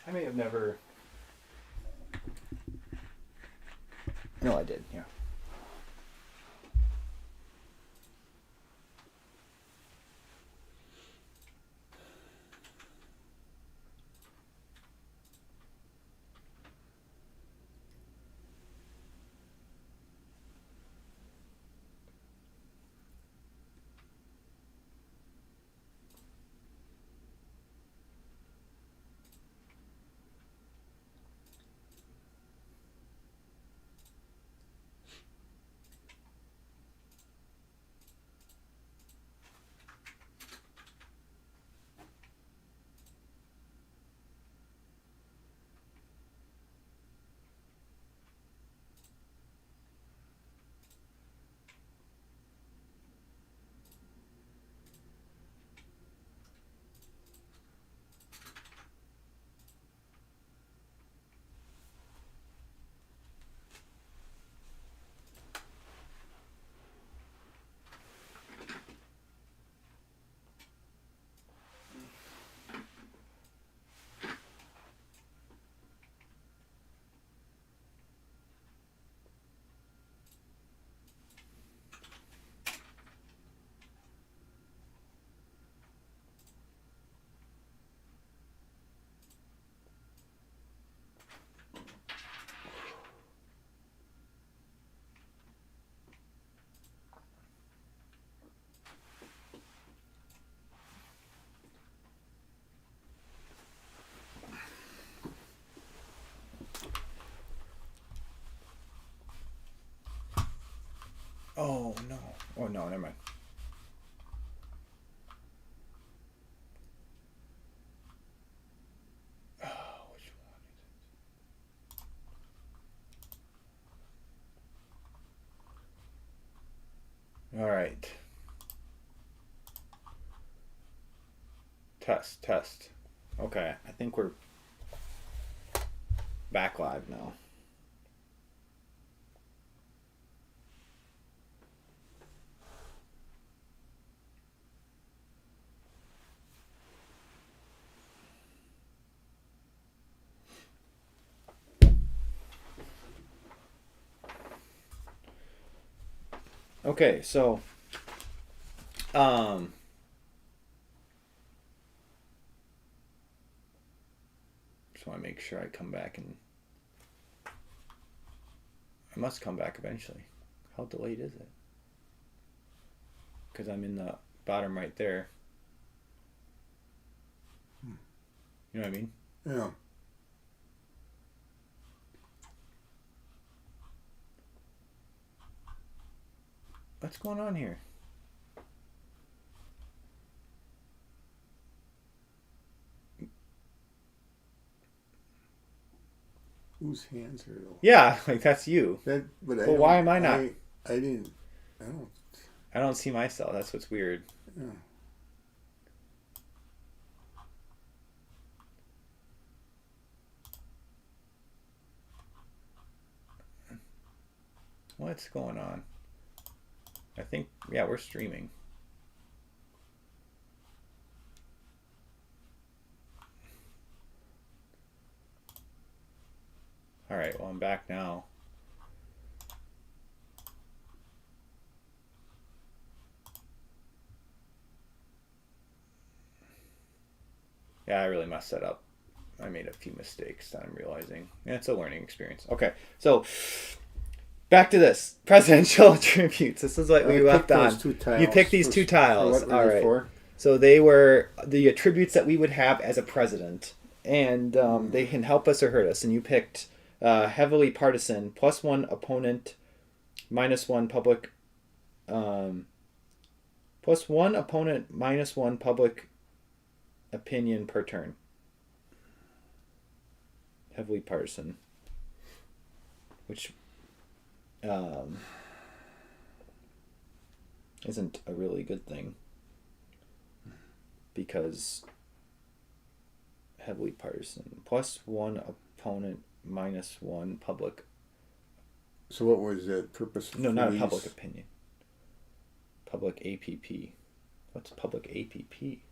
I may have never. No, I did. Yeah. Oh no. Oh no. Never mind. Oh, which one? All right. Test. Okay, I think we're back live now. Okay, so just want to make sure I come back, and I must come back eventually. How delayed is it? Because I'm in the bottom right there. You know what I mean? Yeah. What's going on here? Whose hands are those? Yeah, like that's you. But well, why am I not? I didn't. I don't. I don't see myself. That's what's weird. Yeah. What's going on? I think, yeah, we're streaming. All right, well, I'm back now. Yeah, I really messed that up. I made a few mistakes that I'm realizing. Yeah, it's a learning experience. Okay, so back to this presidential tributes. This is what we left on. You picked these two tiles. All right. For? So they were the attributes that we would have as a president, and they can help us or hurt us. And you picked heavily partisan, +1 opponent, -1 public, +1 opponent, -1 public opinion per turn. Heavily partisan, which isn't a really good thing, because heavily partisan, +1 opponent, -1 public. So what was the purpose? No, not a public opinion. Public APP. What's public APP?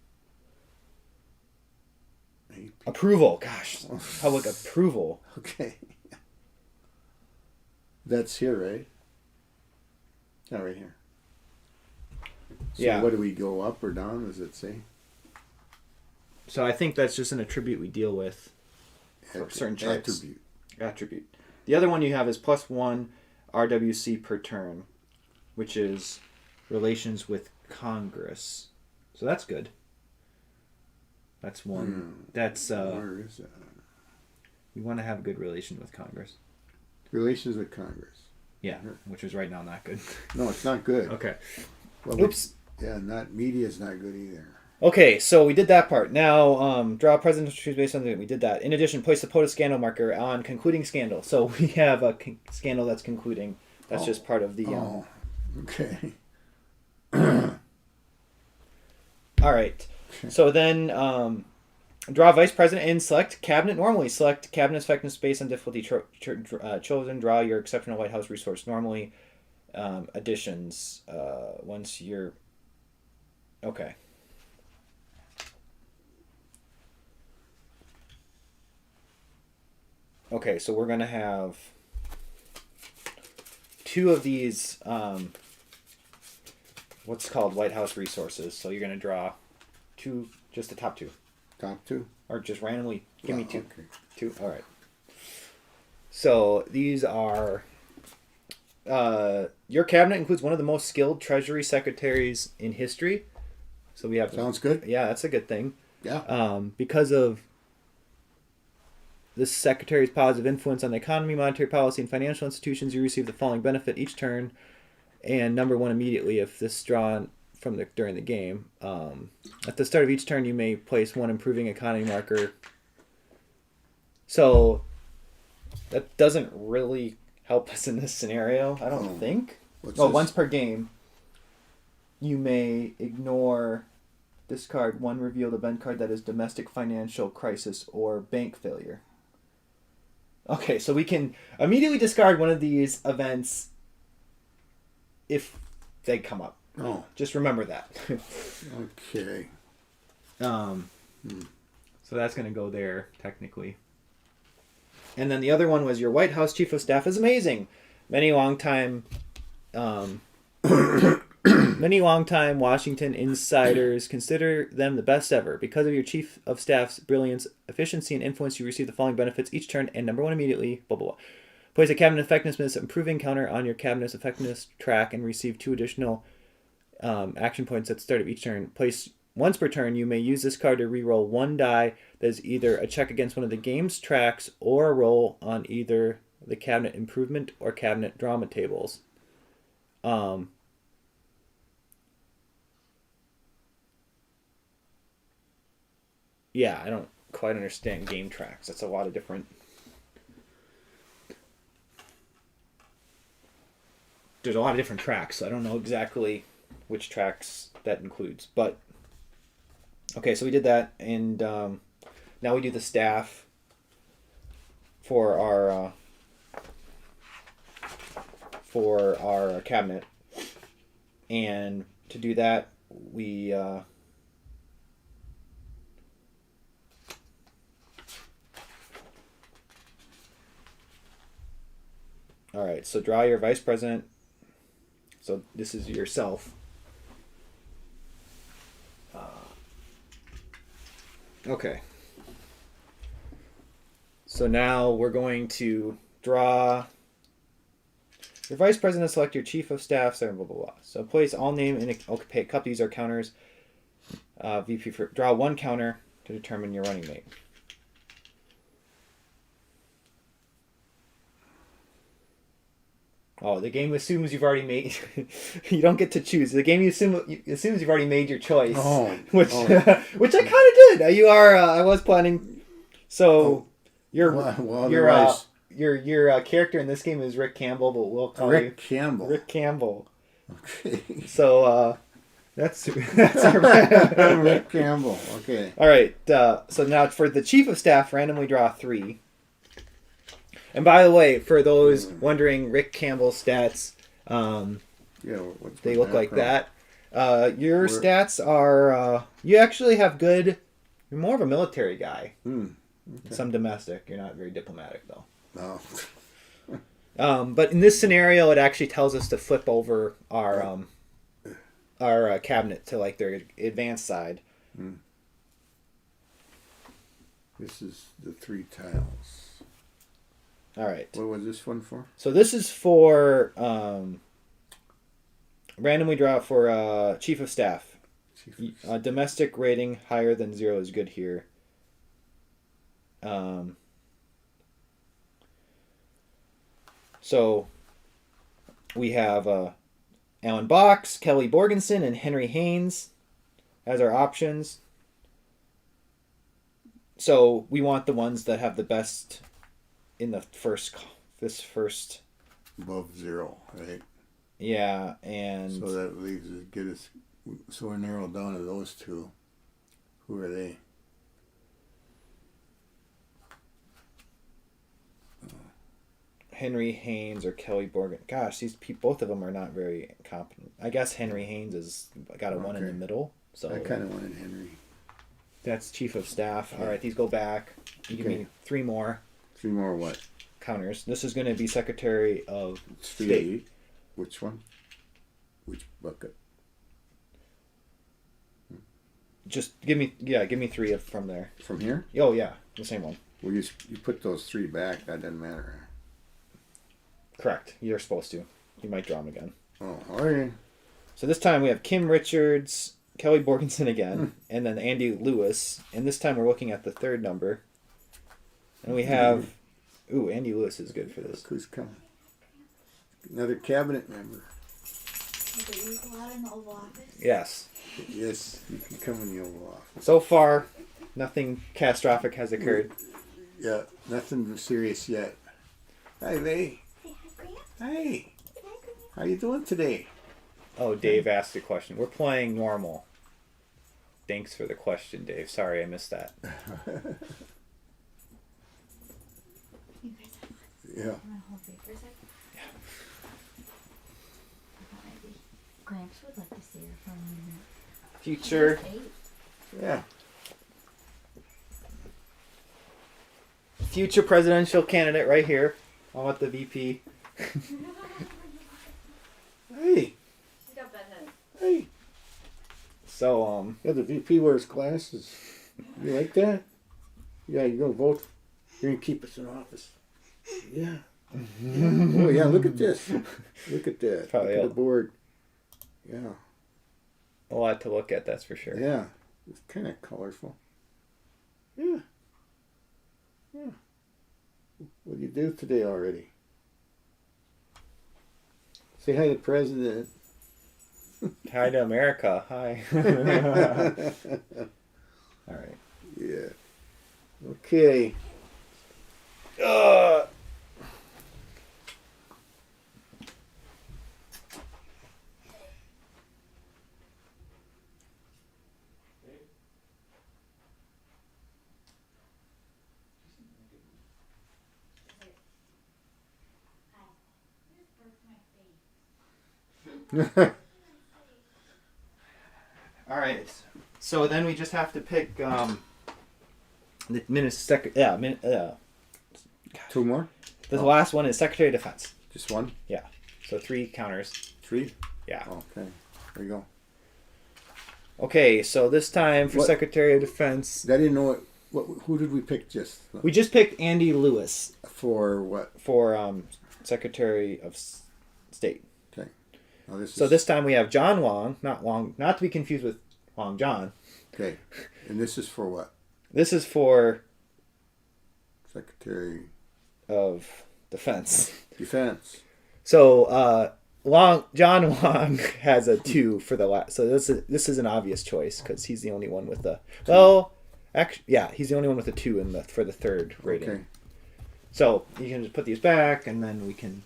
Approval. Gosh, public approval. Okay. That's here, right? Not right here. So Yeah. what do we go up or down? Does it say? So I think that's just an attribute we deal with for certain charts. Attribute. The other one you have is +1 RWC per turn, which is relations with Congress. So that's good. That's one. That's Where is that? we want to have a good relation with Congress. Relations with Congress. Yeah, which is right now not good. No, it's not good. Okay. Well, Oops. Media is not good either. Okay, so we did that part. Now, draw presidential truth based on the... We did that. In addition, place the POTUS scandal marker on concluding scandal. So we have a scandal that's concluding. That's just part of the... Okay. All right. So then, draw vice president and select cabinet normally. Select cabinet's effectiveness based on difficulty chosen. Draw your exceptional White House resource normally. Additions. Once you're... Okay. Okay, so we're going to have 2 of these, what's called White House resources. So you're going to draw 2, just the top 2. Top 2? Or just randomly, give me 2. Okay. 2, all right. So these are, your cabinet includes one of the most skilled Treasury secretaries in history. So we have... Sounds good. Yeah, that's a good thing. Yeah. Because of this secretary's positive influence on the economy, monetary policy, and financial institutions, you receive the following benefit each turn, and number 1 immediately if this is drawn from during the game. At the start of each turn, you may place 1 improving economy marker. So that doesn't really help us in this scenario, I don't think. Once per game, you may ignore, discard 1 revealed event card that is domestic financial crisis or bank failure. Okay, so we can immediately discard one of these events if they come up. Oh. Just remember that. Okay. So that's going to go there, technically. And then the other one was your White House Chief of Staff is amazing. Many longtime Washington insiders consider them the best ever. Because of your Chief of Staff's brilliance, efficiency, and influence, you receive the following benefits each turn, and number 1 immediately, blah, blah, blah. Place a cabinet effectiveness improving counter on your cabinet's effectiveness track and receive 2 additional action points at the start of each turn. Place once per turn, you may use this card to reroll 1 die that is either a check against one of the game's tracks or a roll on either the cabinet improvement or cabinet drama tables. Yeah, I don't quite understand game tracks. That's a lot of different... There's a lot of different tracks, so I don't know exactly which tracks that includes. But, okay, so we did that, and now we do the staff for our cabinet. And to do that, we... All right, so draw your vice president. So this is yourself. Okay. So now we're going to draw your vice president, select your chief of staff, blah, blah, blah. So place all name in a cup. These are counters. VP for draw 1 counter to determine your running mate. Oh, the game assumes you've already made... You don't get to choose. The game assumes you've already made your choice. Which I kind of did. You are... I was planning... So, your character in this game is Rick Campbell, but we'll call Rick Campbell. Rick Campbell. Okay. So, that's Rick Campbell. Okay. All right. So now for the chief of staff, randomly draw 3. And by the way, for those wondering, Rick Campbell's stats, they look like that. Your stats are, you actually have good You're more of a military guy. Okay. Some domestic. You're not very diplomatic though. No. But in this scenario, it actually tells us to flip over our cabinet to like their advanced side. This is the 3 tiles. All right. What was this one for? So this is for randomly draw for chief of staff. Domestic rating higher than 0 is good here. So we have Alan Box, Kelly Borgensen, and Henry Haynes as our options. So we want the ones that have the best in the first. Above 0, right? Yeah, and so that leaves us so we're narrowed down to those 2. Who are they? Henry Haynes or Kelly Borgen. Gosh, both of them are not very competent. I guess Henry Haynes has got a 1 in the middle. So I kind of wanted Henry. That's chief of staff. All right, these go back. You give me 3 more. 3 more what? Counters. This is going to be Secretary of State. 8. Which one? Which bucket? Just give me 3 from there. From here? Oh yeah, the same one. Well, you put those 3 back. That doesn't matter. Correct. You're supposed to. You might draw them again. Oh, okay. So this time we have Kim Richards, Kelly Borgensen again, and then Andy Lewis. And this time we're looking at the 3rd number. And we have... Ooh, Andy Lewis is good for this. Look who's coming. Another cabinet member. Okay, you go out in the Oval Office? Yes. Yes, you can come in the Oval Office. So far, nothing catastrophic has occurred. Yeah, nothing serious yet. Hi, Ray. Say hi, Graham. Hey, Hi, Graham. how you doing today? Oh, Dave asked a question. We're playing normal. Thanks for the question, Dave. Sorry I missed that. You guys have Yeah. I'm gonna hold you for a second. Yeah. I thought maybe Gramps would like to see her for a minute. Future. She's 8. Yeah. Future presidential candidate right here. I want the VP. Hey. She's got bedhead. Hey. So, Yeah, the VP wears glasses. You like that? Yeah, you're gonna vote. You're gonna keep us in office. Yeah. Oh yeah, look at this. Look at that. Probably Look at the board. Yeah. a lot to look at, that's for sure. Yeah. It's kind of colorful. Yeah. Yeah. What do you do today already? Say hi to the president. Hi to America. Hi. All right. Yeah. Okay. All right. So then we just have to pick the Two more? the last one is Secretary of Defense. Just one? So 3 counters. 3? Yeah. Okay. There you go. Okay, so this time for What- Secretary of Defense, I didn't know who did we pick just we just picked Andy Lewis for what? for Secretary of State. Oh, This time we have John Wong, not to be confused with Wong John. Okay. And this is for what? This is for Secretary of Defense. Defense. So John Wong has a 2 for the last. So this is an obvious choice because he's the only one with the he's the only one with a 2 for the 3rd rating. Okay. So you can just put these back, and then we can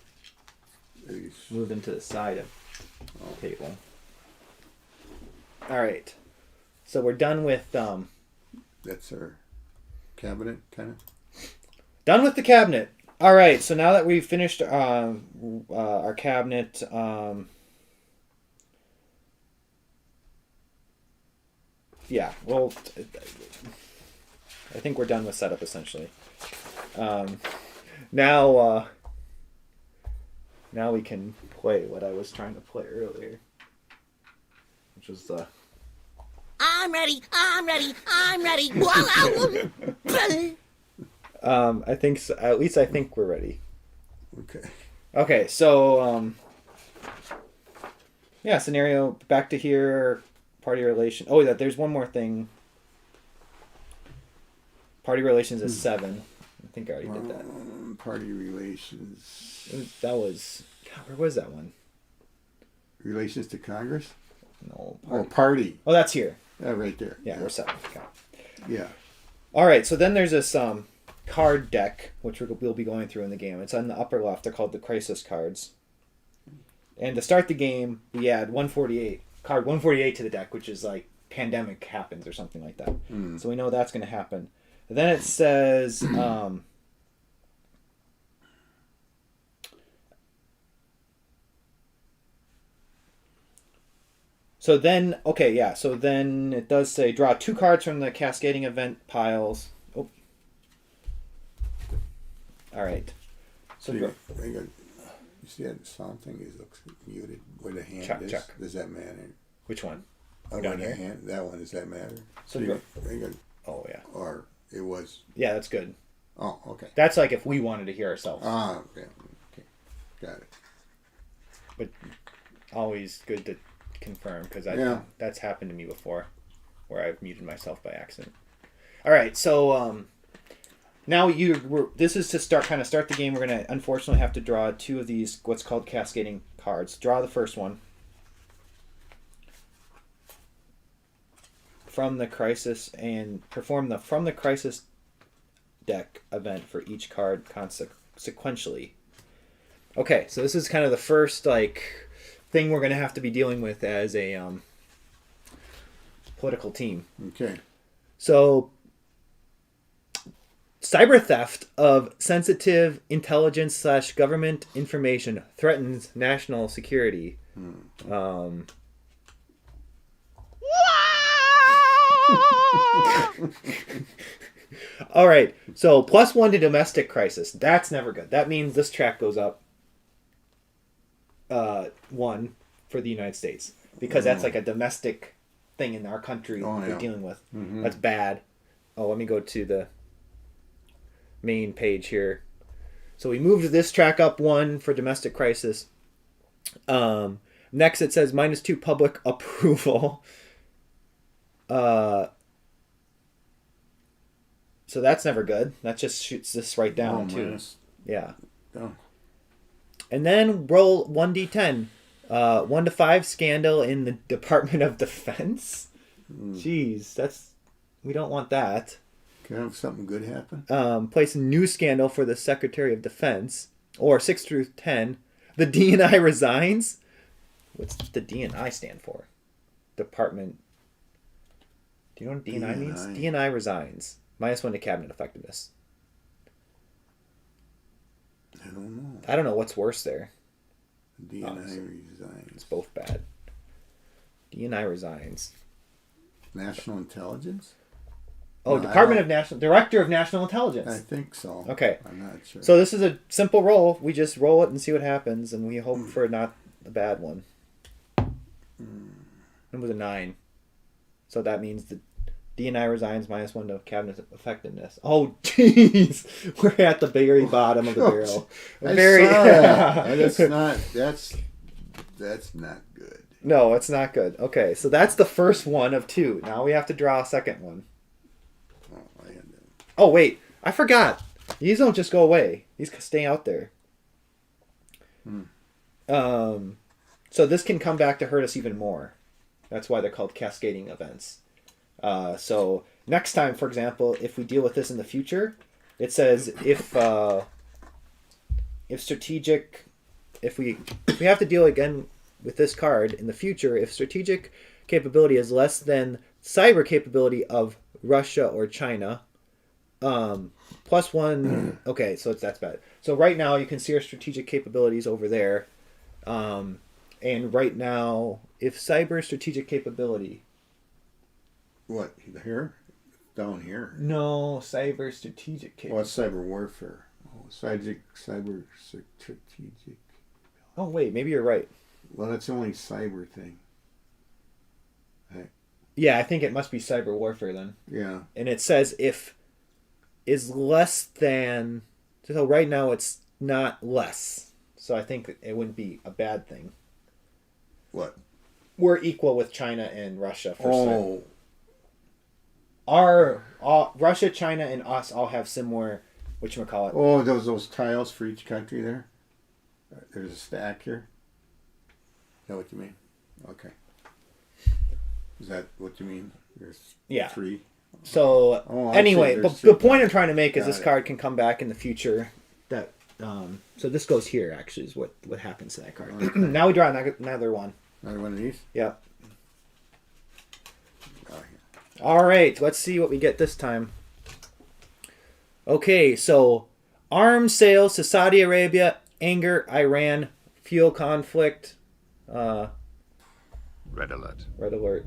These. move them to the side of the table. All right. So we're done with That's our cabinet, kind of. done with the cabinet. All right. So now that we've finished our cabinet, yeah. Well, I think we're done with setup essentially. Now we can play what I was trying to play earlier, which was the. I'm ready. I think so, at least I think we're ready. Okay. Okay, so yeah, scenario back to here. Party relation. Oh, yeah, there's one more thing. Party relations is 7. I think I already did that. Party relations. That was. God, where was that one? Relations to Congress? No. Party. Oh, that's here. Right there. Yeah, we're 7. Okay. Yeah. All right, so then there's this card deck, which we'll be going through in the game. It's on the upper left. They're called the crisis cards. And to start the game, we add card 148 to the deck, which is like pandemic happens or something like that. So we know that's going to happen. Then it says so then it does say draw 2 cards from the cascading event piles. Oh. All right. So you see that sound thing? It looks muted. Where the hand is. Check. Does that matter? Which one? Down here? Hand, that one. Does that matter? So oh yeah. Or it was. Yeah, that's good. Oh, okay. That's like if we wanted to hear ourselves. Okay. Got it. But always good to confirm because that's happened to me before, where I've muted myself by accident. All right, so now this is to start the game. We're gonna unfortunately have to draw 2 of these what's called cascading cards. Draw the first one from the crisis and perform the from the crisis deck event for each card sequentially. Okay, so this is kind of the first thing we're going to have to be dealing with as a political team. Okay. So cyber theft of sensitive intelligence / government information threatens national security. All right, so +1 to domestic crisis. That's never good. That means this track goes up 1 for the United States because that's like a domestic thing in our country we're dealing with. That's bad. Oh, let me go to the main page here. So we moved this track up 1 for domestic crisis. Next it says -2 public approval. So that's never good. That just shoots this right down too. Yeah. Oh. And then roll 1d10. 1 to 5 scandal in the Department of Defense. Jeez, we don't want that. Can I have something good happen? Place a new scandal for the Secretary of Defense. Or 6 through 10. The DNI resigns. What's the DNI stand for? Department. Do you know what DNI means? DNI resigns. -1 to cabinet effectiveness. I don't know. I don't know what's worse there. DNI resigns. It's both bad. DNI resigns. National Intelligence? Oh, No, Director of National Intelligence. I think so. Okay. I'm not sure. So this is a simple roll. We just roll it and see what happens, and we hope for not a bad one. It was a 9. So that means the DNI resigns -1 to cabinet effectiveness. Oh, jeez. We're at the very bottom of the barrel. I saw that. That's not good. No, it's not good. Okay, so that's the first one of 2. Now we have to draw a second one. Oh, wait. I forgot. These don't just go away. These stay out there. So this can come back to hurt us even more. That's why they're called cascading events. So next time, for example, if we deal with this in the future, it says if we have to deal again with this card in the future, if strategic capability is less than cyber capability of Russia or China, +1. Okay, so that's bad. So right now you can see our strategic capabilities over there, and right now if cyber strategic capability. What here? down here. No, cyber strategic cable. Well, it's cyber warfare. Oh, cyber strategic. Oh wait, maybe you're right. Well, that's the only cyber thing. Yeah, I think it must be cyber warfare then. Yeah. And it says if is less than. So right now it's not less. So I think it wouldn't be a bad thing. What? We're equal with China and Russia for Oh. Russia, China, and us all have similar, whatchamacallit. Oh, those tiles for each country there? There's a stack here? Is that what you mean? Okay. Is that what you mean? There's Yeah. 3? So Oh, I anyway, see. but There's the 2. point I'm trying to make is Got this it. card can come back in the future. That so this goes here actually is what happens to that card. Okay. Now we draw another one. Another one of these? Yep. Oh, here. All right, let's see what we get this time. Okay, so arms sales to Saudi Arabia, anger Iran, fuel conflict. Red alert. Red alert.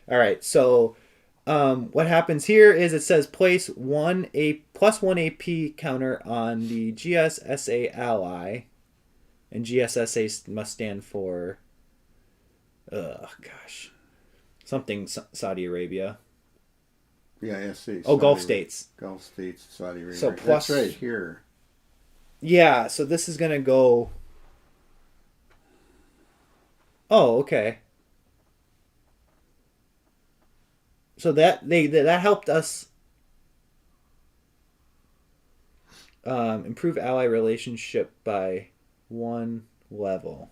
All right, so what happens here is it says place plus 1 AP counter on the GSSA ally, and GSSA must stand for, something Saudi Arabia. Yeah, SC. Oh, Gulf states. Gulf states, Saudi Arabia. So plus- That's right here. Yeah, so this is gonna go. Oh, okay. So that helped us improve ally relationship by 1 level.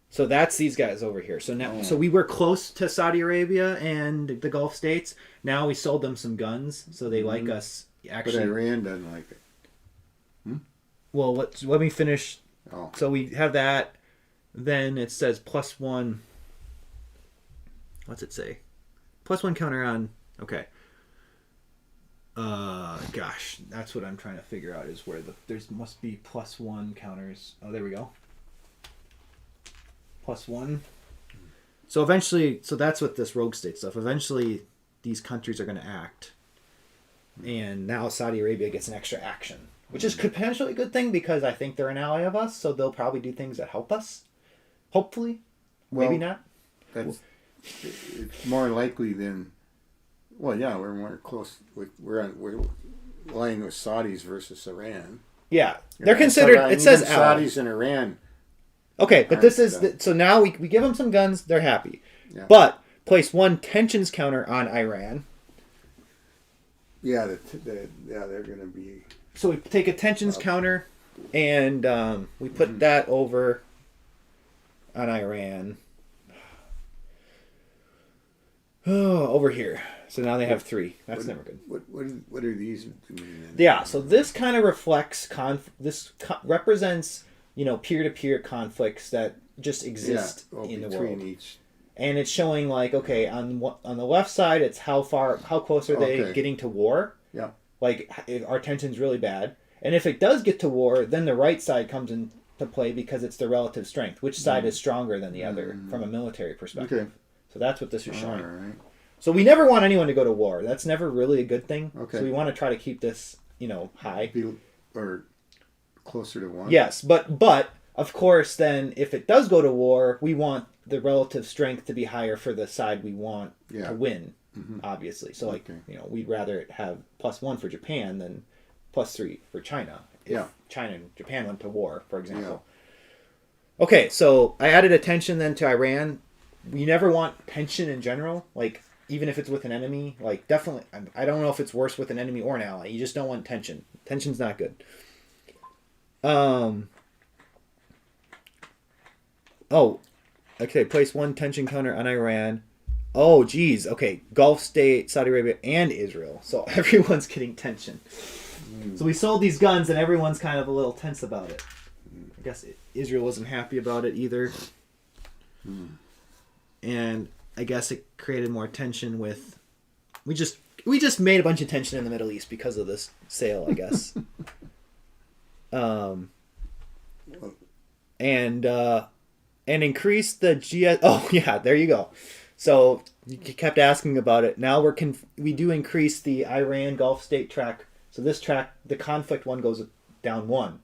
So that's these guys over here. So now, so we were close to Saudi Arabia and the Gulf states. Now we sold them some guns, so they like us. Actually, But Iran doesn't like it. well, let me finish. Oh. So we have that. Then it says plus 1. What's it say? Plus 1 counter on. Okay. Gosh, that's what I'm trying to figure out is where there's must be plus 1 counters. Oh, there we go. Plus 1. So eventually, so that's what this rogue state stuff. Eventually, these countries are going to act, and now Saudi Arabia gets an extra action, which is potentially a good thing because I think they're an ally of us, so they'll probably do things that help us. Hopefully, maybe not. It's more likely than. Well, yeah, we're more close. We're lying with Saudis versus Iran. Yeah, they're considered. So, it says even ally. Saudis and Iran. Okay, but this is Alright, so now we give them some guns. They're happy, Yeah. but place 1 tensions counter on Iran. Yeah, they're going to be. So we take a tensions counter, and we put that over on Iran. Oh, over here. So now they have 3. That's never good. What are these doing then? Yeah. So this kind of reflects represents peer-to-peer conflicts that just exist in the between world. each. And it's showing like, okay, on the left side, it's how close are they Okay. getting to war? Yeah. Like, our tension's really bad. And if it does get to war, then the right side comes into play because it's the relative strength. Which side is stronger than the other from a military perspective? Okay. So that's what this is All showing. right. So we never want anyone to go to war. That's never really a good thing. Okay. So we want to try to keep this, high. Or closer to 1. Yes, but of course, then if it does go to war, we want the relative strength to be higher for the side we want to win. Obviously, so we'd rather have plus 1 for Japan than plus 3 for China. If China and Japan went to war, for example. Yeah. Okay, so I added a tension then to Iran. You never want tension in general, like even if it's with an enemy. Like definitely, I don't know if it's worse with an enemy or an ally. You just don't want tension. Tension's not good. Oh, okay. Place 1 tension counter on Iran. Oh, geez. Okay, Gulf state, Saudi Arabia, and Israel. So everyone's getting tension. So we sold these guns, and everyone's kind of a little tense about it. I guess Israel wasn't happy about it either. And I guess it created more tension with. We just made a bunch of tension in the Middle East because of this sale, I guess. and increase the GS. Oh yeah, there you go. So you kept asking about it. Now we do increase the Iran Gulf State track. So this track, the conflict one goes down 1.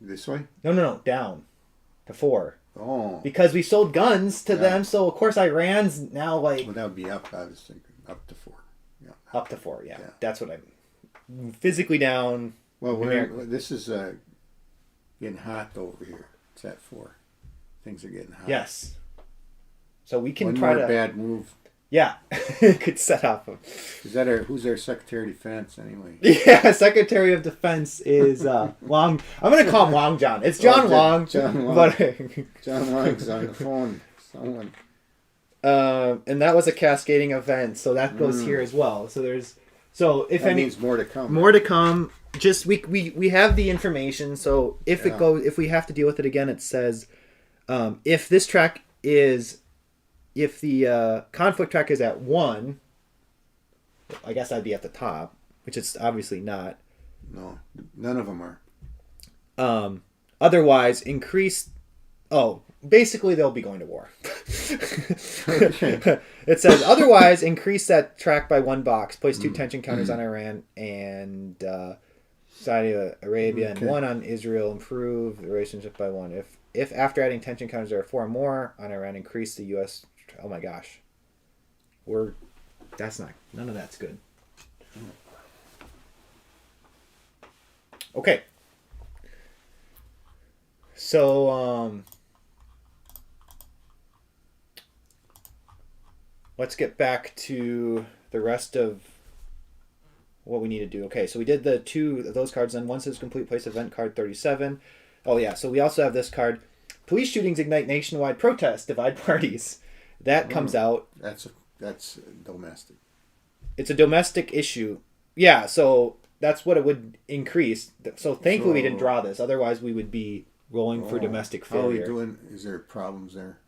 This way? No, down to 4. Oh. Because we sold guns to Yeah. them, so of course Iran's now like Well, that would be up, I was thinking. Up to 4. Yeah. up to 4. Yeah, Yeah. that's what I'm physically down. Well, Numerically. this is getting hot over here. It's at 4. Things are getting hot. Yes. So we can One try more to. bad move. Yeah, could set up. Is that who's our Secretary of Defense anyway? Yeah, Secretary of Defense is Wang. I'm gonna call him Wang John. It's John Wang. John Wang. But John Wang's on the phone. Someone. and that was a cascading event, so that goes here as well. So if That any means more to come. more to come, just we have the information. So if Yeah. it goes, if we have to deal with it again, it says if this track is. If the conflict track is at 1, I guess I'd be at the top, which it's obviously not. No, none of them are. Otherwise, increase. Oh, basically they'll be going to war. It says otherwise increase that track by 1 box. Place 2 tension counters on Iran and Saudi Arabia and 1 on Israel. Improve the relationship by 1. If after adding tension counters there are 4 more on Iran, increase the U.S. Oh my gosh, none of that's good. Okay. So let's get back to the rest of what we need to do. Okay, so we did the 2 of those cards. Then once it's complete, place event card 37. Oh yeah, so we also have this card. Police shootings ignite nationwide protest, divide parties. That comes out. That's domestic. It's a domestic issue. Yeah, so that's what it would increase. So thankfully we didn't draw this. Otherwise we would be rolling for domestic How are we failure. doing? Is there problems there?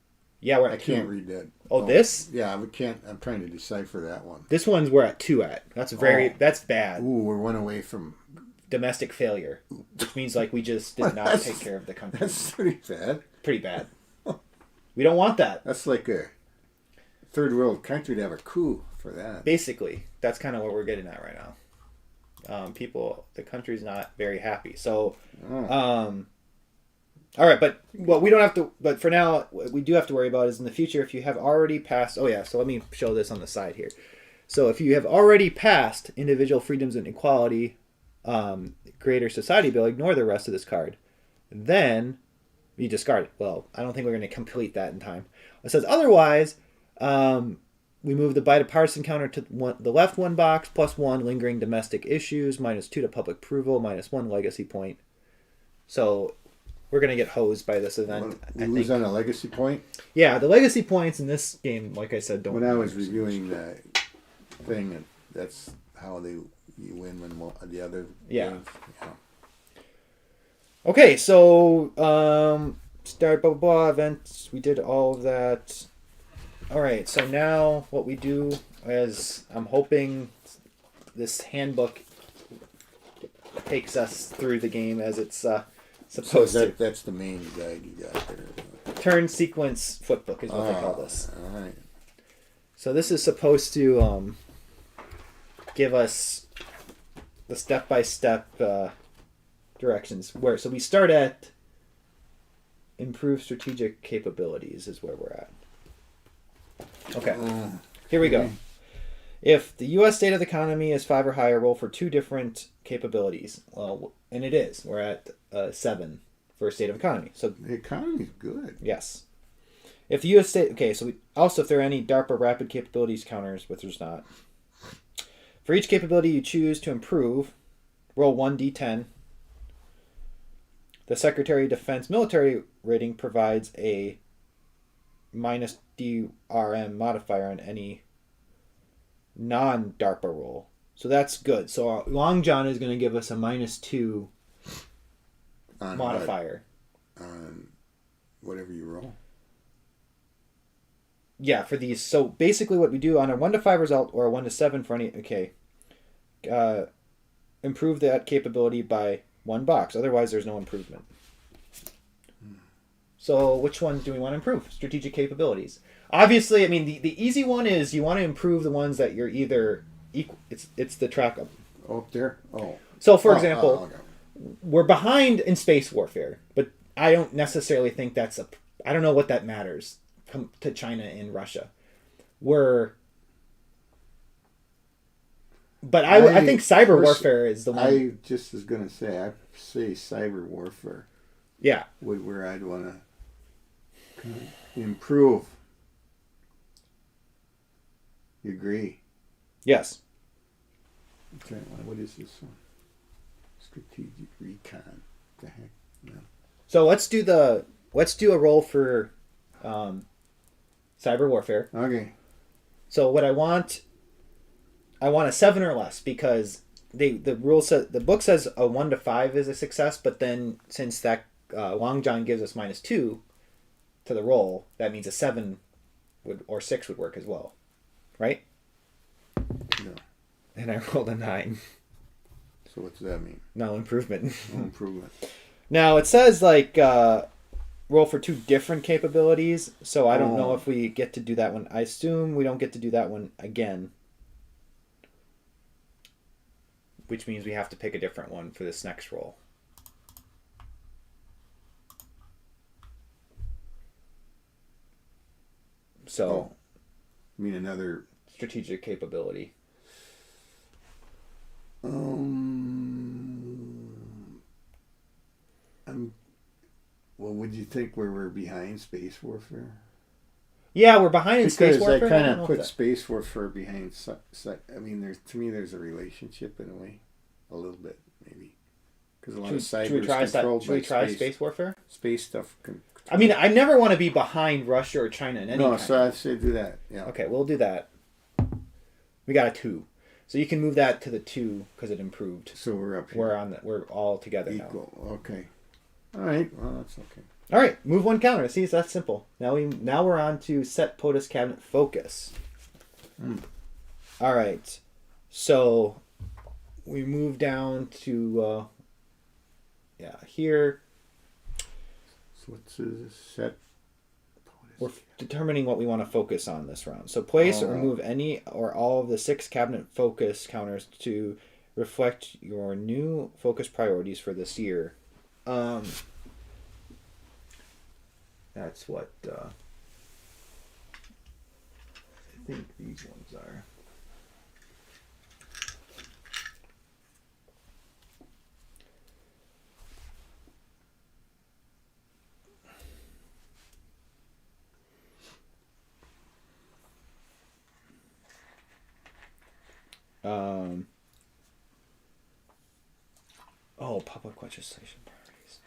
Yeah, we're at I 2. can't read that. Oh, this? Yeah, we can't. I'm trying to decipher that one. This one's we're at 2 at. That's that's bad. Ooh, we're 1 away from. Domestic failure, which means like we just did not take care of the country. That's pretty bad. Pretty bad. We don't want that. That's like a third world country to have a coup for that. Basically, that's kind of what we're getting at right now. The country's not very happy. So, all right, but what we don't have to, but for now, what we do have to worry about is in the future, if you have already passed, oh yeah, so let me show this on the side here. So if you have already passed individual freedoms and equality, greater society bill, ignore the rest of this card. Then you discard it. Well, I don't think we're going to complete that in time. It says otherwise, we move the bipartisan counter to the left 1 box, +1 lingering domestic issues, -2 to public approval, -1 legacy point. So we're going to get hosed by this event. We lose on a legacy point. Yeah, the legacy points in this game, like I said, don't. When I was reviewing the thing, that's how you win when the other. Yeah. Games, yeah. Okay, so start blah blah blah events. We did all of that. All right, so now what we do is I'm hoping this handbook takes us through the game as it's supposed to. That's the main guide you got there. Turn sequence footbook is what they call this. All right. So this is supposed to give us the step-by-step directions. So we start at improve strategic capabilities is where we're at. Okay, here we go. If the U.S. state of the economy is 5 or higher, roll for 2 different capabilities. Well, and it is. We're at 7 for state of economy. So The economy's good. yes. If the U.S. state... Okay, so if there are any DARPA rapid capabilities counters, which there's not. For each capability you choose to improve, roll 1d10. The Secretary of Defense military rating provides a minus DRM modifier on any non-DARPA roll. So that's good. So Long John is going to give us a -2 On modifier. On whatever you roll. Yeah, for these. So basically what we do on a 1 to 5 result or a 1 to 7 for any... Okay. Improve that capability by 1 box. Otherwise, there's no improvement. So which ones do we want to improve? Strategic capabilities. Obviously, I mean the easy one is you want to improve the ones that you're either equal. It's the track of. Oh, up there. Oh. So for example, okay. we're behind in space warfare, but I don't necessarily think that's a. I don't know what that matters to China and Russia. But I think cyber warfare is the one. I just was gonna say I say cyber warfare. Yeah. Where I'd want to improve. You agree? Yes. Okay. What is this one? Strategic recon. The heck? No. So let's do a roll for cyber warfare. Okay. So what I want a 7 or less because the book says a 1 to 5 is a success, but then since that Long John gives us -2 to the roll, that means a 7 or 6 would work as well, right? No. And I rolled a 9. So what does that mean? No improvement. No improvement. Now it says like roll for 2 different capabilities, so I don't know if we get to do that one. I assume we don't get to do that one again, which means we have to pick a different one for this next roll. So, I mean another strategic capability. Well, would you think we're behind space warfare? Yeah, we're behind in space Because warfare. I kind don't of know put if that- space warfare behind. I mean, to me, there's a relationship in a way, a little bit maybe, because a lot of cyber Should we try is controlled should we by try space. space warfare? Space stuff. I mean, I never want to be behind Russia or China in any No, kind. so I'd say do that. Yeah. Okay, we'll do that. We got a 2, so you can move that to the 2 because it improved. So we're up here. We're all together Equal. Okay. All right. Well, that's okay. now. All right, move 1 counter. See, it's that simple. Now we're on to set POTUS cabinet focus. All right, so we move down to here. So what's this set? We're determining what we want to focus on this round. So place or move any or all of the 6 cabinet focus counters to reflect your new focus priorities for this year. That's what I think these ones are. Public legislation priorities.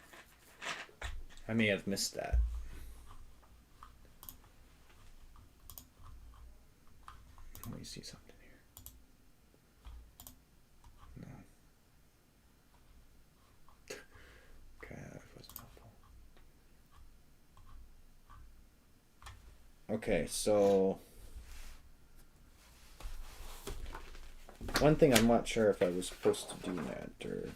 I may have missed that. Let me see something here. No. Okay, that wasn't helpful. Okay, so one thing I'm not sure if I was supposed to do that or.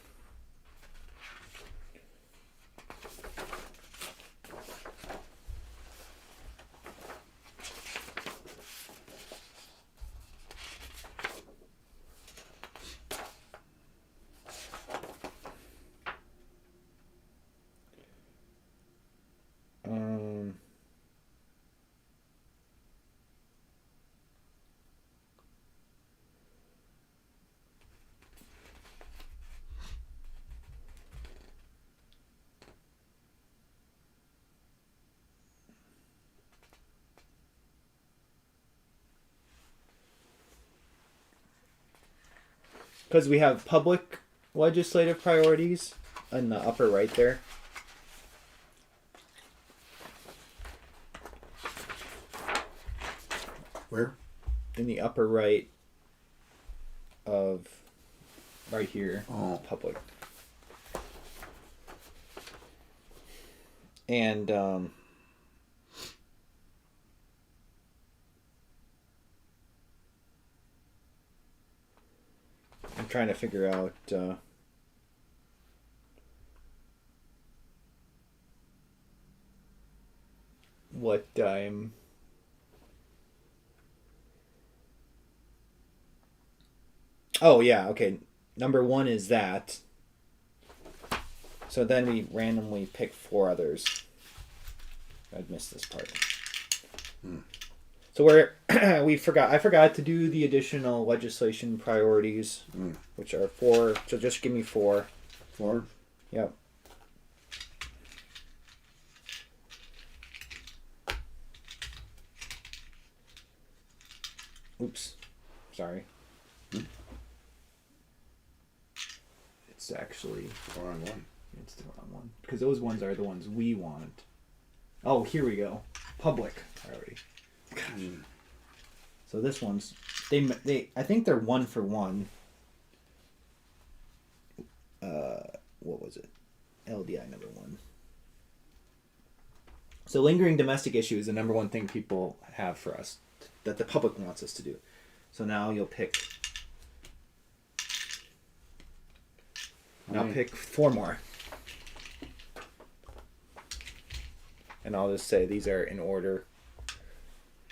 Because we have public legislative priorities in the upper right there. Where? In the upper right of right here. Oh. Public. And I'm trying to figure out what I'm. Oh yeah, okay. Number 1 is that. So then we randomly pick 4 others. I'd missed this part. So I forgot to do the additional legislation priorities, which are 4. So just give me 4. 4. Yep. Oops. Sorry. It's actually 4 on 1. it's the wrong one because those ones are the ones we want. Oh, here we go. Public priority. So this one's they I think they're 1 for 1. What was it? LDI number 1. So lingering domestic issue is the number 1 thing people have for us that the public wants us to do. So now you'll pick. Now pick 4 more. And I'll just say these are in order.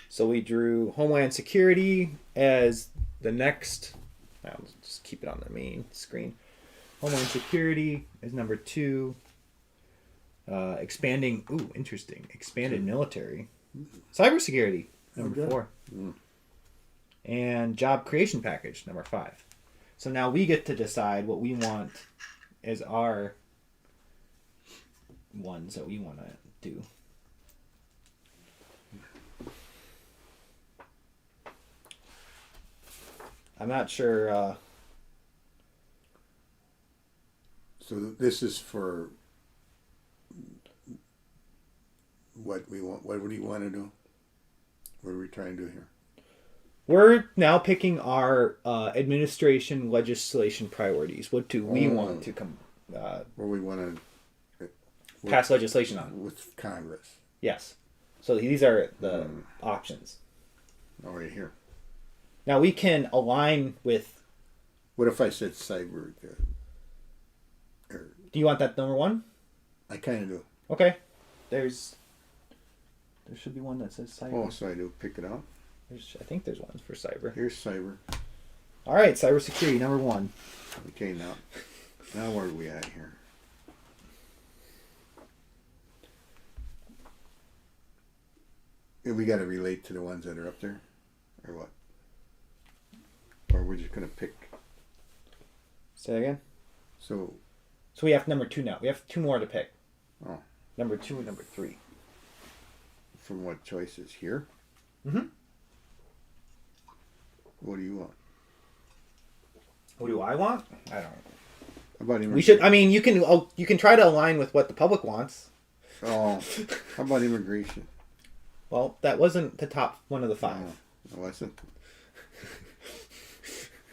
So we drew Homeland Security as the next. I'll just keep it on the main screen. Homeland Security is number 2. Expanding. Ooh, interesting. Expanded military. Cybersecurity, number 4. And job creation package, number 5. So now we get to decide what we want as our ones that we want to do. I'm not sure. So this is for what we want. What do you want to do? What are we trying to do here? We're now picking our administration legislation priorities. What do we want to Where we want to pass legislation on? with Congress. Yes. So these are the options. Oh, right here. Now we can align with. What if I said cyber? Do you want that number 1? I kind of do. Okay. There should be one that says cyber. Oh, so I do pick it up. I think there's one for cyber. Here's cyber. All right, cybersecurity number 1. Okay, now where are we at here? We got to relate to the ones that are up there, or what? Or we're just gonna pick. Say again. So we have number 2 now. We have 2 more to pick. Oh. Number 2 and number 3. From what choices here? Mm-hmm. What do you want? What do I want? I don't know. How about immigration? We should. I mean, you can try to align with what the public wants. Oh, how about immigration? Well, that wasn't the top one of the 5. Oh, wasn't.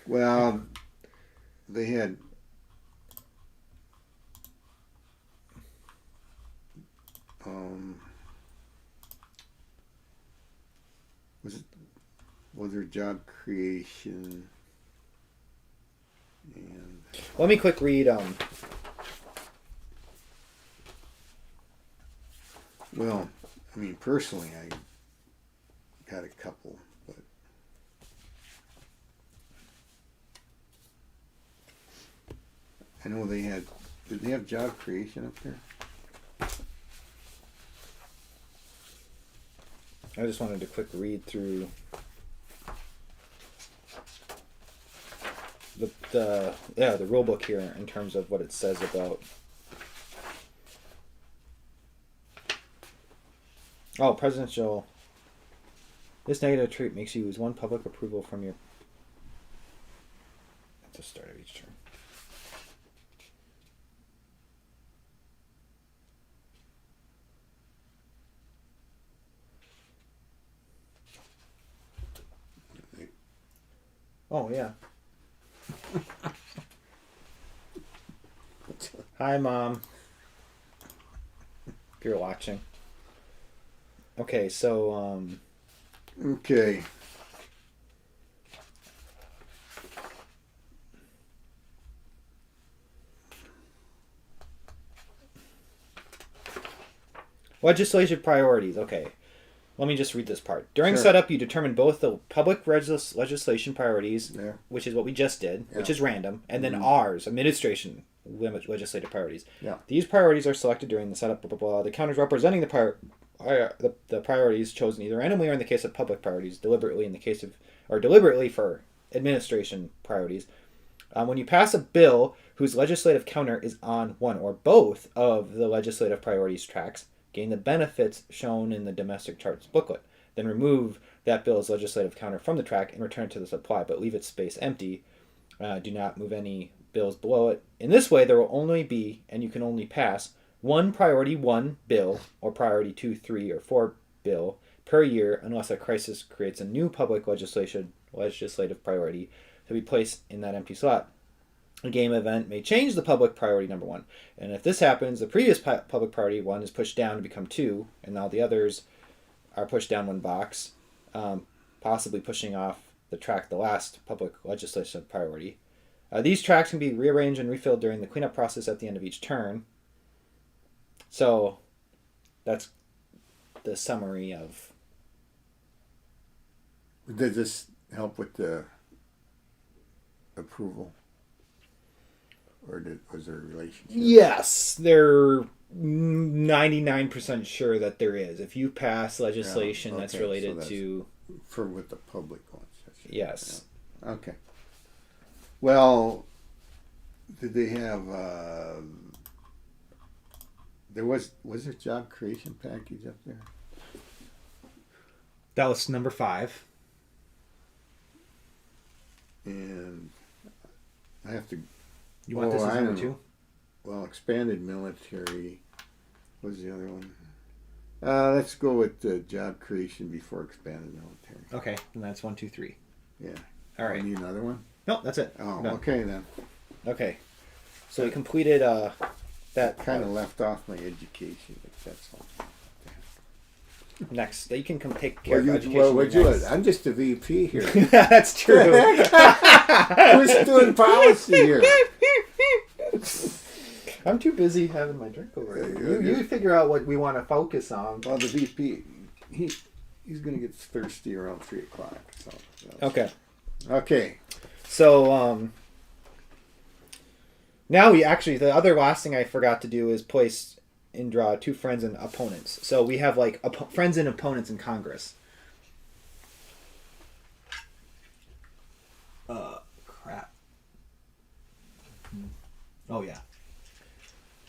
Well, they had. Was there job creation and Let me quick read. well, I mean personally I got a couple, but I know they had. Did they have job creation up there? I just wanted to quick read through the rule book here in terms of what it says about. Oh, presidential. This negative trait makes you lose 1 public approval from your. At the start of each term. Oh, yeah. Hi, Mom. If you're watching. Okay, so, Okay. legislation priorities. Okay. Let me just read this part. During Sure. setup, you determine both the public legislation priorities, Yeah. which is what we just did, which Yeah. is random, and then ours, administration legislative priorities. Yeah. These priorities are selected during the setup. Blah, blah, blah. The counters representing the priorities chosen either randomly or in the case of public priorities, deliberately in the case of or deliberately for administration priorities. When you pass a bill whose legislative counter is on one or both of the legislative priorities tracks, gain the benefits shown in the domestic charts booklet. Then remove that bill's legislative counter from the track and return it to the supply, but leave its space empty. Do not move any bills below it. In this way, there will only be, and you can only pass, one priority 1 bill or priority 2, 3, or 4 bill per year unless a crisis creates a new public legislative priority to be placed in that empty slot. A game event may change the public priority number 1. And if this happens, the previous public priority 1 is pushed down to become 2, and now the others are pushed down 1 box, possibly pushing off the track the last public legislative priority. These tracks can be rearranged and refilled during the cleanup process at the end of each turn. So that's the summary of... Does this help with the approval? Or was there a relationship? Yes, they're 99% sure that there is. If you pass legislation Yeah, okay, that's related so that's to... For what the public wants. Yes. Yeah. Okay. Well, did they have... was there a job creation package up there? That was number 5. And I have to... You want this as I number don't 2? know. Well, expanded military. What was the other one? Let's go with the job creation before expanded military. Okay, and that's 1, 2, 3. Yeah. All right. Need another one? No, that's it. Oh, Done. okay then. Okay. So we completed that Kind of left off my education, but that's all. next. You can come take care of Well, education. would you? I'm just a VP here. That's true. Who's doing policy here? I'm too busy having my drink over here. Yeah, You figure out what we want to focus on. Well, the VP, he's going to get thirsty around 3 o'clock. So. Okay. Okay. So now the other last thing I forgot to do is place and draw 2 friends and opponents. So we have like friends and opponents in Congress. Crap. Oh yeah.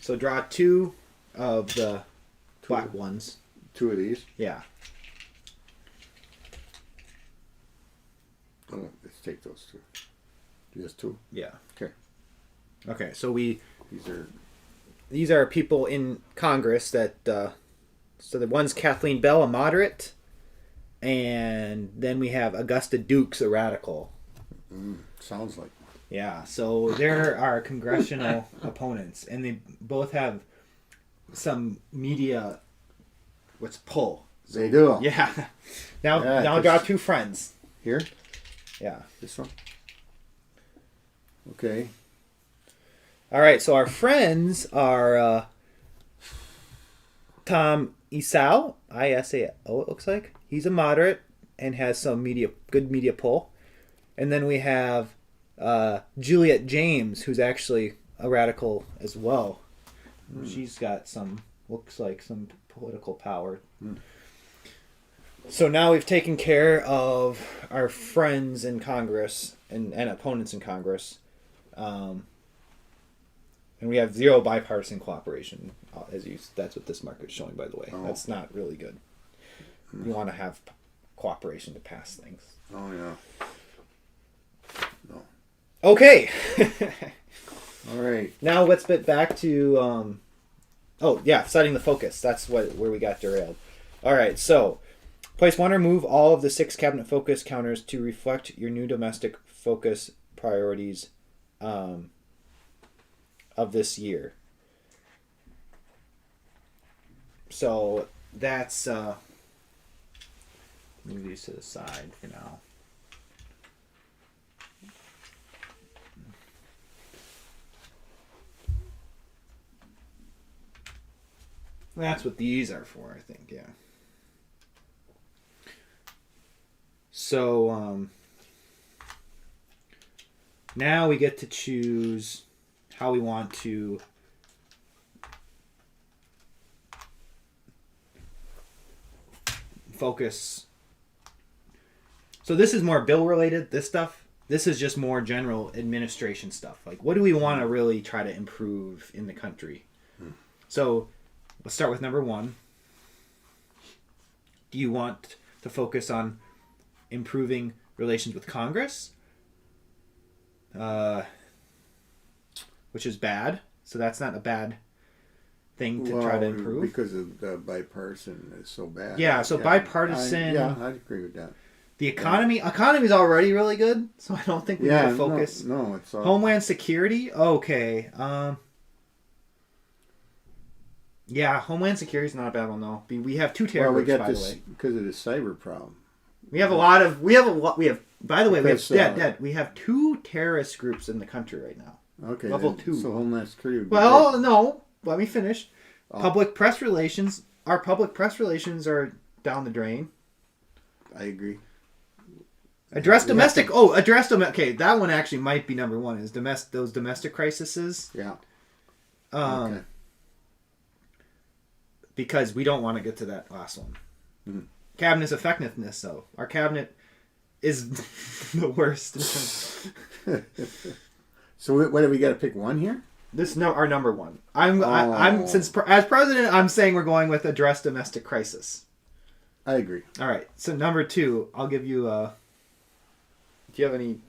So draw 2 of the black ones. 2 of these. Yeah. Oh, let's take those 2. Just 2. Yeah. Okay. Okay. So these are people in Congress that. So the one's Kathleen Bell, a moderate, and then we have Augusta Dukes, a radical. Sounds like. Yeah. So there are congressional opponents, and they both have some media. What's pull? They do. Yeah. Now Yeah, now draw 2 friends. Here? Yeah. This one? Okay. All right, so our friends are Tom Isao, I-S-A-O it looks like. He's a moderate and has some good media pull. And then we have Juliet James, who's actually a radical as well. She's got looks like some political power. So now we've taken care of our friends in Congress and opponents in Congress. And we have 0 bipartisan cooperation. That's what this marker is showing, by the way. Oh. That's not really good. You want to have cooperation to pass things. Oh, yeah. No. Okay. All right. Now let's get back to... setting the focus. That's where we got derailed. All right, so place 1 or move all of the 6 cabinet focus counters to reflect your new domestic focus priorities of this year. So that's move these to the side for now. That's what these are for, I think, yeah. So now we get to choose how we want to focus. So this is more bill related, this stuff. This is just more general administration stuff. Like, what do we want to really try to improve in the country? So let's start with number 1. Do you want to focus on improving relations with Congress? Which is bad. So that's not a bad thing to try to improve. Because of the bipartisan is so bad. Yeah, so bipartisan. I'd agree with that. The economy is already really good, so I don't think we need to focus. No, it's all... Homeland Security? Okay. Yeah, Homeland Security is not a bad one though. We have 2 terror groups, by the way. Because of the cyber problem. We have by the way, we have 2 terrorist groups in the country right now. Okay. Level 2. So Homeland Security would be no. Let me finish. Public press relations. Our public press relations are down the drain. I agree. Address domestic. Okay, that one actually might be number 1. Is those domestic crises? Yeah. Okay. Because we don't want to get to that last one. Mm-hmm. Cabinet's effectiveness, though. Our cabinet is the worst. So what do we got to pick one here? Our number 1. I'm since as president, I'm saying we're going with address domestic crisis. I agree. All right. So number 2, I'll give you. Do you have any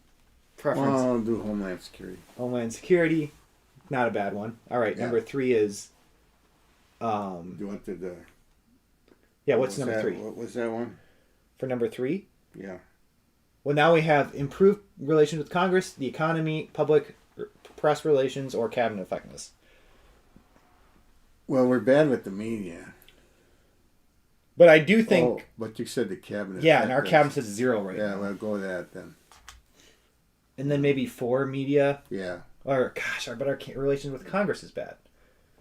preference? Well, I'll do Homeland Security. Homeland Security, not a bad one. All right. Yeah. Number 3 is. Do you want the? Yeah. What's number 3? What was that one? For number 3? Yeah. Well, now we have improved relations with Congress, the economy, public press relations, or cabinet effectiveness. Well, we're bad with the media. But I do think... but you said the cabinet. Yeah, and our cabinet says 0 right now. Yeah, well, go with that then. And then maybe 4 media. Yeah. Or, but our relations with Congress is bad.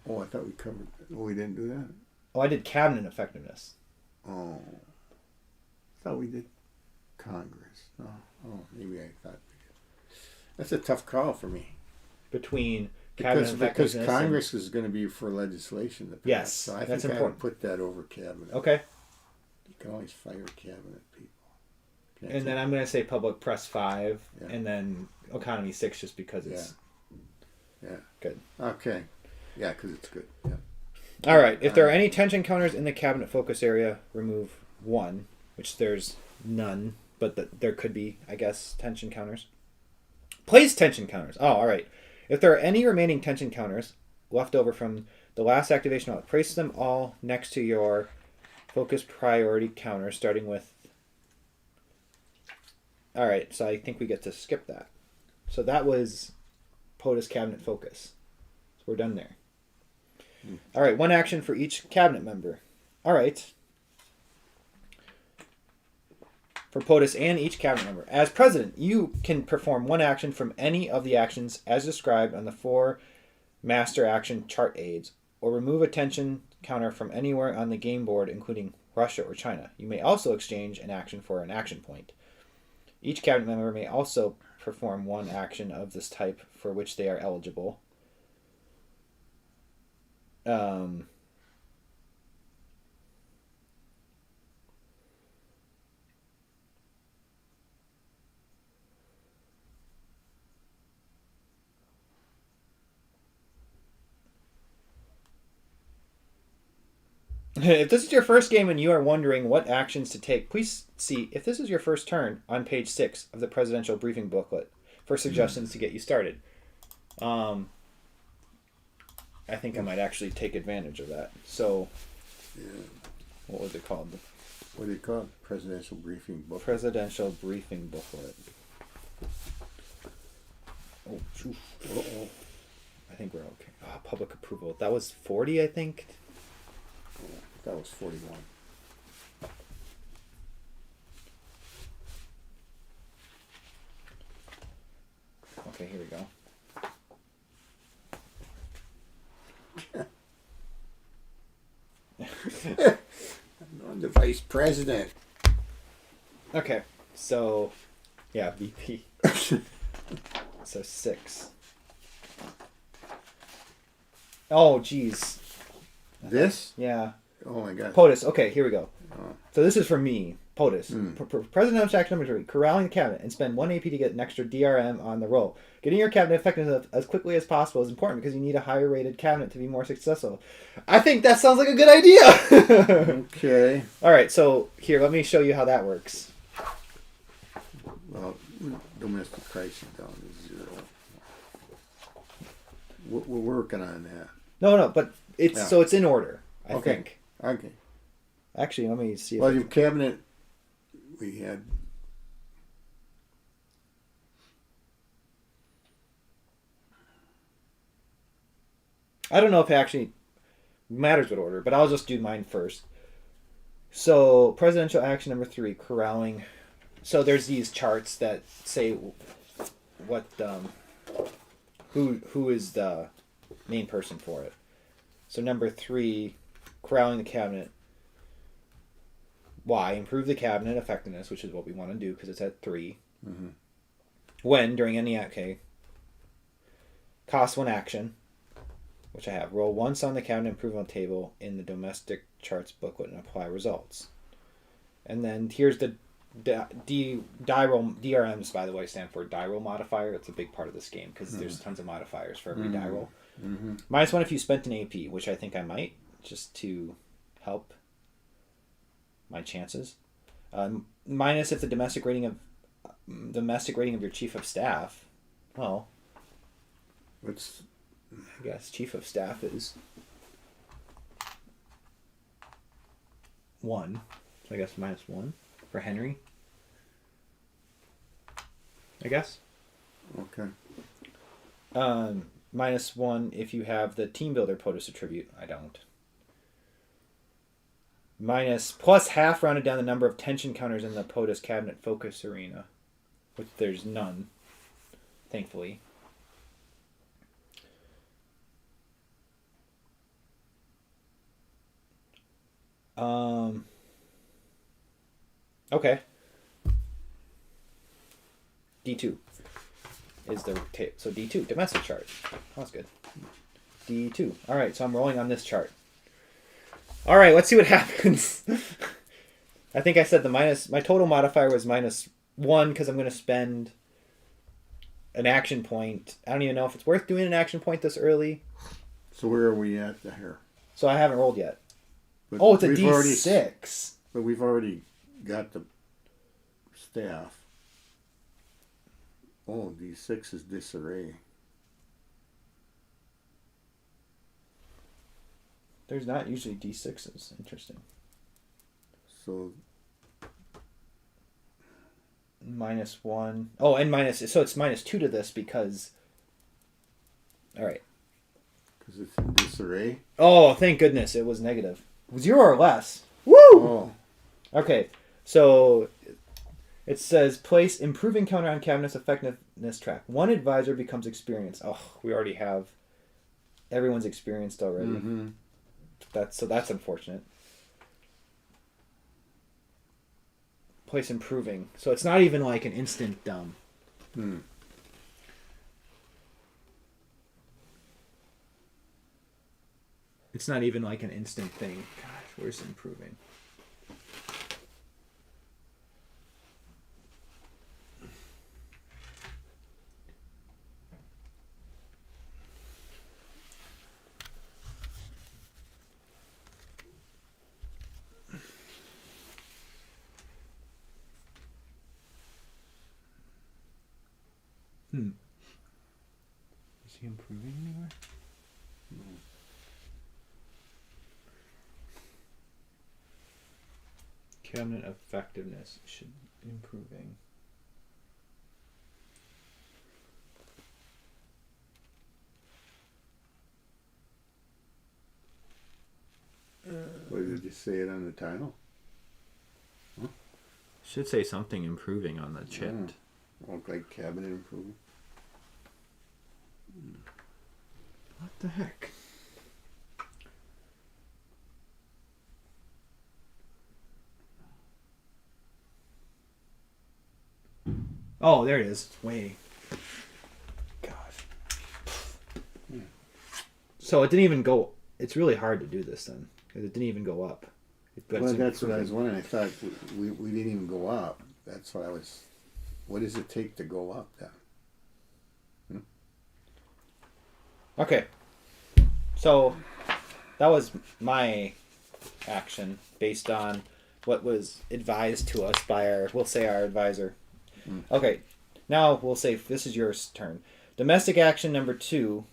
Oh, I thought we covered... Oh, we didn't do that? Oh, I did cabinet effectiveness. Oh. I thought we did Congress. No. Oh, maybe I thought we did. That's a tough call for me. Between cabinet effectiveness because Congress is going to be for legislation to pass. Yes, so I that's think important. I would put that over cabinet. Okay. You can always fire cabinet people. And then I'm going to say public press 5, and then economy 6 just because it's good. Okay. Yeah, because it's good. Yeah. All right. If there are any tension counters in the cabinet focus area, remove 1, which there's none, but there could be, I guess, tension counters. Place tension counters. Oh, all right. If there are any remaining tension counters left over from the last activation, place them all next to your focus priority counter, starting with... All right, so I think we get to skip that. So that was POTUS cabinet focus. So we're done there. All right, 1 action for each cabinet member. All right. For POTUS and each cabinet member. As president, you can perform 1 action from any of the actions as described on the 4 master action chart aids, or remove a tension counter from anywhere on the game board, including Russia or China. You may also exchange an action for an action point. Each cabinet member may also perform 1 action of this type for which they are eligible. If this is your first game and you are wondering what actions to take, please see if this is your first turn on page 6 of the presidential briefing booklet for suggestions to get you started. I think I might actually take advantage of that. So, what was it called? What do you call it? Presidential briefing booklet. Presidential briefing booklet. Oh, uh-oh. I think we're okay. Oh, public approval. That was 40, I think. That was 41. Okay, here we go. I'm the vice president. Okay, So, yeah, VP. So 6. Oh, jeez. This? Yeah. Oh my God. POTUS. Okay, here we go. Oh. So this is for me. POTUS. Hmm. Presidential action number 3. Corralling the cabinet and spend 1 AP to get an extra DRM on the roll. Getting your cabinet effective as quickly as possible is important because you need a higher rated cabinet to be more successful. I think that sounds like a good idea. Okay. All right, so here, let me show you how that works. Well, domestic crisis down to 0. We're working on that. No, but it's Yeah. so it's in order, I Okay. think. Okay. Actually, let me see. If Well, your cabinet, we had. I don't know if it actually matters what order, but I'll just do mine first. So, presidential action number 3, corralling. So there's these charts that say what who is the main person for it. So number 3, corralling the cabinet. Why? Improve the cabinet effectiveness, which is what we want to do because it's at 3. Mm-hmm. When during any cost 1 action, which I have. Roll once on the cabinet improvement table in the domestic charts booklet and apply results. And then here's the die roll. DRMs, by the way, stand for die roll modifier. It's a big part of this game because there's tons of modifiers for every die roll. Mm-hmm. -1 if you spent an AP, which I think I might, just to help my chances. Minus if the domestic rating of your chief of staff. Well, What's I guess chief of staff is 1. So I guess -1 for Henry. I guess. okay? -1 if you have the team builder POTUS attribute. I don't. Plus half rounded down the number of tension counters in the POTUS cabinet focus arena, which there's none, thankfully. Okay. D2 is the tape. So D2, domestic chart. That's good. D2. All right, so I'm rolling on this chart. All right, let's see what happens. I think I said my total modifier was -1 because I'm going to spend an action point. I don't even know if it's worth doing an action point this early. So where are we at here? So I haven't rolled yet. But Oh, it's a we've D6. But we've already got the staff. Oh, D6 is disarray. There's not usually D6s. Interesting. So -1. Oh, and so it's -2 to this because. All right. because it's in disarray. Oh, thank goodness it was negative. 0 or less. Woo! Oh, Okay, so it says place improving counter on cabinet's effectiveness track. 1 advisor becomes experienced. Oh, we already have. Everyone's experienced already. mm-hmm. That's unfortunate. Place improving. So it's not even like an instant It's not even like an instant thing. Gosh, where's improving? Is he improving anywhere? No. Cabinet effectiveness should be improving. What did you say it on the title? Should say something improving on the chit. Look like cabinet improvement. What the heck? Oh, there it is. Waiting. God. So it didn't even go. It's really hard to do this then because it didn't even go up. But Well, it's that's what I was improving. wondering. I thought we didn't even go up. That's what I was. What does it take to go up then? Okay. So that was my action based on what was advised to us by our advisor. Okay. Now we'll say this is your turn. Domestic action number 2.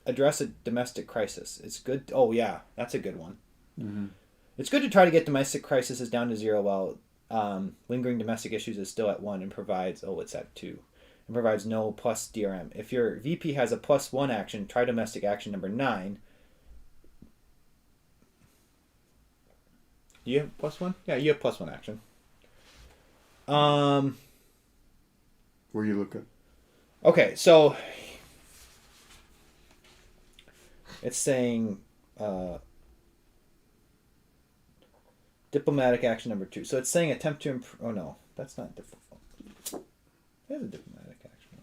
Address a domestic crisis. It's good. Oh yeah, that's a good one. Mm-hmm. It's good to try to get domestic crises down to 0 while lingering domestic issues is still at 1 and provides. Oh, it's at 2. And provides no plus DRM. If your VP has a +1 action, try domestic action number 9. Do you have +1? Yeah, you have +1 action. Where you looking? Okay, so it's saying diplomatic action number 2. So it's saying attempt to improve. Oh no, that's not difficult. There's a diplomatic action.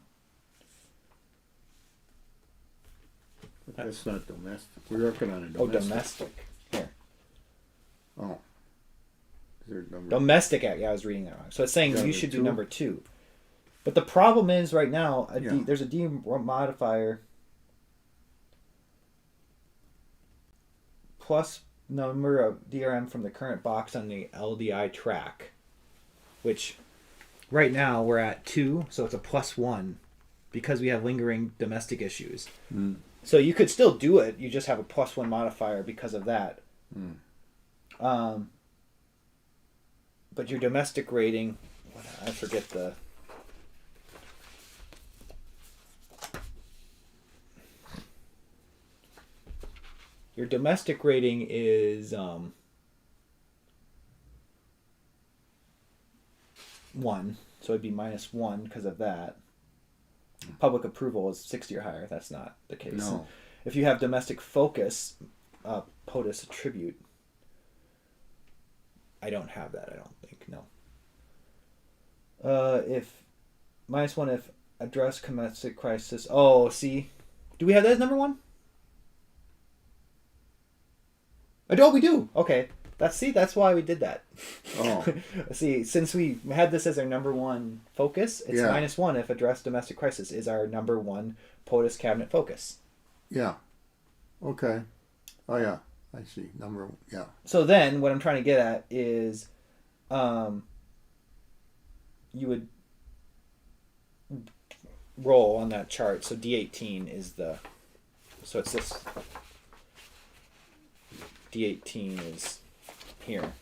That's not domestic. We're working on a domestic. Oh, domestic. Here. Oh. Is there a number? Domestic act. Yeah, I was reading that wrong. So it's saying you Number should do 2? number 2. But the problem is right now, Yeah. there's a D modifier plus number of DRM from the current box on the LDI track, which right now we're at 2, so it's a +1 because we have lingering domestic issues. Mm. So you could still do it. You just have a +1 modifier because of that. Mm. But your domestic rating, I forget the. Your domestic rating is 1, so it'd be -1 because of that. Public approval is 60 or higher. That's not the case. No. If you have domestic focus, POTUS attribute. I don't have that. I don't think. No. If -1 if address domestic crisis. Oh, see, do we have that as number 1? Oh, we do. Okay, that's why we did that. Oh. See, since we had this as our number 1 focus, it's Yeah. -1 if address domestic crisis is our number 1 POTUS cabinet focus. Yeah. Okay. Oh yeah. I see. Yeah. So then, what I'm trying to get at is, you would roll on that chart. So D18 is so it's this. D18 is here.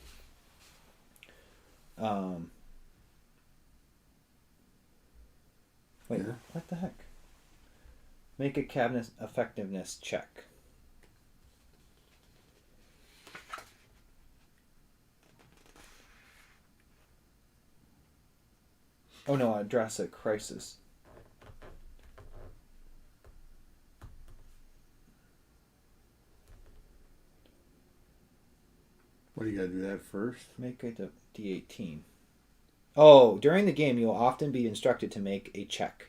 Wait, Yeah. what the heck? Make a cabinet effectiveness check. Oh no, address a crisis. What do you gotta do that first? Make it a D18. Oh, during the game, you will often be instructed to make a check,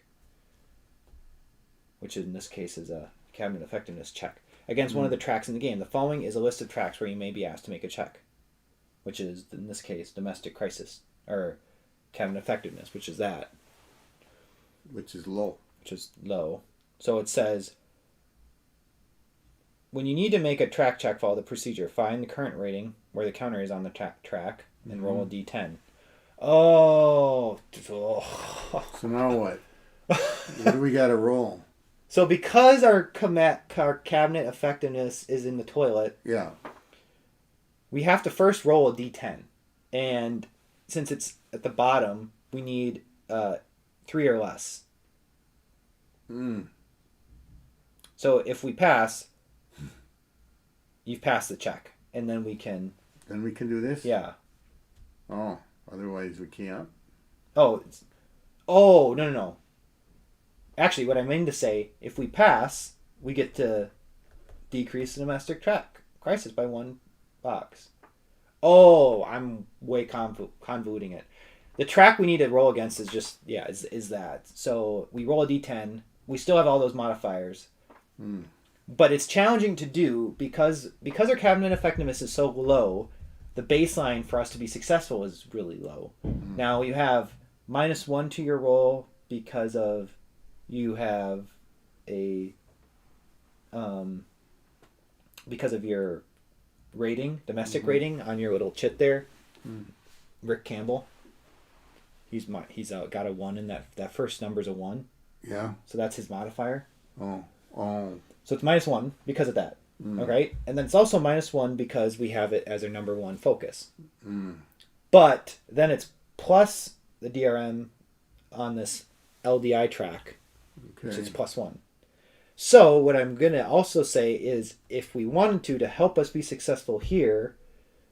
which in this case is a cabinet effectiveness check, against one of the tracks in the game. The following is a list of tracks where you may be asked to make a check, which is, in this case, domestic crisis, or cabinet effectiveness, which is that. Which is low. Which is low. So it says, when you need to make a track check, follow the procedure. Find the current rating where the counter is on the track and roll a d10. Oh. So now what? What do we gotta roll? So because our cabinet effectiveness is in the toilet, Yeah. we have to first roll a d10. And since it's at the bottom, we need 3 or less. Mm. So if we pass, you've passed the check. And then we can... Then we can do this? Yeah. Oh. Otherwise we can't? Oh, no. Actually, what I mean to say, if we pass, we get to decrease the domestic track crisis by 1 box. Oh, I'm way convoluting it. The track we need to roll against is just is that. So we roll a d10. We still have all those modifiers, but it's challenging to do because our cabinet effectiveness is so low. The baseline for us to be successful is really low. Now you have -1 to your roll because of you have a because of your rating, domestic rating on your little chit there. Rick Campbell. He's got a 1 in that first number's a 1. Yeah. So that's his modifier. Oh. So it's -1 because of that. Okay? And then it's also -1 because we have it as our number 1 focus. But then it's plus the DRM on this LDI track, which is +1. So what I'm going to also say is if we wanted to help us be successful here,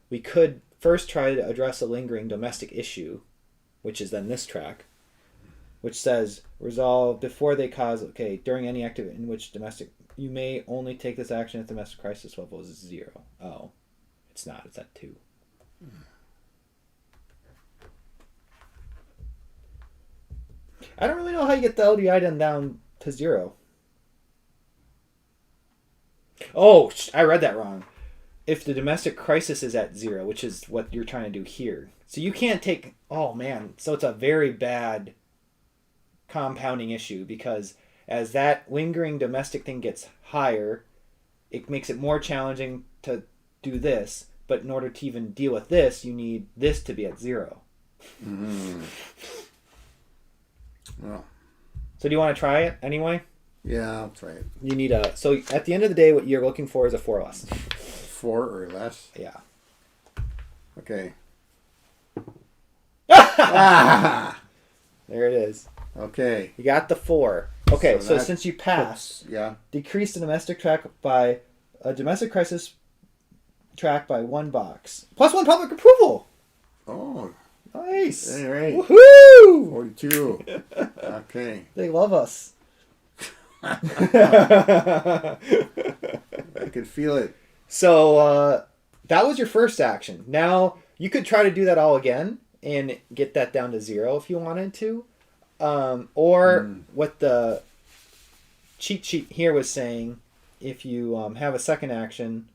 we could first try to address a lingering domestic issue, which is then this track, which says resolve before they cause, during any activity in which you may only take this action if domestic crisis level is 0. Oh, it's not. It's at 2. I don't really know how you get the LDI down to 0. Oh, I read that wrong. If the domestic crisis is at 0, which is what you're trying to do here. So you can't take... Oh, man. So it's a very bad compounding issue because as that lingering domestic thing gets higher, it makes it more challenging to do this. But in order to even deal with this, you need this to be at 0. Well. So do you want to try it anyway? Yeah, I'll try it. You need a... So at the end of the day, what you're looking for is a 4 or less. 4 or less? Yeah. Okay. There it is. Okay. You got the 4. Okay, so since you pass, decrease the domestic track by a domestic crisis track by 1 box. +1 public approval. Oh. Nice. All right. Woohoo! 42. Okay. They love us. I could feel it. So that was your first action. Now you could try to do that all again and get that down to 0 if you wanted to. Or what the cheat sheet here was saying, if you have a second action,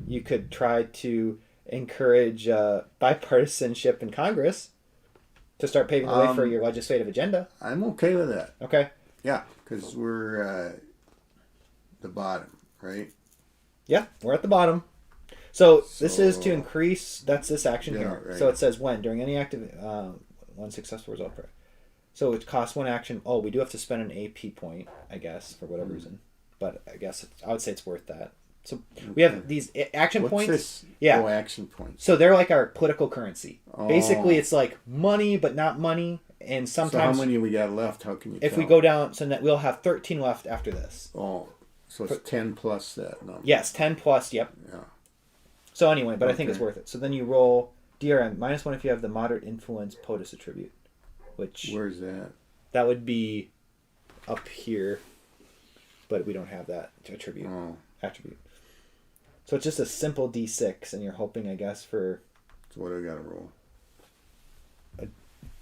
you could try to encourage bipartisanship in Congress to start paving the way for your legislative agenda. I'm okay with that. Okay. Yeah, because we're the bottom, right? Yeah, we're at the bottom. So this is to increase, that's this action here. Right. So it says when, during any active, one successful result. So it costs 1 action. Oh, we do have to spend an AP point, I guess, for whatever reason. But I guess I would say it's worth that. So we have these action What's points. This? Yeah. Oh, action points. So they're like our political currency. Oh. Basically, it's like money, but not money. And sometimes... So how many we got left? How can you If tell? we go down, so we'll have 13 left after this. Oh, so it's 10 plus that number. Yes, 10 plus, yep. Yeah. So anyway, but I think it's worth it. So then you roll DRM, -1 if you have the moderate influence POTUS attribute. Which... Where's that? That would be up here. But we don't have that attribute. So it's just a simple D6, and you're hoping, I guess, for... So what do I got to roll?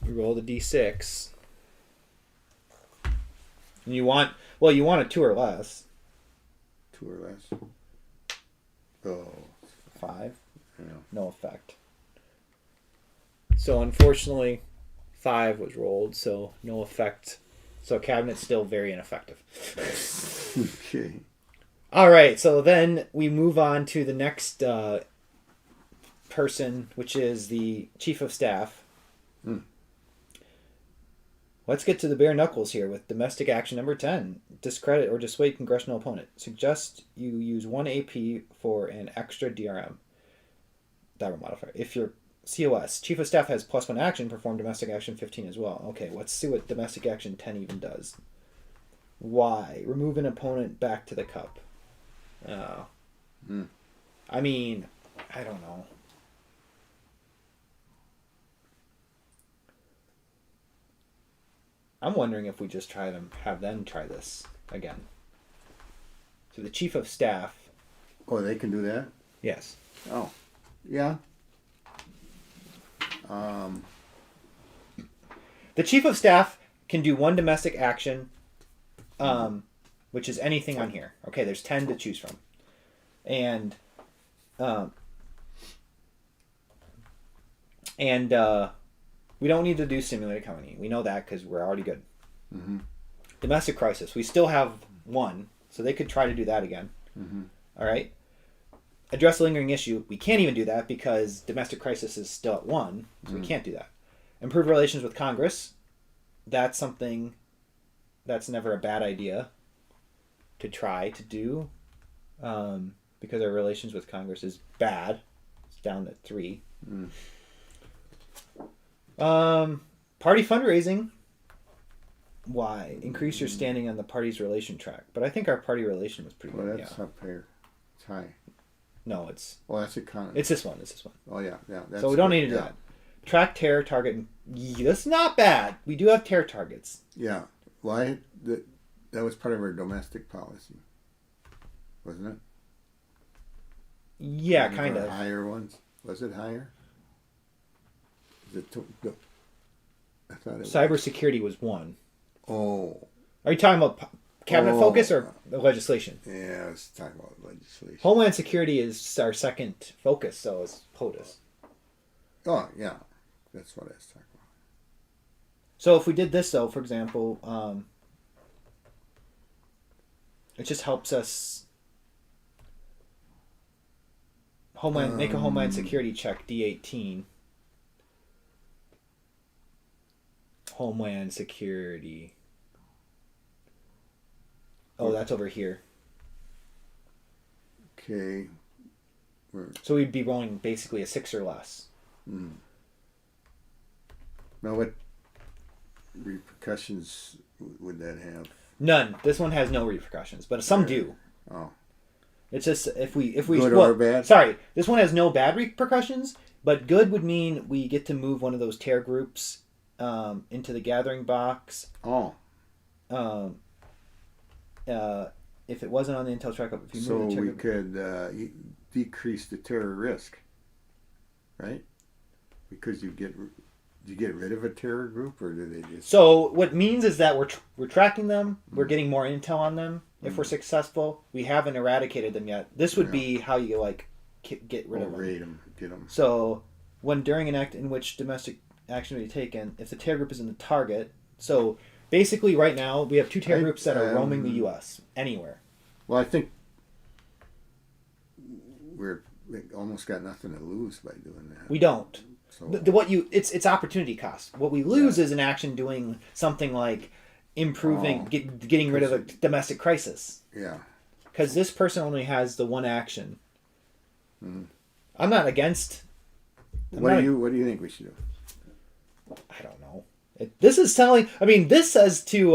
You roll the D6. And you want... Well, you want a 2 or less. 2 or less. Oh. 5. Yeah. No effect. So unfortunately, 5 was rolled, so no effect. So cabinet's still very ineffective. Okay. All right, so then we move on to the next person, which is the chief of staff. Let's get to the bare knuckles here with domestic action number 10. Discredit or dissuade congressional opponent. Suggest you use 1 AP for an extra DRM. Diver modifier. If your COS, chief of staff has +1 action, perform domestic action 15 as well. Okay, let's see what domestic action 10 even does. Why? Remove an opponent back to the cup. Oh. I mean, I don't know. I'm wondering if we just have them try this again. So the chief of staff. Oh, they can do that? Yes. Oh, yeah. The chief of staff can do one domestic action, which is anything on here. Okay, there's 10 to choose from. And we don't need to do simulated colony. We know that because we're already good. Mm-hmm. Domestic crisis. We still have one, so they could try to do that again. Mm-hmm. All right. Address a lingering issue. We can't even do that because domestic crisis is still at 1, so we can't do that. Improve relations with Congress. That's something that's never a bad idea to try to do, because our relations with Congress is bad. It's down at 3. Party fundraising. Why? Increase your standing on the party's relation track. But I think our party relation was pretty Well, good. that's Yeah. up here. It's high. No, it's That's economy. it's this one. It's this one. Oh, yeah. That's So we don't good. need to do that. Track terror target. That's not bad. We do have terror targets. Yeah. Why? That was part of our domestic policy, wasn't it? Yeah, One kind our of. higher ones. Was it higher? Is it I thought it was. Cybersecurity was 1. Oh. Are you talking about cabinet Oh. focus or legislation? Yeah, I was talking about legislation. Homeland Security is our second focus, so is POTUS. Oh, yeah. That's what I was talking about. So if we did this, though, for example, it just helps us make a Homeland Security check, D18. Homeland Security. Oh, that's over here. Okay. So we'd be rolling basically a 6 or less. Now, what repercussions would that have? None. This one has no repercussions, but some do. Oh. It's just if we Good or bad? Sorry, this one has no bad repercussions, but good would mean we get to move one of those terror groups into the gathering box. Oh. If it wasn't on the intel track, if you So move the terror we group, could decrease the terror risk, right? Because you get rid of a terror group, or do they just? So what it means is that we're tracking them. We're getting more intel on them. If we're successful, we haven't eradicated them yet. This would be how you get rid of them. Raid them, get them. So when during an act in which domestic action will be taken, if the terror group is in the target, so basically right now we have 2 terror groups that are roaming the U.S. anywhere. Well, I think we almost got nothing to lose by doing that. We don't. So It's opportunity cost. What we lose is an action doing something like improving, getting rid of a domestic crisis. yeah. Because this person only has the one action. I'm not against. What do you think we should do? I don't know. This is telling. I mean, this says to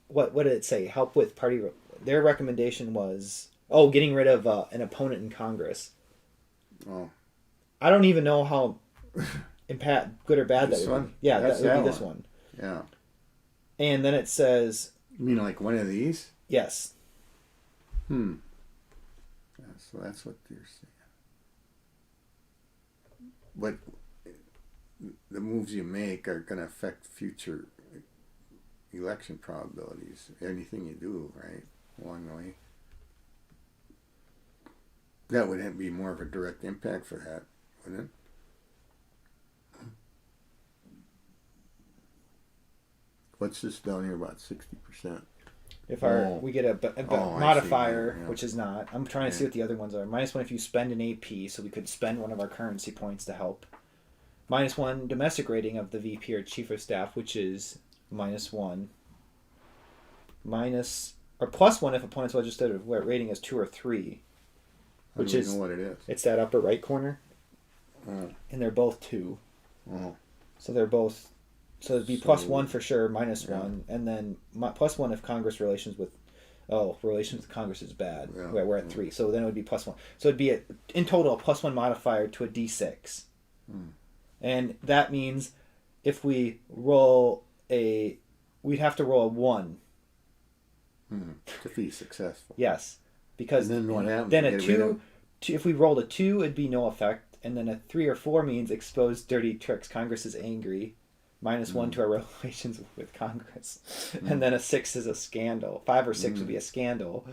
what did it say? Help with party. Their recommendation was getting rid of an opponent in Congress. Oh. I don't even know how good or bad This that would one? be. Yeah, That's that would be that this one. Yeah. And then it says You mean like one of these? yes. Yeah, so that's what you're saying. But the moves you make are going to affect future election probabilities. Anything you do, right? One way. That would be more of a direct impact for that, wouldn't it? What's this down here about 60%? If Oh. we get a Oh, I see. modifier, Yeah. which is not. I'm trying to see what the other ones are. -1 if you spend an AP, so we could spend one of our currency points to help. -1 domestic rating of the VP or chief of staff, which is -1. +1 if opponent's legislative rating is 2 or 3. How Which do we is know what it is? it's that upper right corner, Oh. and they're both 2. Oh. So they're both. So it'd be So- +1 for sure, -1, and then +1 if Congress relations with Congress is bad. Yeah. We're at 3, so then it would be +1. So it'd be in total a +1 modifier to a D6, and that means if we roll we'd have to roll a 1. To be successful. Yes, because And then what happens? Then You a get rid 2, of- if we rolled a 2, it'd be no effect, and then a 3 or 4 means exposed dirty tricks. Congress is angry. -1 to our relations with Congress. And then a 6 is a scandal. 5 or 6 would be a scandal.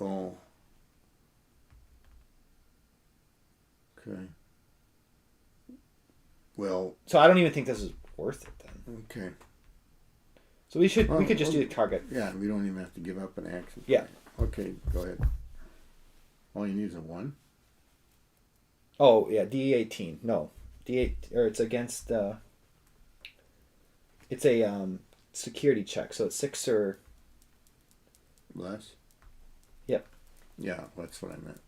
Oh. Okay. Well, So I don't even think this is worth it then. okay. So we could just do the target. Yeah, we don't even have to give up an action. Yeah. Okay, go ahead. All you need is a 1. Oh yeah, D18. No, D8 or it's against. It's a security check, so it's 6 or Less? Yep. Yeah, that's what I meant.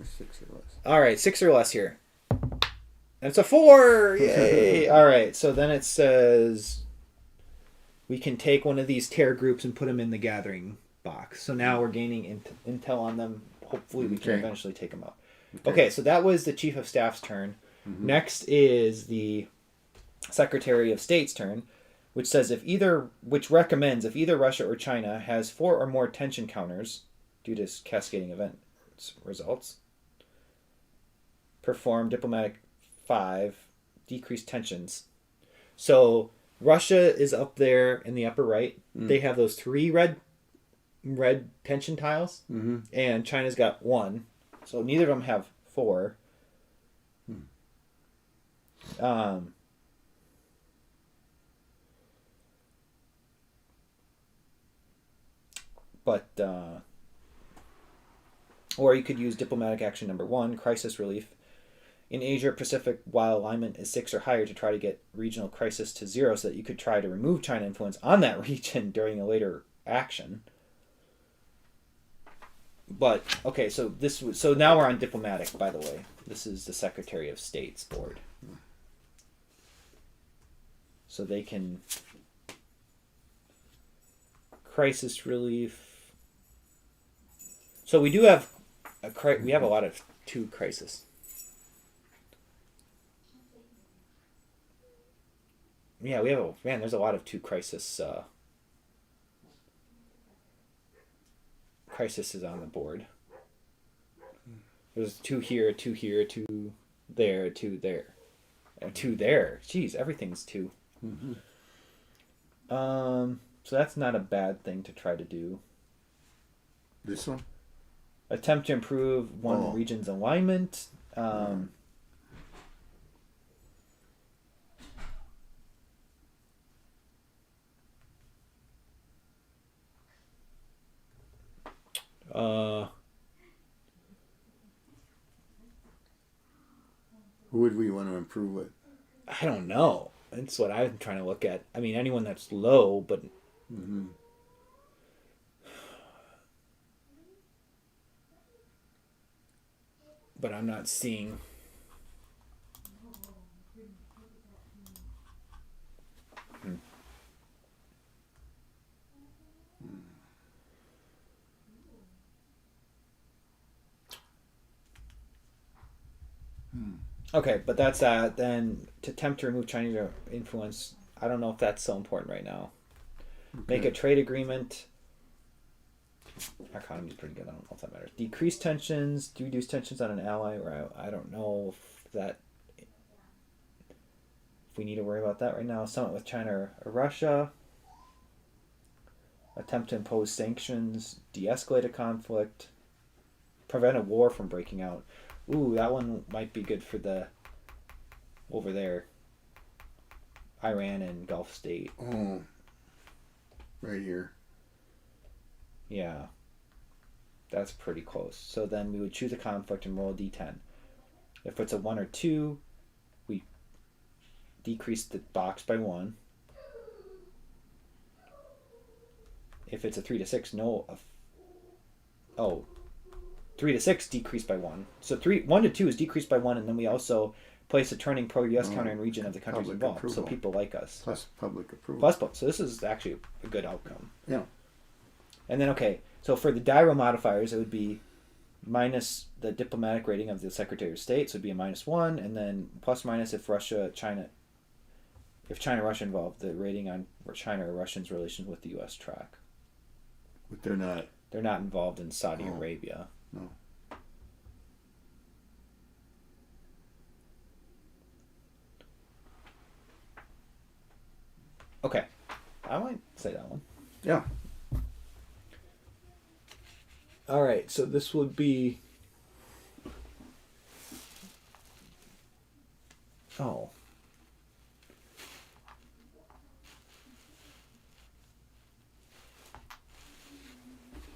6 or less. All right, 6 or less here. And it's a 4. Yay! All right, so then it says we can take one of these terror groups and put them in the gathering box. So now we're gaining intel on them. Hopefully, we can eventually take them out. Okay, so that was the Chief of Staff's turn. Next is the Secretary of State's turn, which recommends if either Russia or China has 4 or more tension counters due to cascading event results, perform diplomatic 5, decrease tensions. So Russia is up there in the upper right. They have those 3 red tension tiles, and China's got 1. So neither of them have 4. But or you could use diplomatic action number 1, crisis relief. In Asia Pacific, while alignment is 6 or higher, to try to get regional crisis to 0 so that you could try to remove China influence on that region during a later action. But okay, so now we're on diplomatic, by the way. This is the Secretary of State's board. So they can crisis relief. So we do have we have a lot of 2 crisis. Yeah, there's a lot of 2 crisis crises on the board. There's 2 here, 2 here, 2 there, 2 there, and 2 there. Jeez, everything's 2. So that's not a bad thing to try to do. This one? Attempt to improve one region's alignment. Who would we want to improve with? I don't know. That's what I'm trying to look at. I mean, anyone that's low, but but I'm not seeing. Okay, but that's that. Then to attempt to remove Chinese influence, I don't know if that's so important right now. Okay. Make a trade agreement. Our economy is pretty good. I don't know if that matters. Decrease tensions. Reduce tensions on an ally. Or I don't know if we need to worry about that right now. Summit with China or Russia. Attempt to impose sanctions. De-escalate a conflict. Prevent a war from breaking out. Ooh, that one might be good for the over there. Iran and Gulf State. Oh, right here. Yeah. That's pretty close. So then we would choose a conflict and roll a d10. If it's a 1 or 2, we decrease the box by 1. If it's a 3 to 6, no. 3 to 6 decreased by 1. So 1 to 2 is decreased by 1, and then we also place a turning pro-U.S. counter in region of the countries involved. Approval. So people like us. Plus public approval. So this is actually a good outcome. Yeah. And then, okay, so for the Dyro modifiers, it would be minus the diplomatic rating of the Secretary of State, so it would be a -1, and then plus minus if China, Russia involved, the rating on China or Russia's relations with the U.S. track. But they're not. They're not involved in Saudi Arabia. No. Okay. I might say that one. Yeah. All right. So this would be. Oh.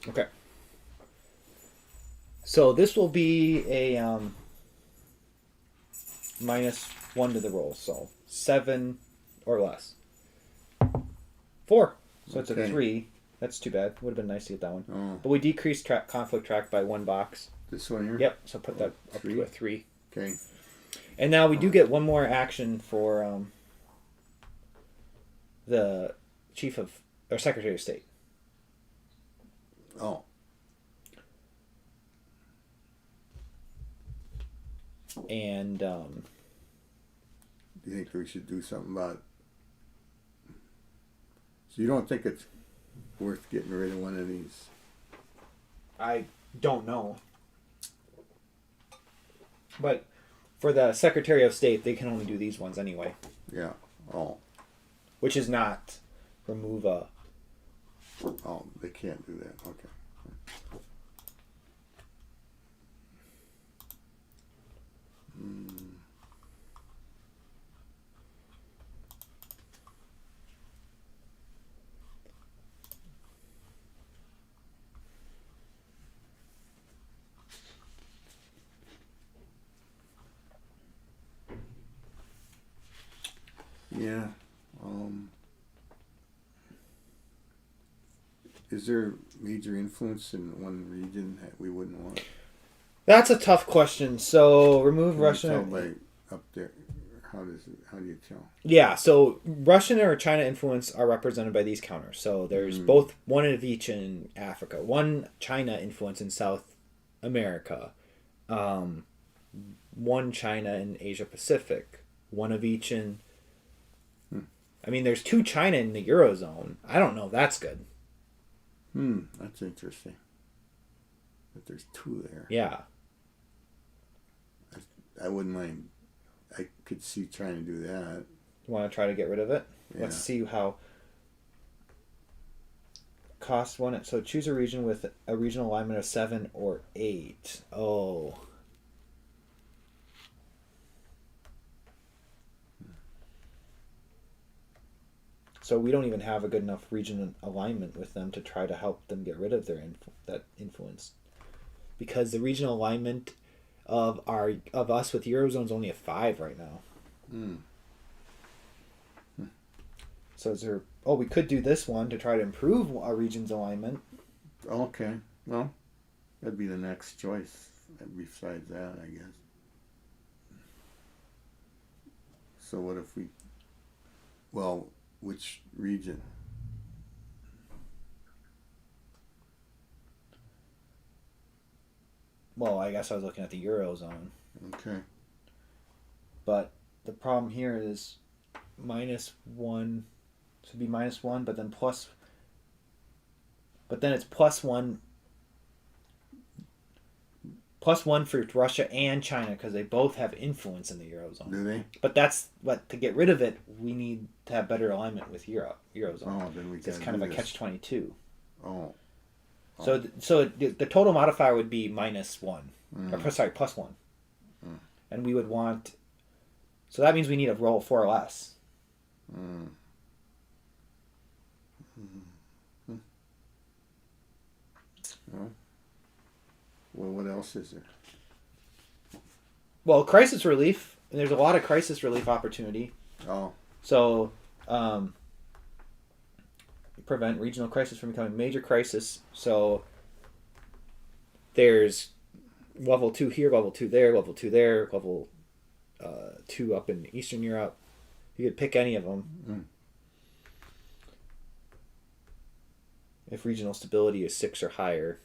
Okay. So this will be a -1 to the roll. So 7 or less. 4. So it's a Okay. 3. That's too bad. Would have been nice to get that one. Oh, But we decreased conflict track by 1 box. this one here? Yep. So put that up 3? to a 3. Okay. And now we do get one more action for the chief of or secretary of state. Oh. And Do you think we should do something about? So you don't think it's worth getting rid of one of these? I don't know. But for the secretary of state, they can only do these ones anyway, Yeah. Oh. which is not remove a. Oh, they can't do that. Okay. Yeah. Is there major influence in one region that we wouldn't want? That's a tough question. So remove Can you Russia. tell by up there. How do you tell? Yeah, so Russian or China influence are represented by these counters. So there's both one of each in Africa, one China influence in South America, one China in Asia Pacific, one of each in. I mean, there's 2 China in the Eurozone. I don't know if that's good. That's interesting. But there's 2 there. Yeah. I wouldn't mind. I could see trying to do that. You want to try to get rid of it? Yeah. Let's see how. Cost 1. So choose a region with a regional alignment of 7 or 8. Oh. So we don't even have a good enough region alignment with them to try to help them get rid of that influence, because the regional alignment of us with Eurozone is only a 5 right now. So is there? Oh, we could do this one to try to improve our region's alignment. Okay. Well, that'd be the next choice. Besides that, I guess. So what if we? Well, which region? Well, I guess I was looking at the Eurozone. Okay. But the problem here is -1 should be -1, but then plus. But then it's +1 for Russia and China because they both have influence in the Eurozone. Do they? But that's what to get rid of it, we need to have better alignment with Eurozone. Oh, then we. It's kind of a catch-22. Oh. So the total modifier would be -1, or sorry, +1, and we would want. So that means we need a roll 4 or less. Well, what else is there? Well, crisis relief, and there's a lot of crisis relief opportunity. Oh. So, prevent regional crisis from becoming major crisis. So, there's level 2 here, level 2 there, level 2 there, level 2 up in Eastern Europe. You could pick any of them. If regional stability is 6 or higher.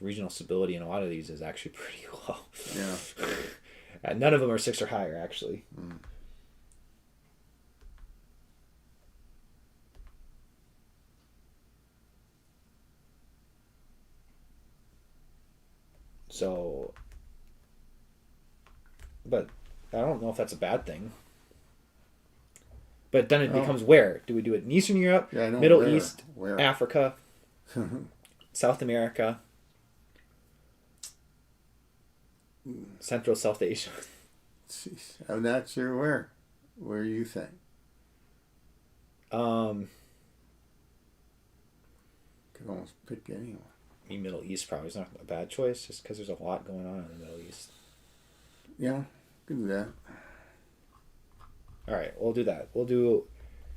Regional stability in a lot of these is actually pretty low. Yeah. None of them are 6 or higher, actually. So, but I don't know if that's a bad thing. But then it Oh. becomes where? Do we do it in Eastern Europe, Yeah, I know. Middle where? East, Where? Africa, South America, Central South Asia? Jeez, I'm not sure where. Where you think? Um, Could almost pick anyone. I mean, Middle East probably is not a bad choice, just because there's a lot going on in the Middle East. Yeah, could do that. All right, we'll do that. We'll do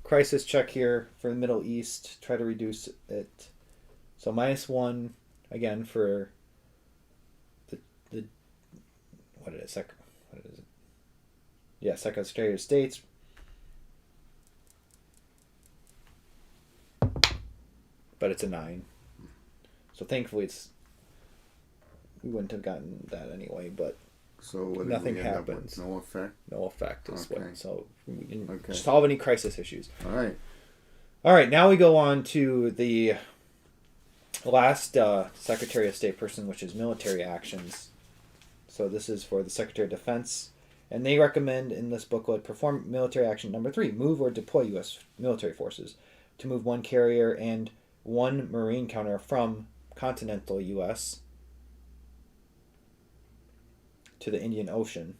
crisis check here for the Middle East. Try to reduce it. So -1 again for the what is it? What is it? Yeah, Secretary of State's. But it's a 9. So thankfully we wouldn't have gotten that anyway, but So what did nothing we end up happens. with? No effect. no effect is Okay. what. So we didn't Okay. solve any crisis issues. All right. All right, now we go on to the last Secretary of State person, which is military actions. So this is for the Secretary of Defense. And they recommend in this booklet, perform military action number 3, move or deploy U.S. military forces to move 1 carrier and 1 Marine counter from continental U.S. to the Indian Ocean.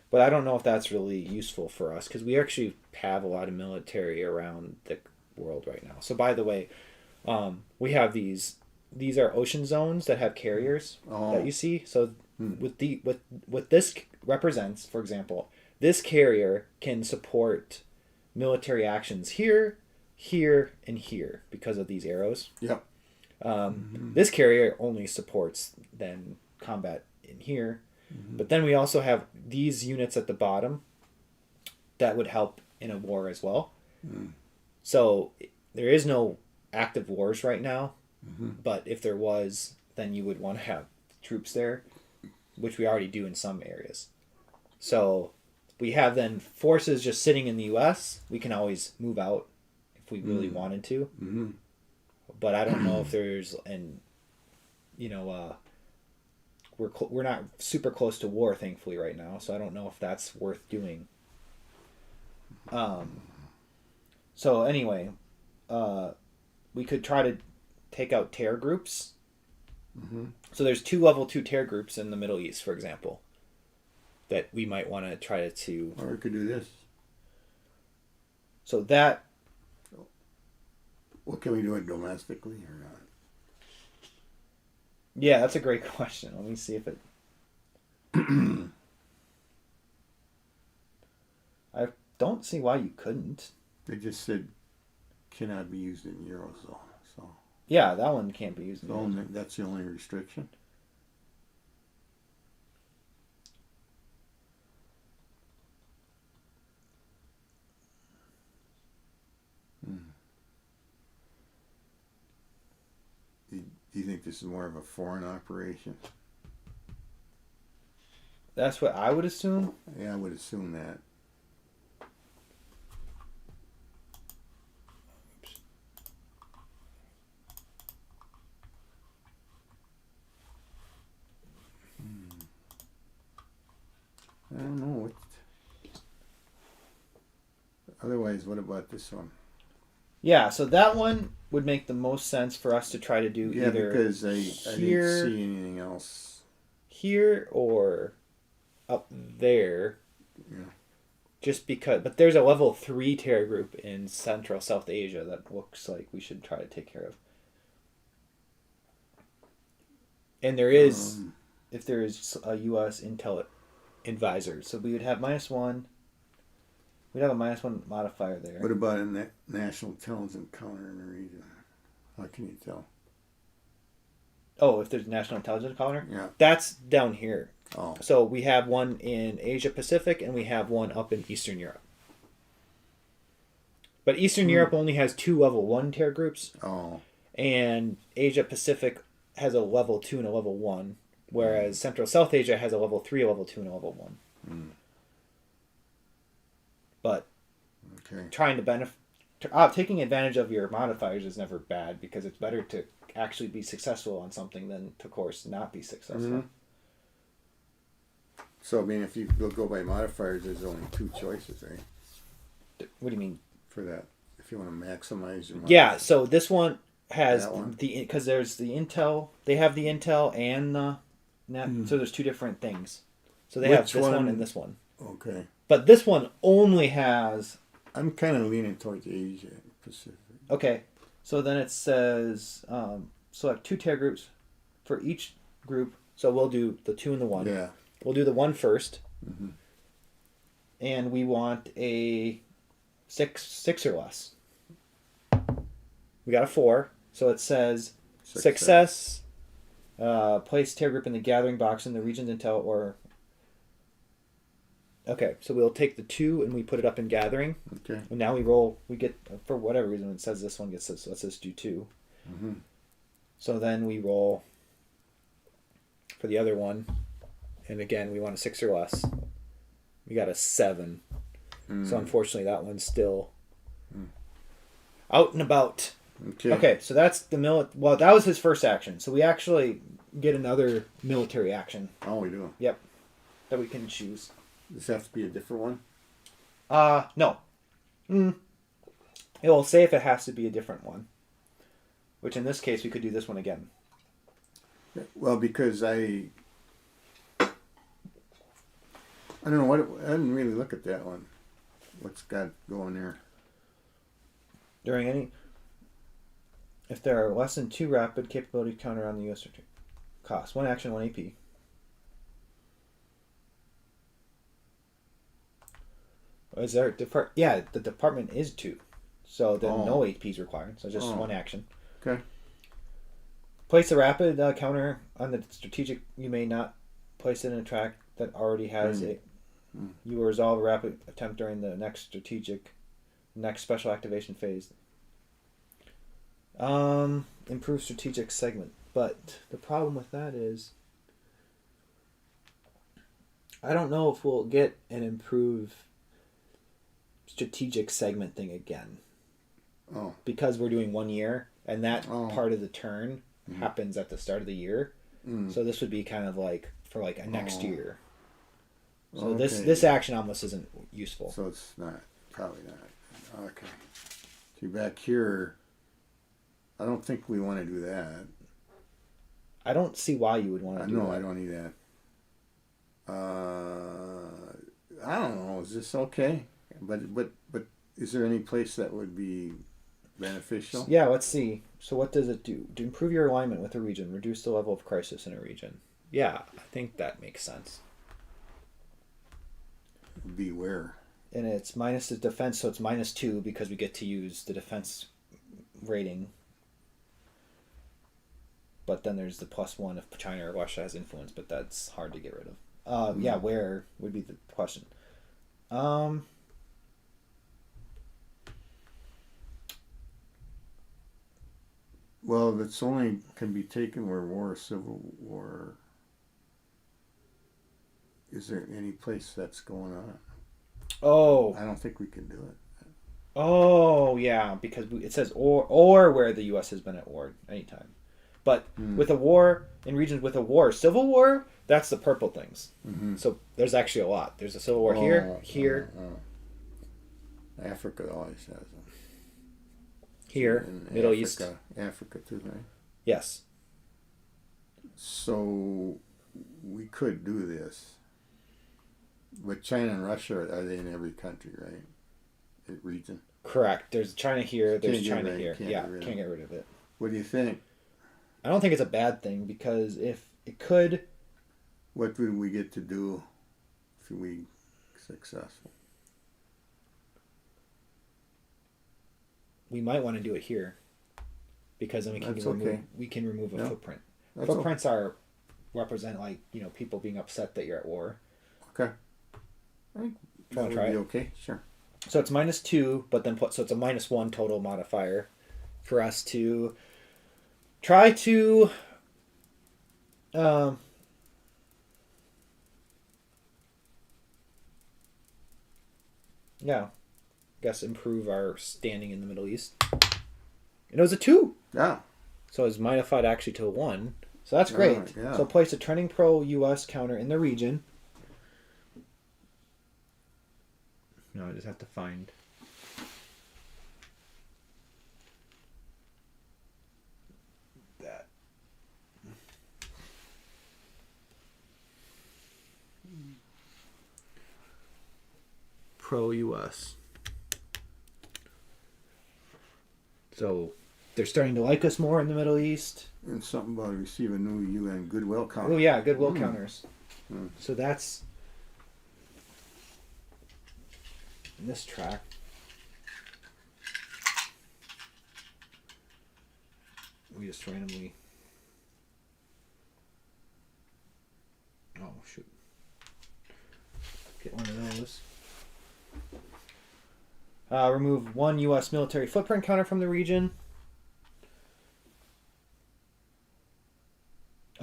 But I don't know if that's really useful for us because we actually have a lot of military around the world right now. So by the way, we have these are ocean zones that have carriers that you see. So what this represents, for example, this carrier can support military actions here, here, and here because of these arrows. Yep. This carrier only supports then combat in here. But then we also have these units at the bottom that would help in a war as well. So there is no active wars right now, but if there was, then you would want to have troops there, which we already do in some areas. So we have then forces just sitting in the U.S. We can always move out if we really wanted to. But I don't know if there's we're not super close to war, thankfully, right now. So I don't know if that's worth doing. So anyway, we could try to take out terror groups. So there's 2 level 2 terror groups in the Middle East, for example, that we might want to try to. Or we could do this. So that. What can we do it domestically or not? Yeah, that's a great question. Let me see if it. I don't see why you couldn't. They just said cannot be used in Eurozone. So Yeah, that one can't be used. that's the only restriction. Do you think this is more of a foreign operation? That's what I would assume. Yeah, I would assume that. I don't know. Otherwise, what about this one? Yeah, so that one would make the most sense for us to try to do Yeah, either because I didn't here, see anything else. here or up there. Yeah. Just because, but there's a level 3 terror group in Central South Asia that looks like we should try to take care of. And there is, if there is a U.S. intel advisor, so we would have -1. We'd have a -1 modifier there. What about a national intelligence counter in the region? How can you tell? Oh, if there's a national intelligence counter? Yeah. That's down here. Oh. So we have one in Asia Pacific and we have one up in Eastern Europe. But Eastern Europe only has 2 level 1 terror groups. Oh. And Asia Pacific has a level 2 and a level 1. Whereas Central South Asia has a level 3, a level 2, and a level 1. But Okay. trying to taking advantage of your modifiers is never bad because it's better to actually be successful on something than to, of course, not be successful. Mm-hmm. So, I mean, if you go by modifiers, there's only 2 choices, right? What do you mean? For that, if you want to maximize your Yeah, so this one has That one? because there's the Intel. They have the Intel and the net, so there's 2 different things. So they have Which this one one? and this one. Okay. But this one only has I'm kind of leaning towards Asia Pacific. okay. So then it says select 2 tier groups for each group. So we'll do the 2 and the 1. Yeah. We'll do the 1 first. Mm-hmm. And we want a 6 or less. We got a 4. So it says success. Place tier group in the gathering box in the region's intel or. Okay, so we'll take the 2 and we put it up in gathering. Okay. And now we roll. We get, for whatever reason, it says this one gets this. So let's just do 2. Mm-hmm. So then we roll for the other one. And again, we want a 6 or less. We got a 7. So unfortunately, that one's still out and about. Okay. Okay, so that's the well, that was his first action. So we actually get another military action. Oh, we do. Yep. That we can choose. Does this have to be a different one? No. It will say if it has to be a different one. Which in this case, we could do this one again. Well, because I don't know what I didn't really look at that one. What's got going there? During any... If there are less than 2 rapid capability counter on the U.S. cost. 1 action, 1 AP. Is there yeah, the department is 2. So then no AP is required. So just 1 action. Okay. Place a rapid counter on the strategic. You may not place it in a track that already has a. You will resolve a rapid attempt during the next special activation phase. Improve strategic segment. But the problem with that is I don't know if we'll get an improved strategic segment thing again. Oh. Because we're doing 1 year and that part of the turn happens at the start of the year. So this would be kind of like for like a next year. So this action almost isn't useful. So it's probably not. Okay. See, back here, I don't think we want to do that. I don't see why you would want to do that. No, I don't need that. I don't know. Is this okay? But is there any place that would be beneficial? Yeah, let's see. So what does it do? To improve your alignment with a region, reduce the level of crisis in a region. Yeah, I think that makes sense. Beware. And it's minus the defense, so it's -2 because we get to use the defense rating. But then there's the +1 if China or Russia has influence, but that's hard to get rid of. Yeah, where would be the question. Well, it's only can be taken where civil war. Is there any place that's going on? Oh. I don't think we can do it. Oh, yeah, because it says or where the U.S. has been at war anytime. But with a war, in regions with a war, civil war, that's the purple things. Mm-hmm. So there's actually a lot. There's a civil war here. Africa always has them. Here, Middle East. Africa too, right? Yes. So we could do this. But China and Russia, are they in every country, right? Region? Correct. There's China here, there's China here. Can't get rid of it. What do you think? I don't think it's a bad thing because if it could... What would we get to do if we successful? We might want to do it here because then we can remove a footprint. Footprints represent like, people being upset that you're at war. Okay. I think that would be okay. Sure. So it's -2, but then so it's a -1 total modifier for us to try to guess, improve our standing in the Middle East. And it was a 2. Yeah. So it's modified actually to a 1. So that's great. Right, yeah. So place a trending pro-U.S. counter in the region. No, I just have to find... that. Pro-U.S. So they're starting to like us more in the Middle East. And something about receive a new UN goodwill counter. Oh yeah, goodwill counters. So that's in this track. We just randomly. Oh shoot! Get one of those. Remove 1 U.S. military footprint counter from the region.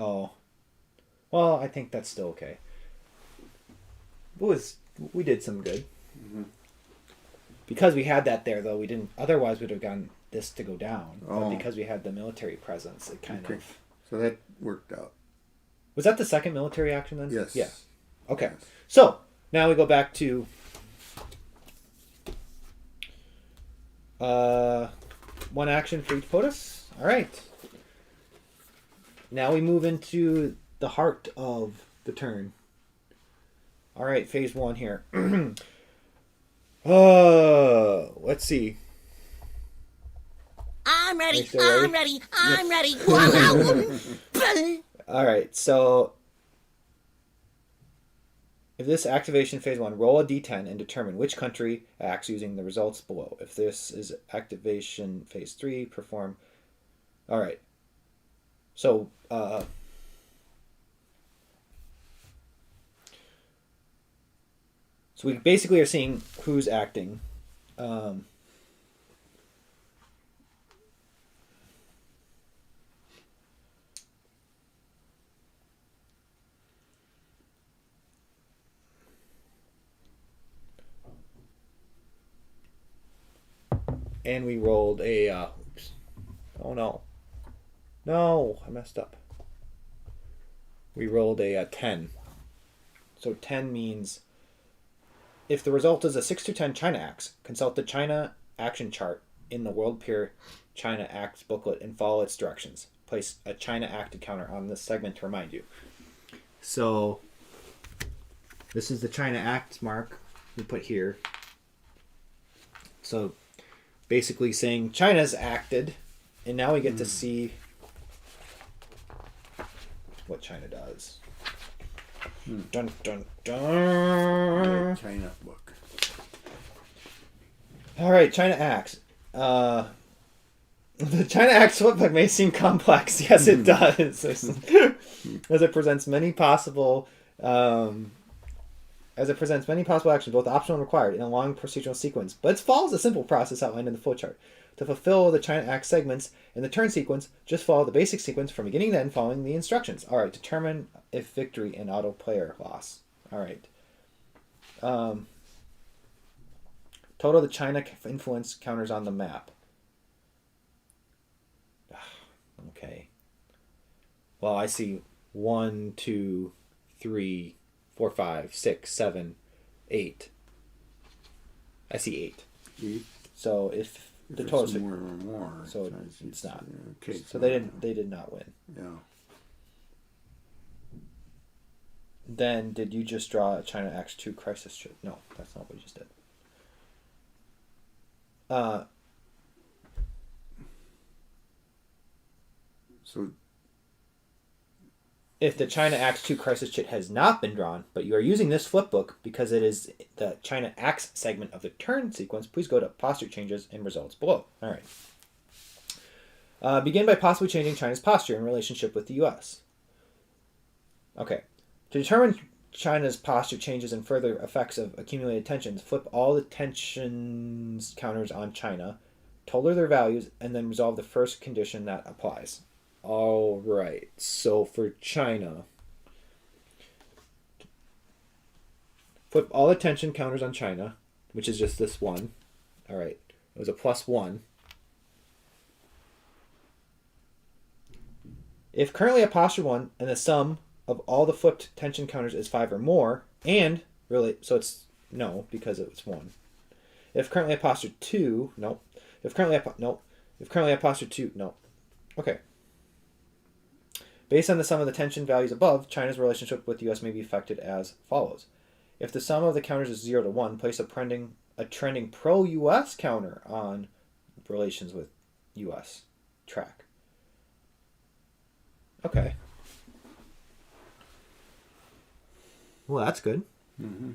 Oh. Well, I think that's still okay. We did some good. Mm-hmm. Because we had that there, though, we didn't... Otherwise, we'd have gotten this to go down. Oh. But because we had the military presence, it kind of... So that worked out. Was that the second military action then? Yes. Yeah. Okay. Yes. So, now we go back to... one action for each POTUS. All right. Now we move into the heart of the turn. All right, phase 1 here. Let's see. I'm ready. Are you still I'm ready. I'm ready. Wow. All right, so if this activation phase 1, roll a d10 and determine which country acts using the results below. If this is activation phase 3, perform. All right. So, so we basically are seeing who's acting. And we rolled a, oops. Oh no. No, I messed up. We rolled a 10. So 10 means if the result is a 6 to 10 China acts, consult the China action chart in the World Peer China Acts booklet and follow its directions. Place a China acted counter on this segment to remind you. So this is the China Act mark we put here. So basically saying China's acted, and now we get to see what China does. Dun dun dun. China book. All right, China acts. The China Acts flipbook may seem complex. Yes, it does. As it presents many possible actions, both optional and required, in a long procedural sequence, but it follows a simple process outlined in the flowchart. To fulfill the China Act segments in the turn sequence, just follow the basic sequence from beginning to end following the instructions. All right, determine if victory and auto player loss. All right. Total the China influence counters on the map. Okay. Well, I see 1, 2, 3, 4, 5, 6, 7, 8. I see 8. 8. So if the total, more. so it's not. Okay. So they did not win. Yeah. Then did you just draw a China Acts 2 crisis chart? No, that's not what you just did. So if the China Acts 2 crisis chit has not been drawn, but you are using this flipbook because it is the China Acts segment of the turn sequence, please go to posture changes and results below. All right. Begin by possibly changing China's posture in relationship with the U.S. Okay. To determine China's posture changes and further effects of accumulated tensions, flip all the tensions counters on China, total their values, and then resolve the first condition that applies. All right, so for China, flip all the tension counters on China, which is just this one, All right. It was a +1. If currently at posture 1 and the sum of all the flipped tension counters is 5 or more, and really, so it's no, because it's 1. If currently at posture 2, nope. If currently at, nope. If currently at posture 2, no. Okay. Based on the sum of the tension values above, China's relationship with the U.S. may be affected as follows. If the sum of the counters is 0 to 1, place a trending pro-U.S. counter on relations with U.S. track. Okay. Well, that's good. Mm-hmm.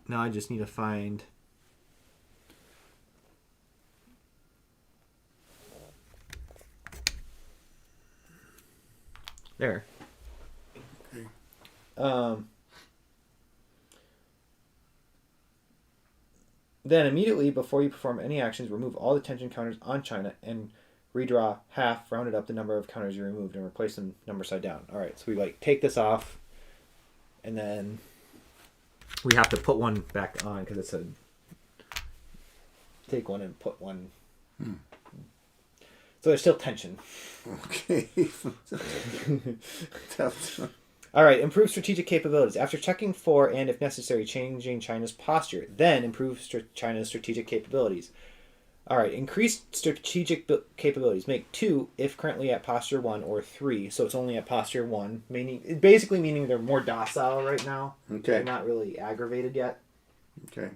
Now I just need to find... There. Okay. Then immediately before you perform any actions, remove all the tension counters on China and redraw half, rounded up the number of counters you removed, and replace them number side down. All right, so we like take this off, and then we have to put one back on because it's a take one and put one. So there's still tension. Okay. All right, improve strategic capabilities. After checking for and, if necessary, changing China's posture, then improve China's strategic capabilities. All right, increase strategic capabilities. Make 2 if currently at posture 1 or 3. So it's only at posture 1, basically meaning they're more docile right now. Okay. They're not really aggravated yet. Okay.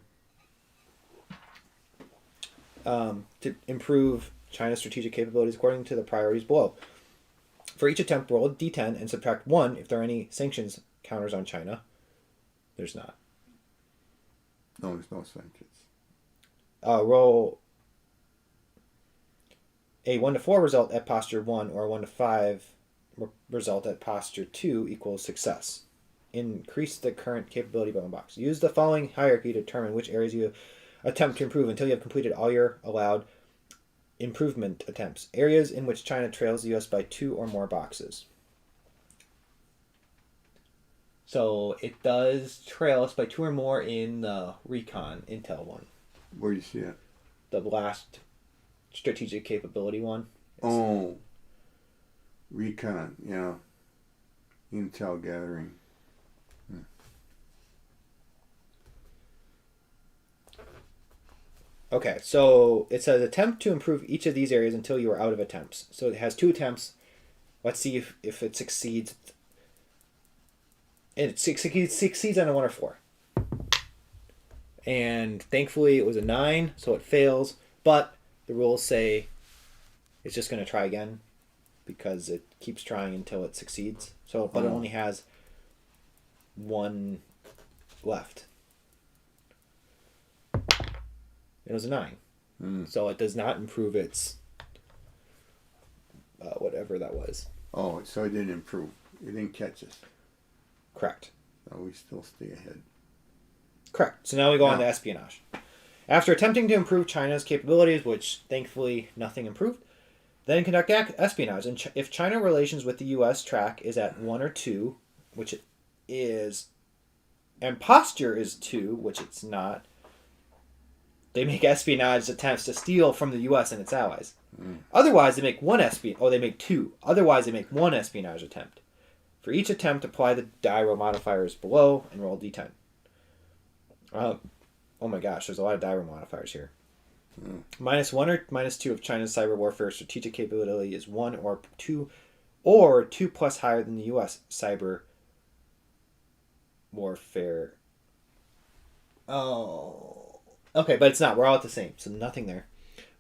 To improve China's strategic capabilities according to the priorities below. For each attempt, roll a d10 and subtract 1 if there are any sanctions counters on China. There's not. No, there's no sanctions. Roll a 1 to 4 result at posture 1 or a 1 to 5 result at posture 2 equals success. Increase the current capability by 1 box. Use the following hierarchy to determine which areas you attempt to improve until you have completed all your allowed improvement attempts. Areas in which China trails the U.S. by 2 or more boxes. So it does trail us by 2 or more in the recon intel one. Where do you see it? The last strategic capability one. Oh. Recon, yeah. Intel gathering. Okay, so it says attempt to improve each of these areas until you are out of attempts. So it has 2 attempts. Let's see if it succeeds. And it succeeds on a 1 or 4. And thankfully it was a 9, so it fails. But the rules say it's just going to try again because it keeps trying until it succeeds. So, but it only has 1 left. It was a 9. So it does not improve its whatever that was. Oh, so it didn't improve. It didn't catch us. Correct. So we still stay ahead. Correct. So now we go on to espionage. After attempting to improve China's capabilities, which thankfully nothing improved, then conduct espionage. And if China relations with the U.S. track is at 1 or 2, which it is, and posture is 2, which it's not, they make espionage attempts to steal from the U.S. and its allies. Otherwise, they make they make 2. Otherwise, they make 1 espionage attempt. For each attempt, apply the die roll modifiers below and roll d10. Oh my gosh, there's a lot of die roll modifiers here. -1 or -2 of China's cyber warfare strategic capability is 1 or 2, or 2 plus higher than the U.S. cyber warfare. Oh. Okay, but it's not. We're all at the same, so nothing there.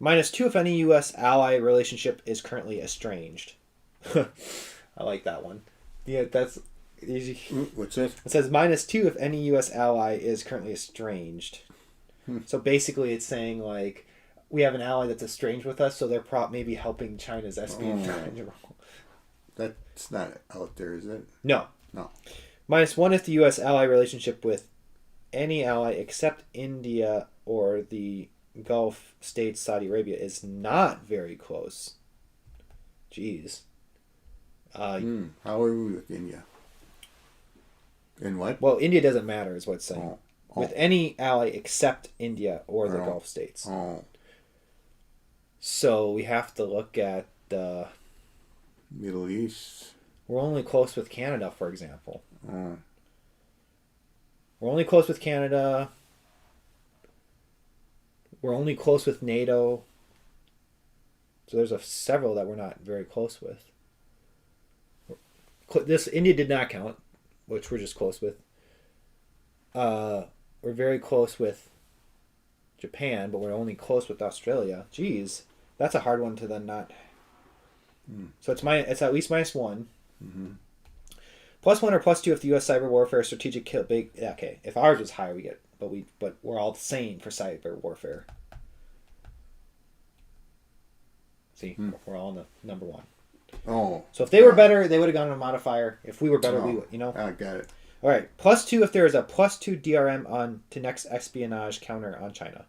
-2 if any U.S. ally relationship is currently estranged. I like that one. Yeah, that's easy. What's that? It says -2 if any U.S. ally is currently estranged. So basically it's saying, like, we have an ally that's estranged with us, so they're maybe helping China's espionage role. That's not out there, is it? No. No. -1 if the U.S. ally relationship with any ally except India or the Gulf states, Saudi Arabia, is not very close. Jeez. How are we with India? And what? Well, India doesn't matter, is what it's saying. with any ally except India or the Oh. Gulf states. Oh, So we have to look at the. Middle East. We're only close with Canada, for example. Oh, We're only close with Canada. We're only close with NATO. So there's several that we're not very close with. This India did not count, which we're just close with. We're very close with Japan, but we're only close with Australia. Jeez, that's a hard one to then not. So it's at least -1. Mm-hmm. +1 or +2 if the U.S. cyber warfare strategic kill big. Okay, if ours was higher, we get, but we're all the same for cyber warfare. See, we're all in the number 1. oh. So if they were better, they would have gone on a modifier. If we were better, we would, I got it. All right, +2 if there is a +2 DRM on to next espionage counter on China,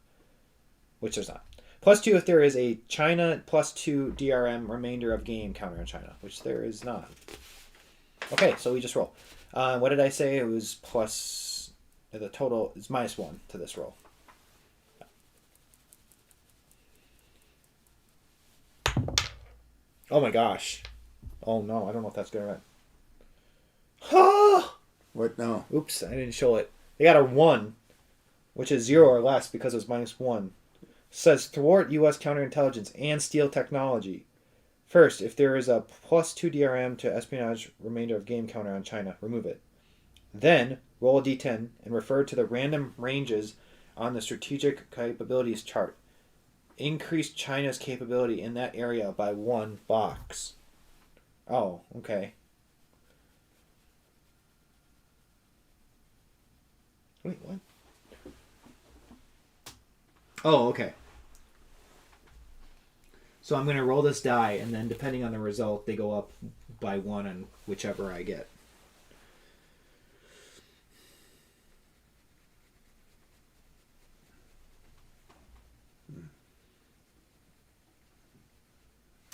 which there's not. +2 if there is a China +2 DRM remainder of game counter on China, which there is not. Okay, so we just roll. What did I say? It was plus. The total is -1 to this roll. Oh my gosh. Oh no, I don't know if that's good or not. Ha! What now? Oops, I didn't show it. They got a 1, which is 0 or less because it was -1. Says thwart U.S. counterintelligence and steal technology. First, if there is a +2 DRM to espionage remainder of game counter on China, remove it. Then, roll a d10 and refer to the random ranges on the strategic capabilities chart. Increase China's capability in that area by 1 box. Oh, okay. Wait, what? Oh, okay. So I'm going to roll this die, and then depending on the result, they go up by 1 on whichever I get.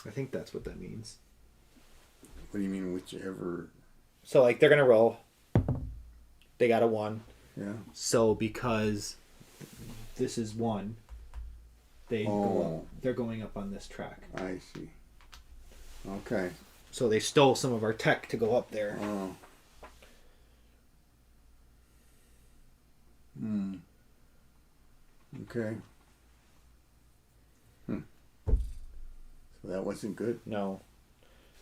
I think that's what that means. What do you mean, whichever? So, like, they're going to roll. They got a 1. Yeah. So, because this is 1, they go up. They're going up on this track. I see. Okay. So they stole some of our tech to go up there. Oh. Hmm. Okay. So that wasn't good. No.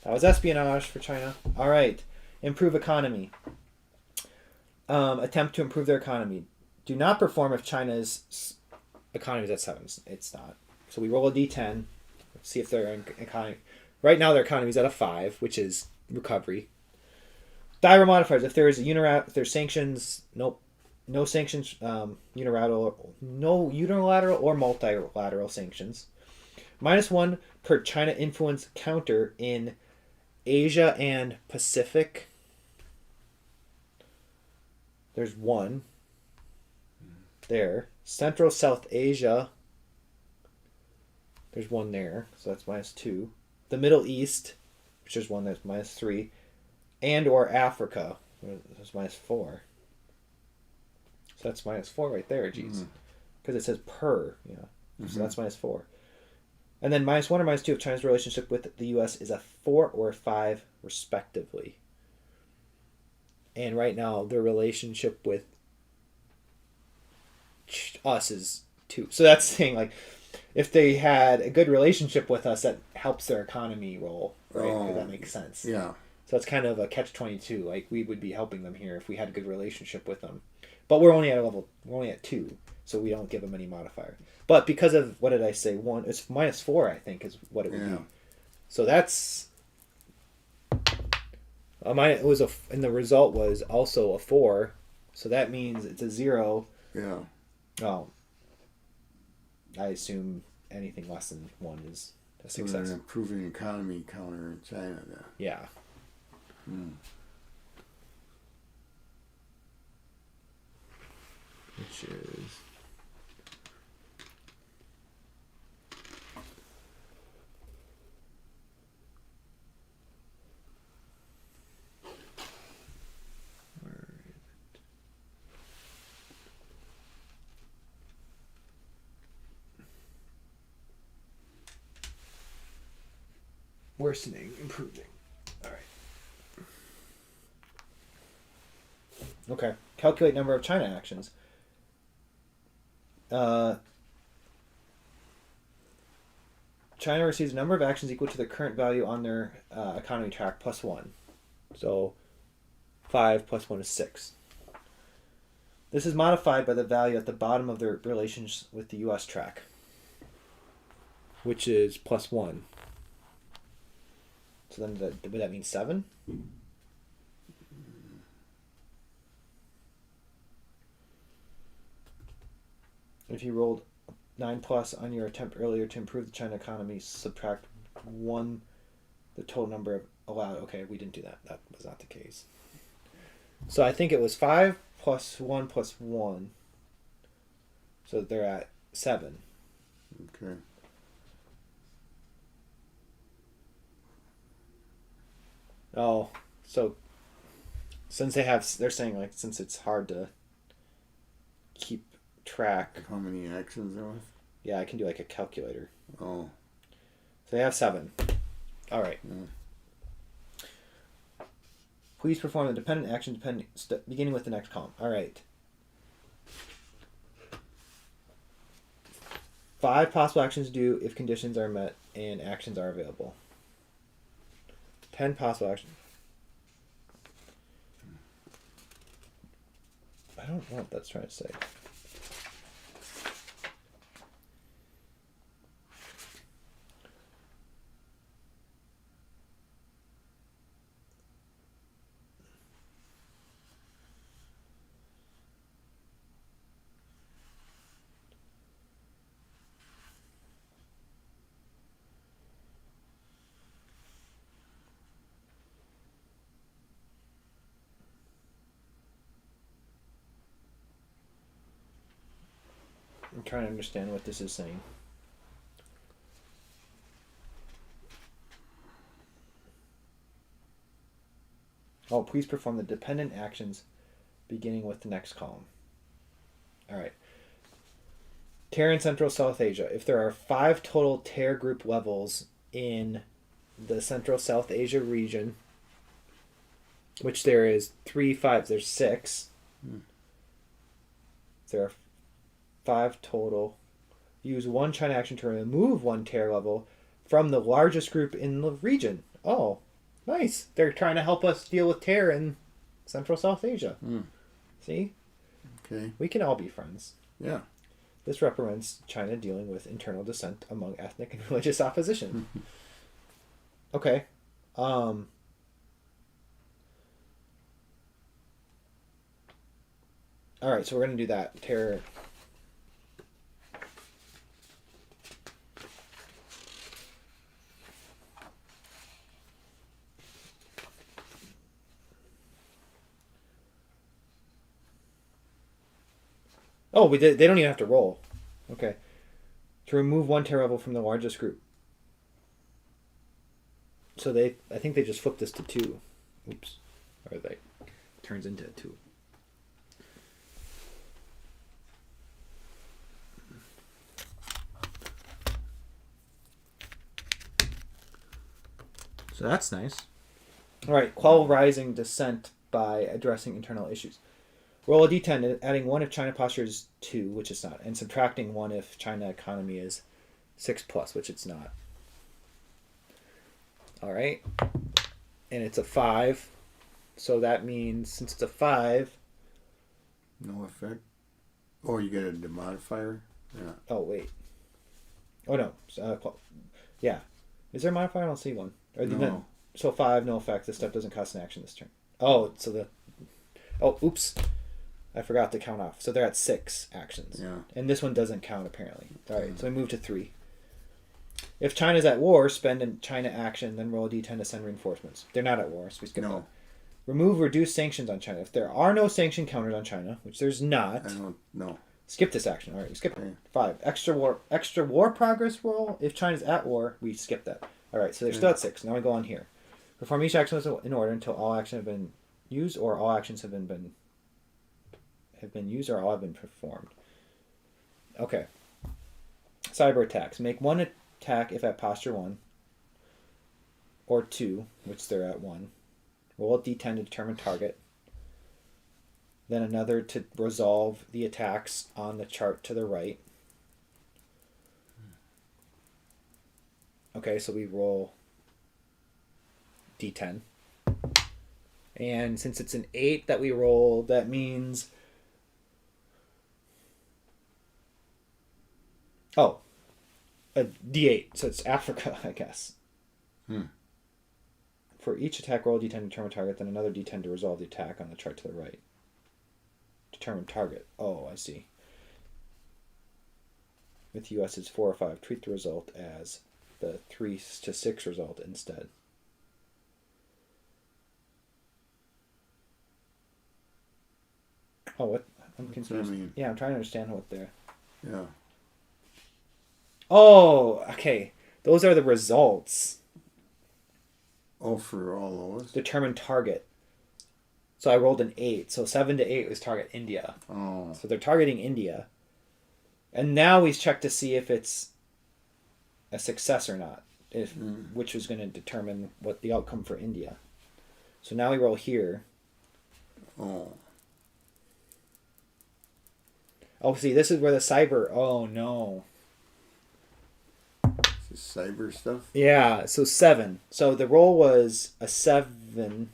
That was espionage for China. All right. Improve economy. Attempt to improve their economy. Do not perform if China's economy is at 7. It's not. So we roll a d10. Let's see if their economy. Right now their economy is at a 5, which is recovery. Dire modifiers. If there is if there's sanctions, nope. No sanctions. Unilateral. No unilateral or multilateral sanctions. -1 per China influence counter in Asia and Pacific. There's 1 there. Central South Asia. There's 1 there, so that's -2. The Middle East, which is 1, that's -3, and or Africa, that's -4. So that's -4 right there, geez, because it says per, So that's -4. And then -1 or -2 if China's relationship with the U.S. is a 4 or 5, respectively. And right now, their relationship with us is 2. So that's saying, like, if they had a good relationship with us, that helps their economy roll, right? If that makes sense. Yeah. So it's kind of a catch-22. Like, we would be helping them here if we had a good relationship with them. But we're only at 2, so we don't give them any modifier. But because of, what did I say, 1, it's -4, I think, is what it would be. So that's, it was and the result was also a 4, so that means it's a 0. Yeah. Oh, I assume anything less than 1 is a So success. an improving economy counter in China then. Yeah. Which is... Worsening, improving. All right. Okay. Calculate number of China actions. China receives a number of actions equal to the current value on their economy track plus 1. So 5 plus 1 is 6. This is modified by the value at the bottom of their relations with the U.S. track, which is plus 1. So then would that mean 7? If you rolled 9 plus on your attempt earlier to improve the China economy, subtract 1, the total number of allowed. Okay, we didn't do that. That was not the case. So I think it was 5 plus 1 plus 1. So they're at 7. Okay. Oh, so since they're saying like since it's hard to keep track. How many actions there was? Yeah, I can do like a calculator. Oh. So they have 7. All right. Mm. Please perform the dependent action beginning with the next column. All right. 5 possible actions due if conditions are met and actions are available. 10 possible actions. I don't know what that's trying to say. I'm trying to understand what this is saying. Oh, please perform the dependent actions beginning with the next column. All right. Tear in Central South Asia. If there are 5 total tear group levels in the Central South Asia region, which there is 3, 5, there's 6. There are 5 total. Use 1 China action to remove 1 tear level from the largest group in the region. Oh, nice. They're trying to help us deal with tear in Central South Asia. See? Okay. We can all be friends. Yeah. This represents China dealing with internal dissent among ethnic and religious opposition. Okay. All right, so we're going to do that. Tear. Oh, they don't even have to roll. Okay. To remove 1 tear level from the largest group. So I think they just flipped this to 2. Oops. Or they turns into 2. So that's nice. All right, quell rising dissent by addressing internal issues. Roll a d10, adding 1 if China posture is 2, which it's not, and subtracting 1 if China economy is 6 plus, which it's not. All right. And it's a 5. So that means since it's a 5. No effect. Oh, you get a modifier? Yeah. Oh, wait. Oh, no. Yeah. Is there a modifier? I don't see one. No. So 5, no effect. This step doesn't cost an action this turn. Oh, so oh, oops. I forgot to count off. So they're at 6 actions. Yeah. And this one doesn't count, apparently. All right, so we move to 3. If China's at war, spend a China action, then roll a d10 to send reinforcements. They're not at war, so we skip that. Remove reduce sanctions on China. If there are no sanction counters on China, which there's not, I don't know. skip this action. All right, we skip it. 5. Extra war progress roll. If China's at war, we skip that. All right, so they're still at 6. Now we go on here. Perform each action in order until all actions have been used or all actions have been used or all have been performed. Okay. Cyber attacks. Make 1 attack if at posture 1. or 2, which they're at 1. Roll a d10 to determine target. Then another to resolve the attacks on the chart to the right. Okay, so we roll d10. And since it's an 8 that we rolled, that means... Oh, a d8. So it's Africa, I guess. For each attack, roll a d10 to determine target, then another d10 to resolve the attack on the chart to the right. Determine target. Oh, I see. With US, it's 4 or 5. Treat the result as the 3 to 6 result instead. Oh, what? I'm confused. Yeah, I'm trying to understand what they're... Yeah. Oh, okay. Those are the results. Oh, for all those? Determine target. So I rolled an 8. So 7 to 8 was target India. Oh. So they're targeting India. And now we check to see if it's a success or not. Which was going to determine what the outcome for India. So now we roll here. Oh. Oh, see, this is where the cyber... Oh, no. This is cyber stuff? Yeah, so 7. So the roll was a 7.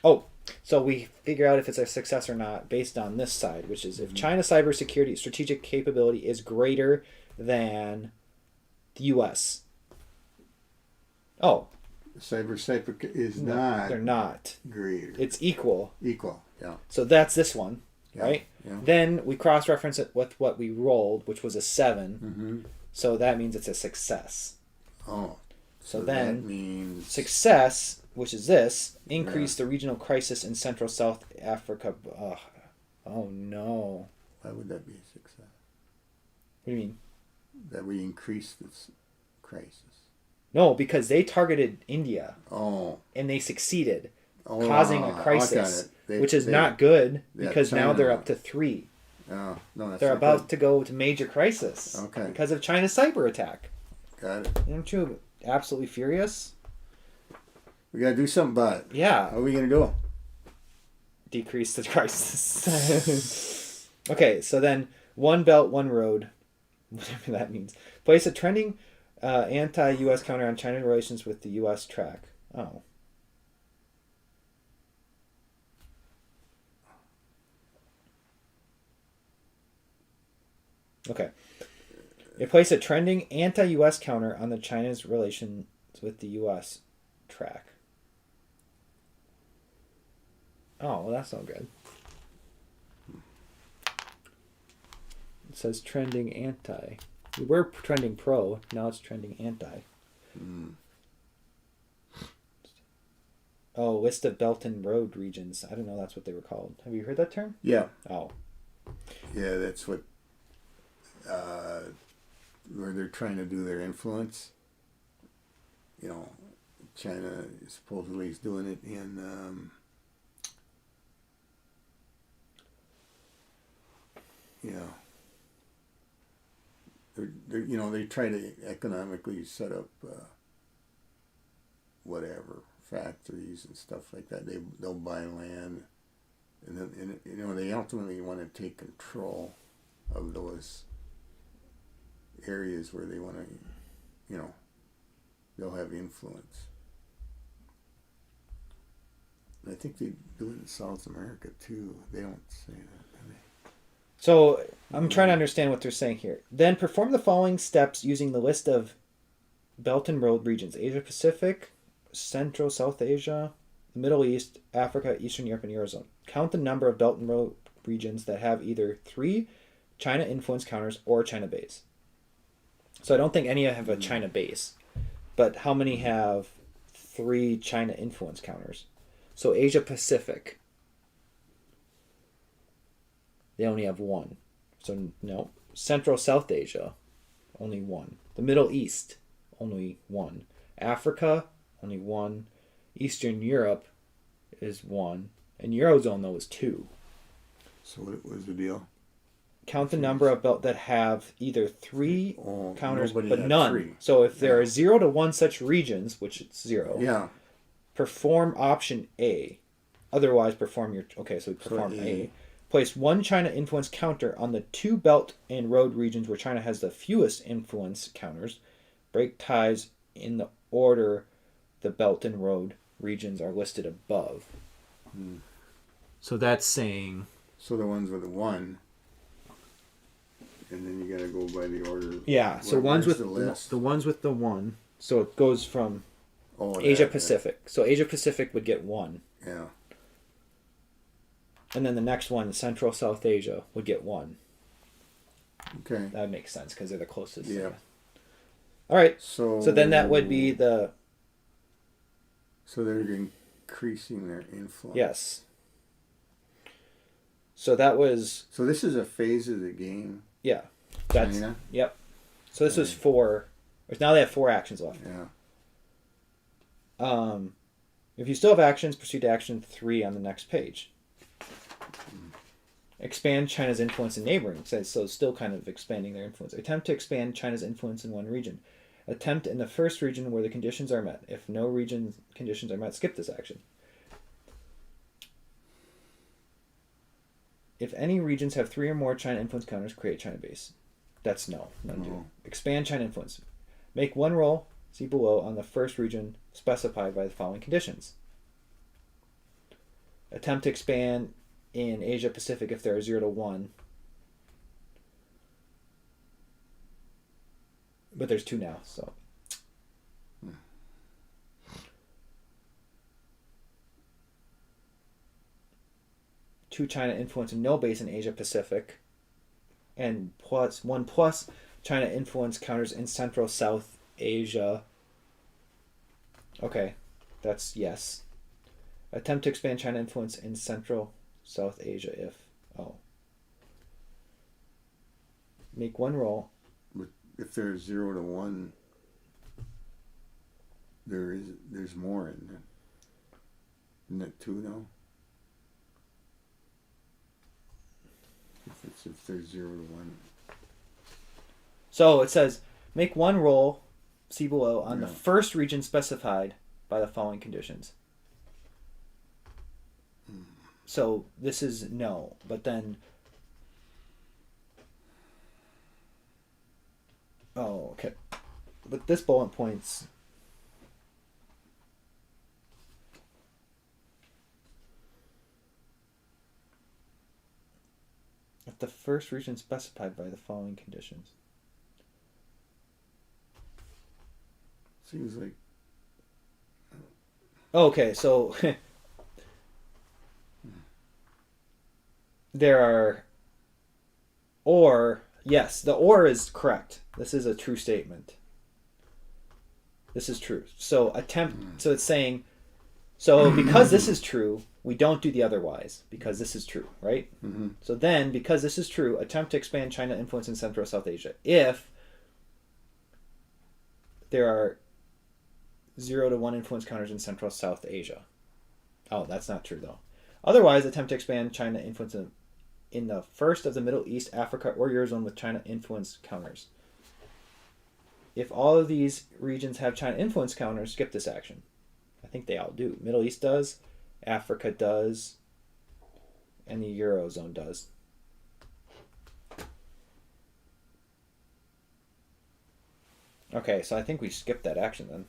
Oh, so we figure out if it's a success or not based on this side, which is if China's cybersecurity strategic capability is greater than the U.S. Oh. Cyber is No, not. They're not. Greater. It's equal. Equal, yeah. So that's this one, Yeah, right? yeah. Then we cross-reference it with what we rolled, which was a 7. Mm-hmm. So that means it's a success. Oh. So then that means success, which is this, increase the regional crisis in Central South Africa. Oh no. Why would that be a success? What do you mean? That we increase this crisis. No, because they targeted India. Oh. And they succeeded, causing a crisis, they, which is they, not good yeah, because now they're China. up to 3. Oh, no, that's They're not about good. to go to major crisis because of China's cyber attack. Got it. Aren't you absolutely furious? We gotta do something about it. Yeah. How are we gonna do it? Decrease the crisis. Okay, so then one belt, one road, whatever that means. Place a trending anti-U.S. counter on China relations with the U.S. track. Oh. Okay. They place a trending anti-U.S. counter on the China's relations with the U.S. track. Oh, well, that's not good. It says trending anti. We were trending pro. Now it's trending anti. Oh, list of Belt and Road regions. I don't know that's what they were called. Have you heard that term? Yeah. Oh. Yeah, that's what where they're trying to do their influence. You know, China supposedly is doing it in they try to economically set up whatever factories and stuff like that. They'll buy land, and then they ultimately want to take control of those areas where they want to, they'll have influence. And I think they do it in South America too. They don't say that, do they? So I'm trying to understand what they're saying here. Then perform the following steps using the list of Belt and Road regions: Asia Pacific, Central South Asia, the Middle East, Africa, Eastern Europe, and Eurozone. Count the number of Belt and Road regions that have either 3 China influence counters or China base. So I don't think any have a China base, but how many have 3 China influence counters? So Asia Pacific, they only have 1. So no. Central South Asia, only 1. The Middle East, only 1. Africa, only 1. Eastern Europe is 1. And Eurozone, though, is 2. So what was the deal? count the number of belt that have either 3 Oh, counters nobody but had none. 3. So if there Yeah. are 0 to 1 such regions, which it's 0, Yeah. perform option A. Otherwise, perform your... Okay, so we perform So A. A. Place 1 China influence counter on the 2 belt and road regions where China has the fewest influence counters. Break ties in the order the belt and road regions are listed above. So that's saying... So the ones with the 1, and then you gotta go by the order. Yeah, so Where's ones with the list? the ones with the 1. So it goes from Oh, Asia that, Pacific. So Asia Pacific would get 1. Yeah. And then the next one, Central South Asia, would get 1. Okay. That makes sense because they're the closest. Yeah. All right. So So then that would be the... So they're increasing their influence. Yes. So that was... So this is a phase of the game. Yeah. That's... China. Yep. So this was 4... Now they have 4 actions left. Yeah. If you still have actions, proceed to action 3 on the next page. Expand China's influence in neighboring. So still kind of expanding their influence. Attempt to expand China's influence in one region. Attempt in the first region where the conditions are met. If no region conditions are met, skip this action. If any regions have 3 or more China influence counters, create China base. That's no. None do. Expand China influence. Make 1 roll, see below, on the first region specified by the following conditions. Attempt to expand in Asia Pacific if there are 0 to 1. But there's 2 now, so. Two China influence and no base in Asia Pacific. And plus 1 plus China influence counters in Central South Asia. Okay, that's yes. Attempt to expand China influence in Central South Asia if... Oh. Make 1 roll. If there's 0 to 1, there's more in there. Isn't that 2 now? If there's 0 to 1. So it says, make 1 roll, see below, on the Yeah. first region specified by the following conditions. So this is no, but then... Oh, okay. But this bullet points... If the first region specified by the following conditions. Seems like Okay, so... there are... Or... Yes, the or is correct. This is a true statement. This is true. So attempt... So it's saying... So because this is true, we don't do the otherwise. Because this is true, right? Mm-hmm. So then, because this is true, attempt to expand China influence in Central South Asia. If there are 0 to 1 influence counters in Central South Asia. Oh, that's not true, though. Otherwise, attempt to expand China influence in the first of the Middle East, Africa, or Eurozone with China influence counters. If all of these regions have China influence counters, skip this action. I think they all do. Middle East does, Africa does, and the Eurozone does. Okay, so I think we skipped that action then.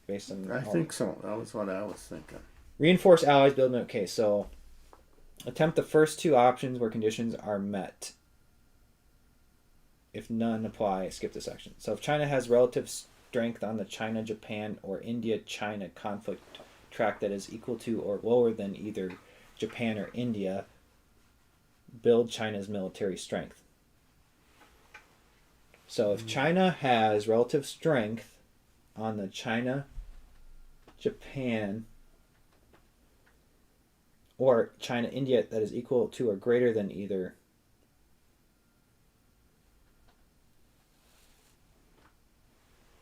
Based on I think so. That was what I was thinking. Reinforce allies, build... Okay, so attempt the first 2 options where conditions are met. If none apply, skip this action. So if China has relative strength on the China-Japan or India-China conflict track that is equal to or lower than either Japan or India, build China's military strength. So if China has relative strength on the China-Japan or China-India that is equal to or greater than either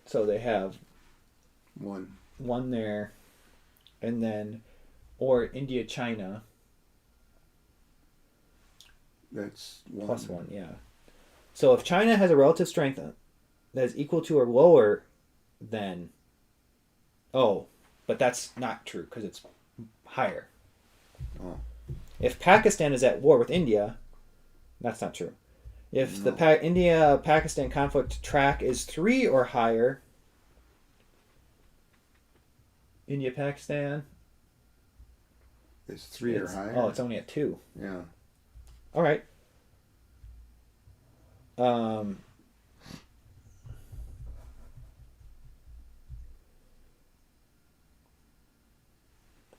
so they have One there, and then, or India, China. That's one. Plus 1, yeah. So if China has a relative strength that is equal to or lower than... Oh, but that's not true because it's higher. Oh. If Pakistan is at war with India, that's not true. If the India-Pakistan conflict track is 3 or higher, India-Pakistan... It's 3 or higher? Oh, it's only at 2. Yeah. All right.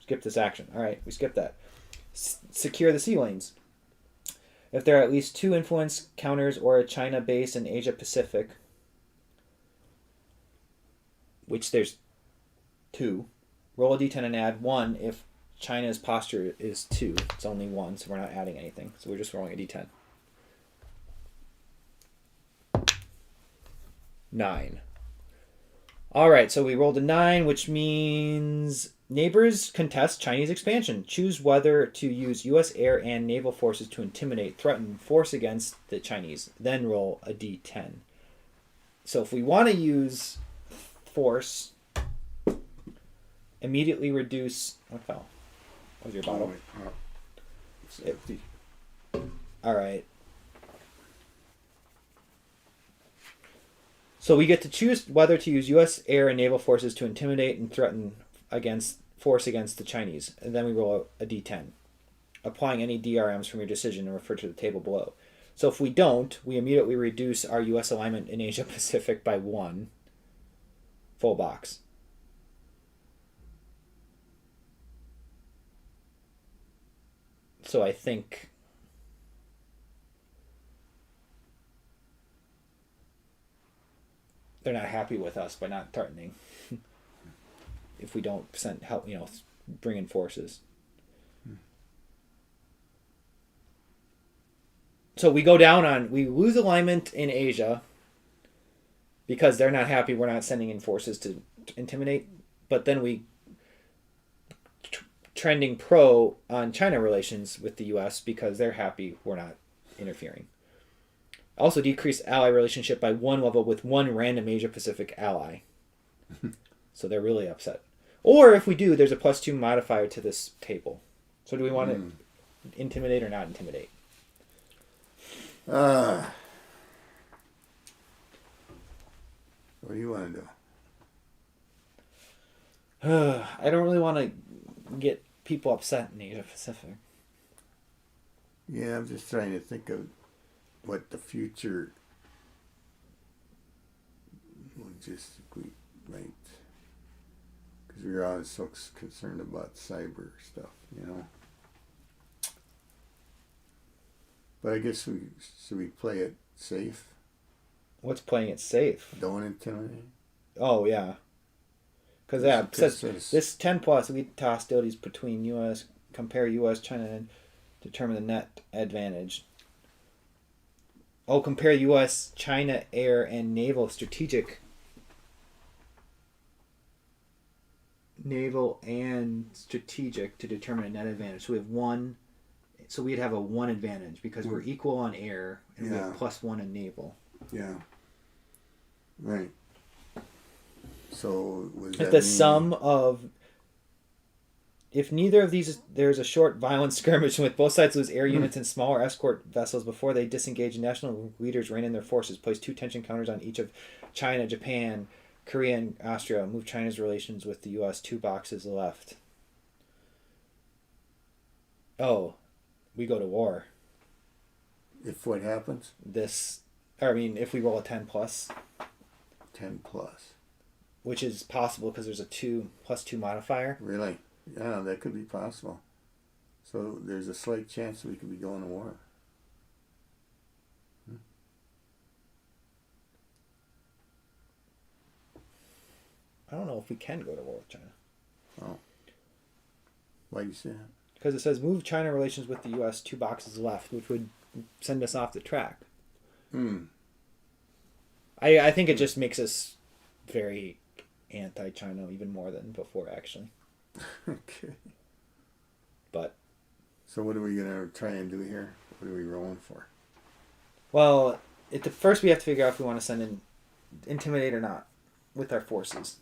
Skip this action. All right, we skipped that. Secure the sea lanes. If there are at least 2 influence counters or a China base in Asia Pacific, which there's 2, roll a d10 and add 1 if China's posture is 2. It's only 1, so we're not adding anything. So we're just rolling a d10. 9. All right, so we rolled a 9, which means neighbors contest Chinese expansion. Choose whether to use U.S. air and naval forces to intimidate, threaten, force against the Chinese. Then roll a d10. So if we want to use force, immediately reduce... What fell? What was your bottle? Oh, it's empty. All right. So we get to choose whether to use U.S. air and naval forces to intimidate and threaten force against the Chinese. And then we roll a d10, applying any DRMs from your decision and refer to the table below. So if we don't, we immediately reduce our U.S. alignment in Asia Pacific by 1. Full box. So I think... they're not happy with us by not threatening if we don't send help, bring in forces. So we go down we lose alignment in Asia because they're not happy we're not sending in forces to intimidate, but then we trending pro on China relations with the U.S. because they're happy we're not interfering. Also decrease ally relationship by 1 level with 1 random Asia Pacific ally. So they're really upset. Or if we do, there's a +2 modifier to this table. So do we want to intimidate or not intimidate? What do you want to do? I don't really want to get people upset in Asia Pacific. Yeah, I'm just trying to think of what the future logistically might, because we're always so concerned about cyber stuff, But I guess should we play it safe? What's playing it safe? Don't intimidate. Oh yeah, because it says this 10+ lead to hostilities between U.S. compare U.S. China and determine the net advantage. Oh, compare U.S. China air and naval and strategic to determine a net advantage. So we have 1. So we'd have a 1 advantage because we're equal on air and we have +1 in naval. Yeah. Right. So was If the sum of... If neither of these, there's a short violent skirmish with both sides lose air units and smaller escort vessels before they disengage, national leaders rein in their forces, place 2 tension counters on each of China, Japan, Korea, and Austria, move China's relations with the U.S. 2 boxes left. Oh, we go to war. If what happens? If we roll a 10+. 10+. Which is possible because there's a +2 modifier. Really? Yeah, that could be possible. So there's a slight chance we could be going to war. I don't know if we can go to war with China. Oh. Why do you say that? Because it says move China relations with the U.S. 2 boxes left, which would send us off the track. I think it just makes us very anti-China even more than before, actually. Okay. But. So what are we going to try and do here? What are we rolling for? Well, first we have to figure out if we want to send in intimidate or not with our forces.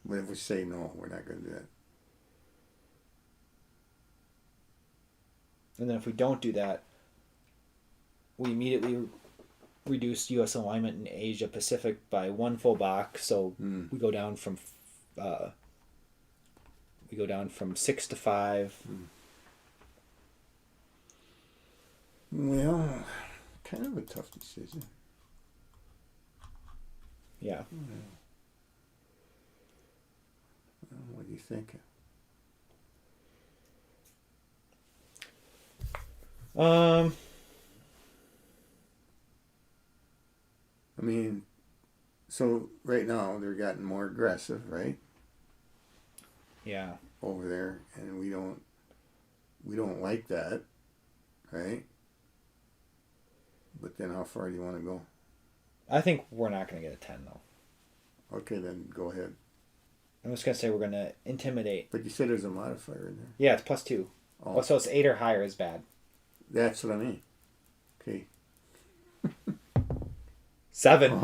What if we say no? We're not going to do that. And then if we don't do that, we immediately reduce U.S. alignment in Asia Pacific by 1 full box. So we go down from 6 to 5. Well, kind of a tough decision. Yeah. What do you think? I mean, so right now they're getting more aggressive, right? Yeah. Over there, and we don't like that, right? But then how far do you want to go? I think we're not going to get a 10 though. Okay, then go ahead. I'm just going to say we're going to intimidate. But you said there's a modifier in there. Yeah, it's +2. Oh, So it's 8 or higher is bad. that's what I mean. Okay. 7.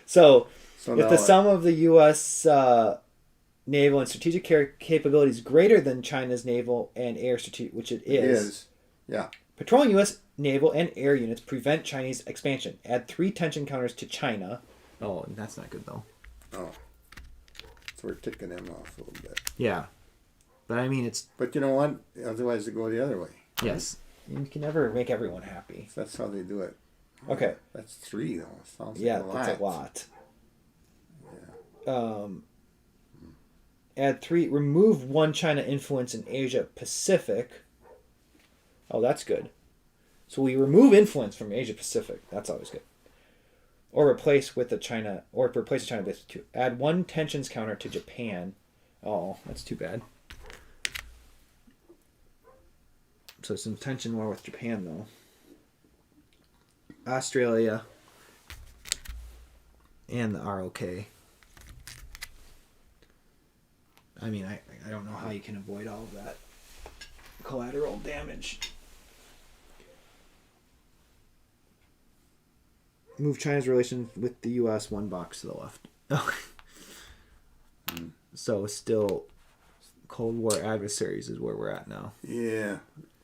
So So if now the sum of the U.S. naval and strategic capabilities is greater than China's naval and air strategic, which it is. Yeah. Patrolling U.S. naval and air units prevent Chinese expansion. Add 3 tension counters to China. Oh, that's not good though. Oh. So we're ticking them off a little bit. Yeah, but I mean it's. But you know what? Otherwise, they go the other way. Yes, you can never make everyone happy. So that's how they do it. Okay. That's 3 though. Sounds Yeah, like a lot. that's a lot. Yeah. Add 3. Remove 1 China influence in Asia Pacific. Oh, that's good. So we remove influence from Asia Pacific. That's always good. Or replace with a China base 2. Add 1 tensions counter to Japan. Oh, that's too bad. So some tension war with Japan though. Australia and the ROK. I mean, I don't know how you can avoid all of that collateral damage. Move China's relations with the U.S. 1 box to the left. So still Cold War adversaries is where we're at now. Yeah.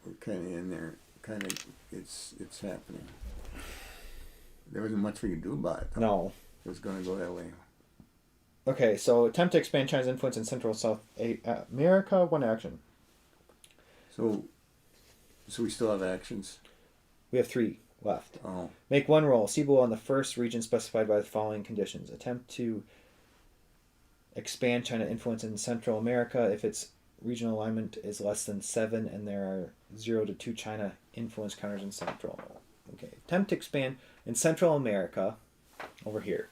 We're kind of in there. Kind of, it's happening. There wasn't much we could do about it. No. It was going to go that way. Okay, so attempt to expand China's influence in Central and South America. 1 action. So we still have actions? We have 3 left. Oh. Make 1 roll. Seabull on the first region specified by the following conditions. Attempt to expand China influence in Central America if its regional alignment is less than 7 and there are 0 to 2 China influence counters in Central. Okay. Attempt to expand in Central America over here.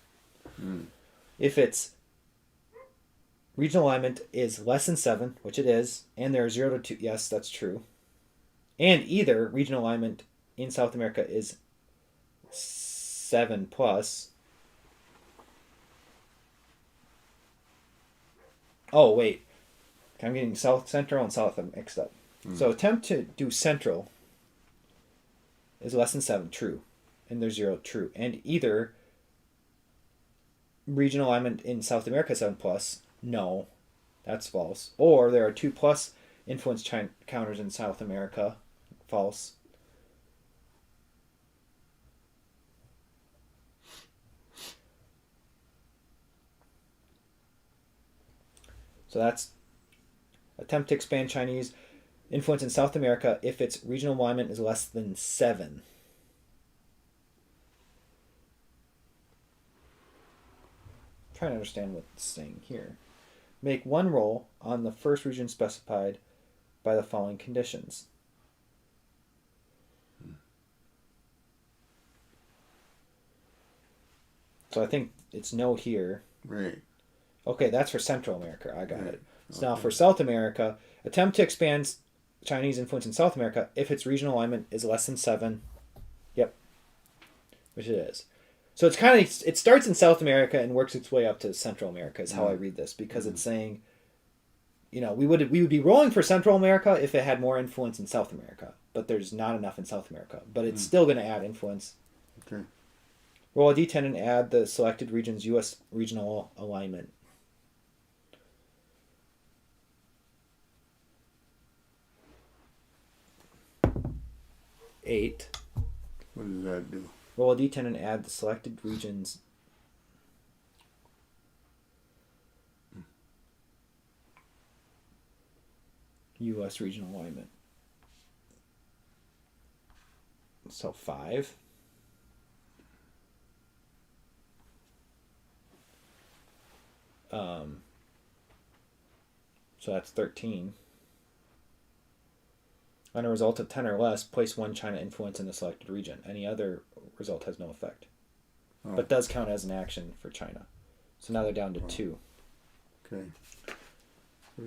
If its regional alignment is less than 7, which it is, and there are 0 to 2, yes, that's true. And either regional alignment in South America is 7 plus. Oh, wait. I'm getting South Central and South mixed up. So attempt to do Central is less than 7, true. And there's 0, true. And either regional alignment in South America 7 plus, no, that's false. Or there are 2 plus influence counters in South America, false. So that's attempt to expand Chinese influence in South America if its regional alignment is less than 7. I'm trying to understand what it's saying here. Make 1 roll on the first region specified by the following conditions. So I think it's no here. Right. Okay, that's for Central America. I got Right. it. So now for South America, attempt to expand Chinese influence in South America if its regional alignment is less than 7. Yep. Which it is. So it's kind of it starts in South America and works its way up to Central America is how I read this because it's saying, we would be rolling for Central America if it had more influence in South America, but there's not enough in South America. But it's still going to add influence. Okay. Roll a d10 and add the selected region's U.S. regional alignment. Eight. What does that do? Roll a d10 and add the selected region's U.S. regional alignment. So 5. So that's 13. On a result of 10 or less, place 1 China influence in the selected region. Any other result has no effect. Oh. But does count as an action for China. So now they're down to 2. Okay.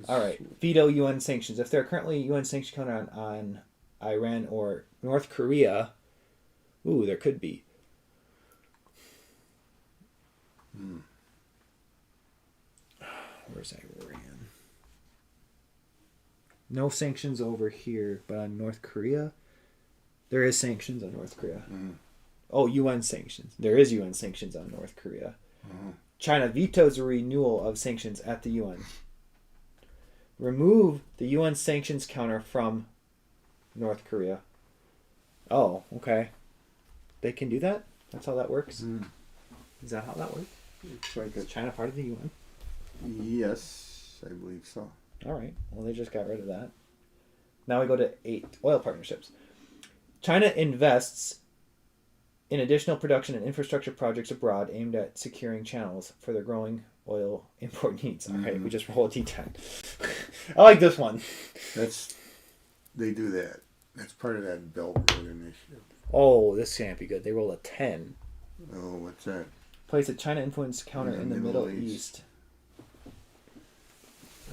All right. Veto UN sanctions. If there are currently UN sanctions counted on Iran or North Korea, there could be. Where's Iran? No sanctions over here, but on North Korea, there is sanctions on North Korea. Oh, UN sanctions. There is UN sanctions on North Korea. China vetoes a renewal of sanctions at the UN. Remove the UN sanctions counter from North Korea. Oh, okay. They can do that? That's how that works? Is that how that works? It's like Is China part of the UN? Yes, I believe so. All right. Well, they just got rid of that. Now we go to 8. Oil partnerships. China invests in additional production and infrastructure projects abroad aimed at securing channels for their growing oil import needs. All right, we just roll a d10. I like this one. They do that. That's part of that Belt Road initiative. Oh, this can't be good. They roll a 10. Oh, what's that? Place a China influence counter in the Middle East.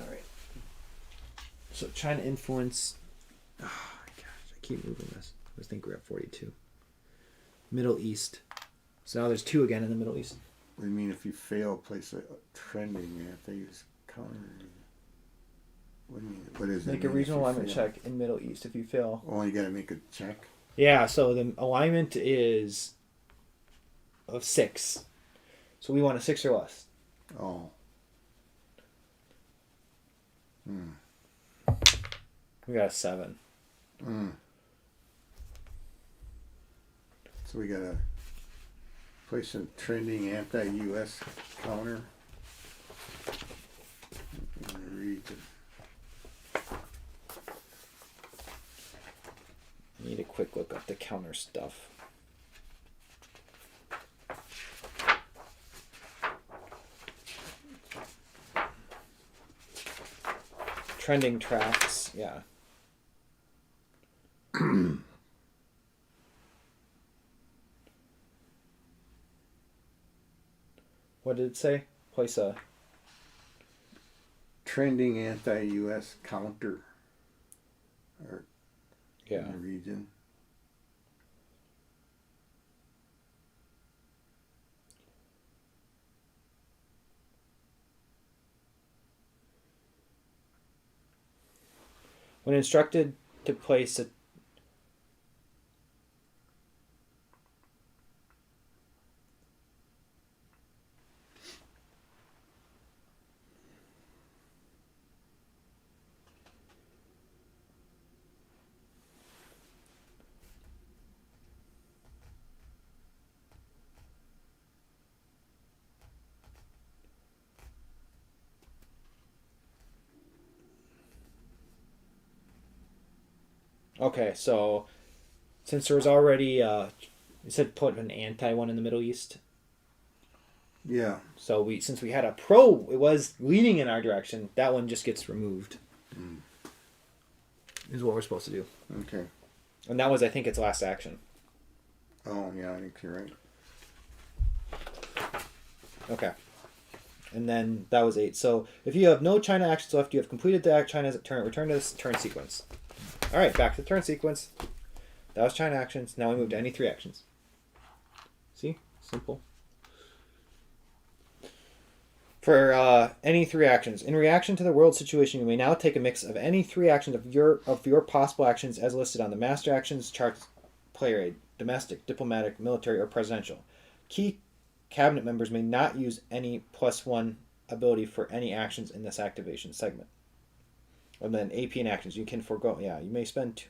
All right. So China influence. Oh my gosh, I keep moving this. I think we're at 42. Middle East. So now there's 2 again in the Middle East. What do you mean if you fail, place a trending if they use counter? What do you mean? What is it? Make a regional alignment check in Middle East if you fail. Oh, you got to make a check? Yeah, so the alignment is of 6. So we want a 6 or less. Oh. We got a 7. So we got to place a trending anti-U.S. counter in the region. Need a quick look up the counter stuff. Trending tracks, yeah. What did it say? Place a Trending anti-U.S. counter yeah. in the region. When instructed to place a Okay, so since there was already, you said put an anti one in the Middle East. Yeah. So since we had a pro, it was leaning in our direction. That one just gets removed. Is what we're supposed to do. Okay. And that was, I think, its last action. Oh, yeah, I think you're right. Okay. And then that was 8. So if you have no China actions left, you have completed the China's turn. Return to this turn sequence. All right, back to the turn sequence. That was China actions. Now we move to any 3 actions. See? Simple. For any 3 actions. In reaction to the world situation, you may now take a mix of any 3 actions of your possible actions as listed on the Master Actions Charts player aid. Domestic, diplomatic, military, or presidential. Key cabinet members may not use any +1 ability for any actions in this activation segment. And then AP and actions. You can forego. Yeah, you may spend 2.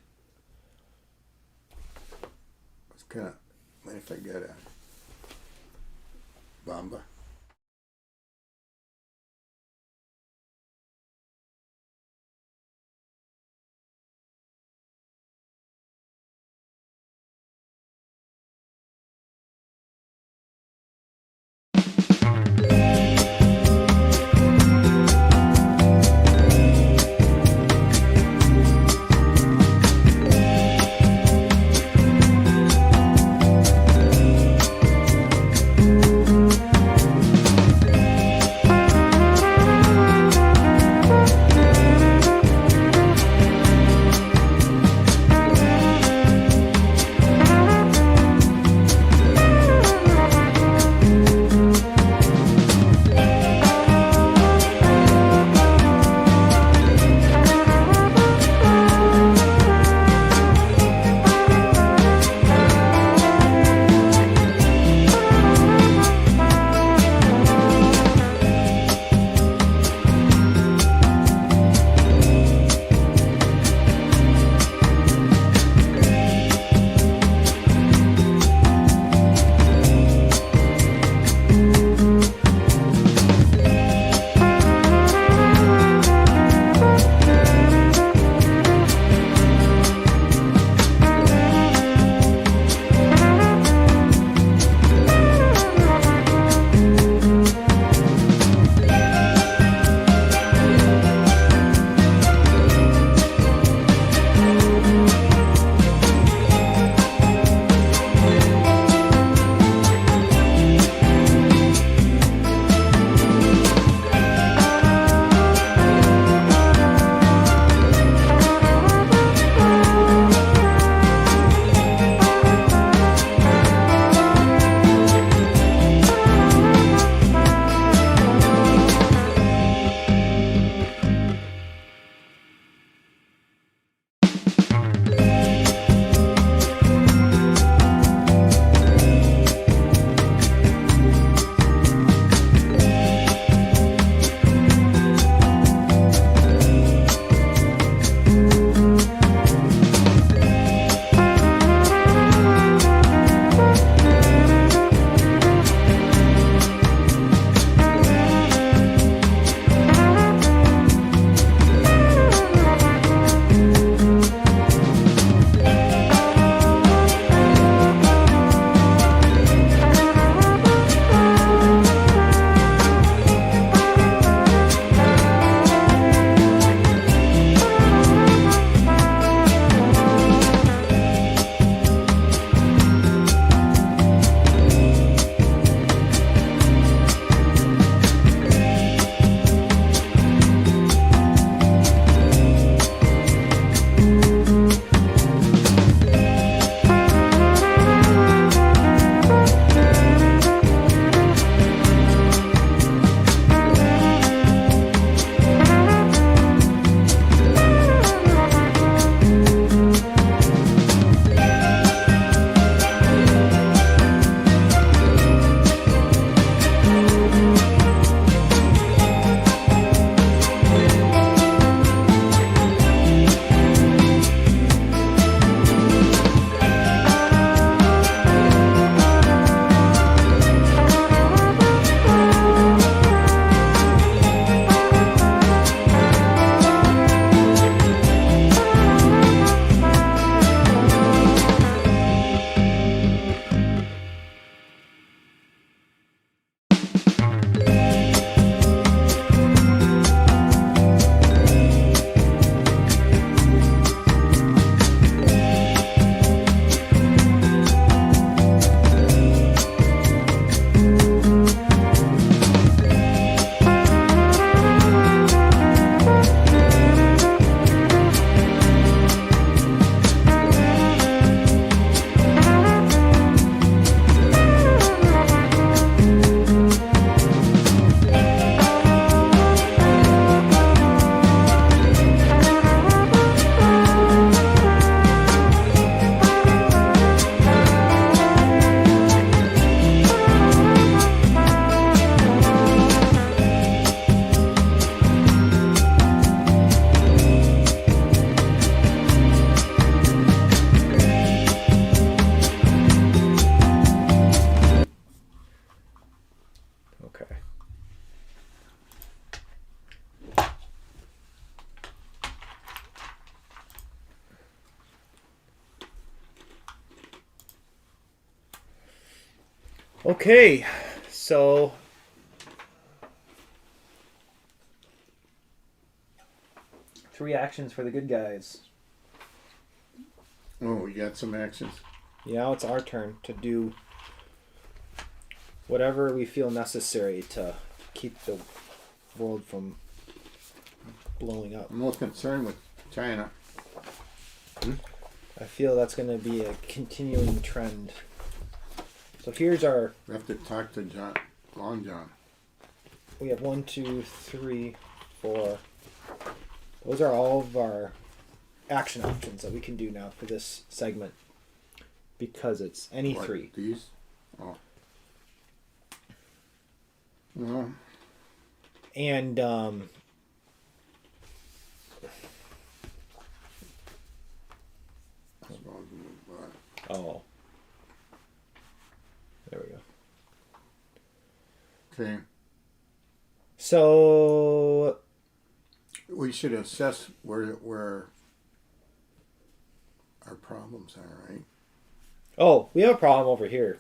It's kind of, mind if I get a Bamba? Okay, so three actions for the good guys. Oh, we got some actions. Now it's our turn to do whatever we feel necessary to keep the world from blowing up. I'm most concerned with China. I feel that's going to be a continuing trend. So here's our. We have to talk to Long John. We have 1, 2, 3, 4. Those are all of our action options that we can do now for this segment. Because it's any What, three. These? Oh. No. And oh. There we go. Okay. So We should assess where our problems are, right? oh, we have a problem over here.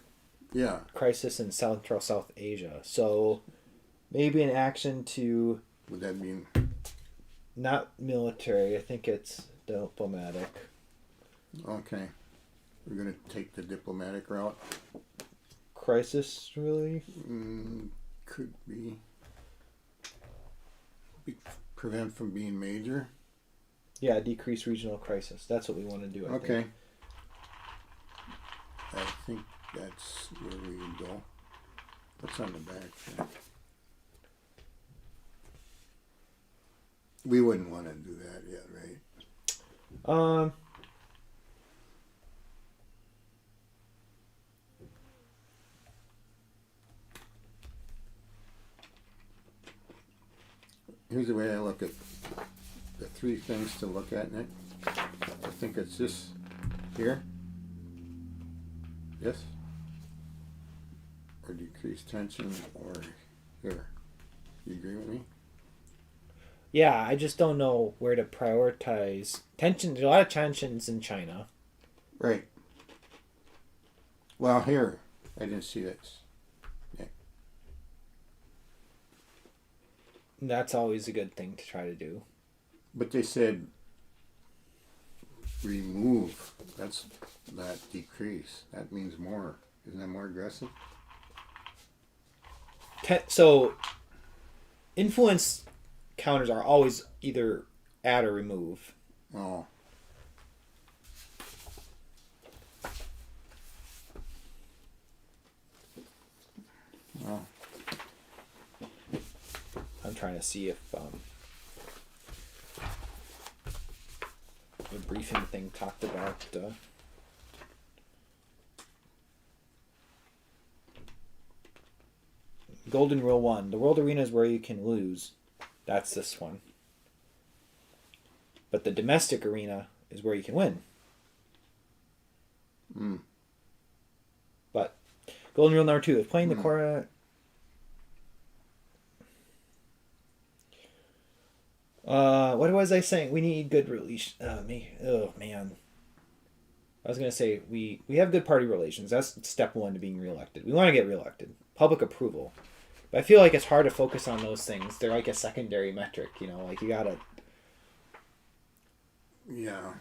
Yeah. Crisis in Central South Asia. So maybe an action to Would that mean not military, I think it's diplomatic. okay? We're gonna take the diplomatic route. Crisis relief? Could be prevent from being major. Yeah, decrease regional crisis. That's what we want to do, I Okay. think. I think that's where we would go. What's on the back there? We wouldn't want to do that yet, right? Here's the way I look at the three things to look at, Nick. I think it's this here. Yes? Or decrease tension, or here. You agree with me? Yeah, I just don't know where to prioritize tension. There's a lot of tensions in China. Right. Well, here. I didn't see this. Yeah. That's always a good thing to try to do. But they said remove. That's not decrease. That means more. Isn't that more aggressive? So, influence counters are always either add or remove. Oh. Well, I'm trying to see if the briefing thing talked about. Golden Rule 1. The world arena is where you can lose. That's this one. But the domestic arena is where you can win. But Golden Rule number 2. If playing the core... what was I saying? We need good release. Oh, man. I was going to say, we have good party relations. That's step 1 to being reelected. We want to get reelected. Public approval. But I feel like it's hard to focus on those things. They're like a secondary metric, you know? Like, you got to... yeah.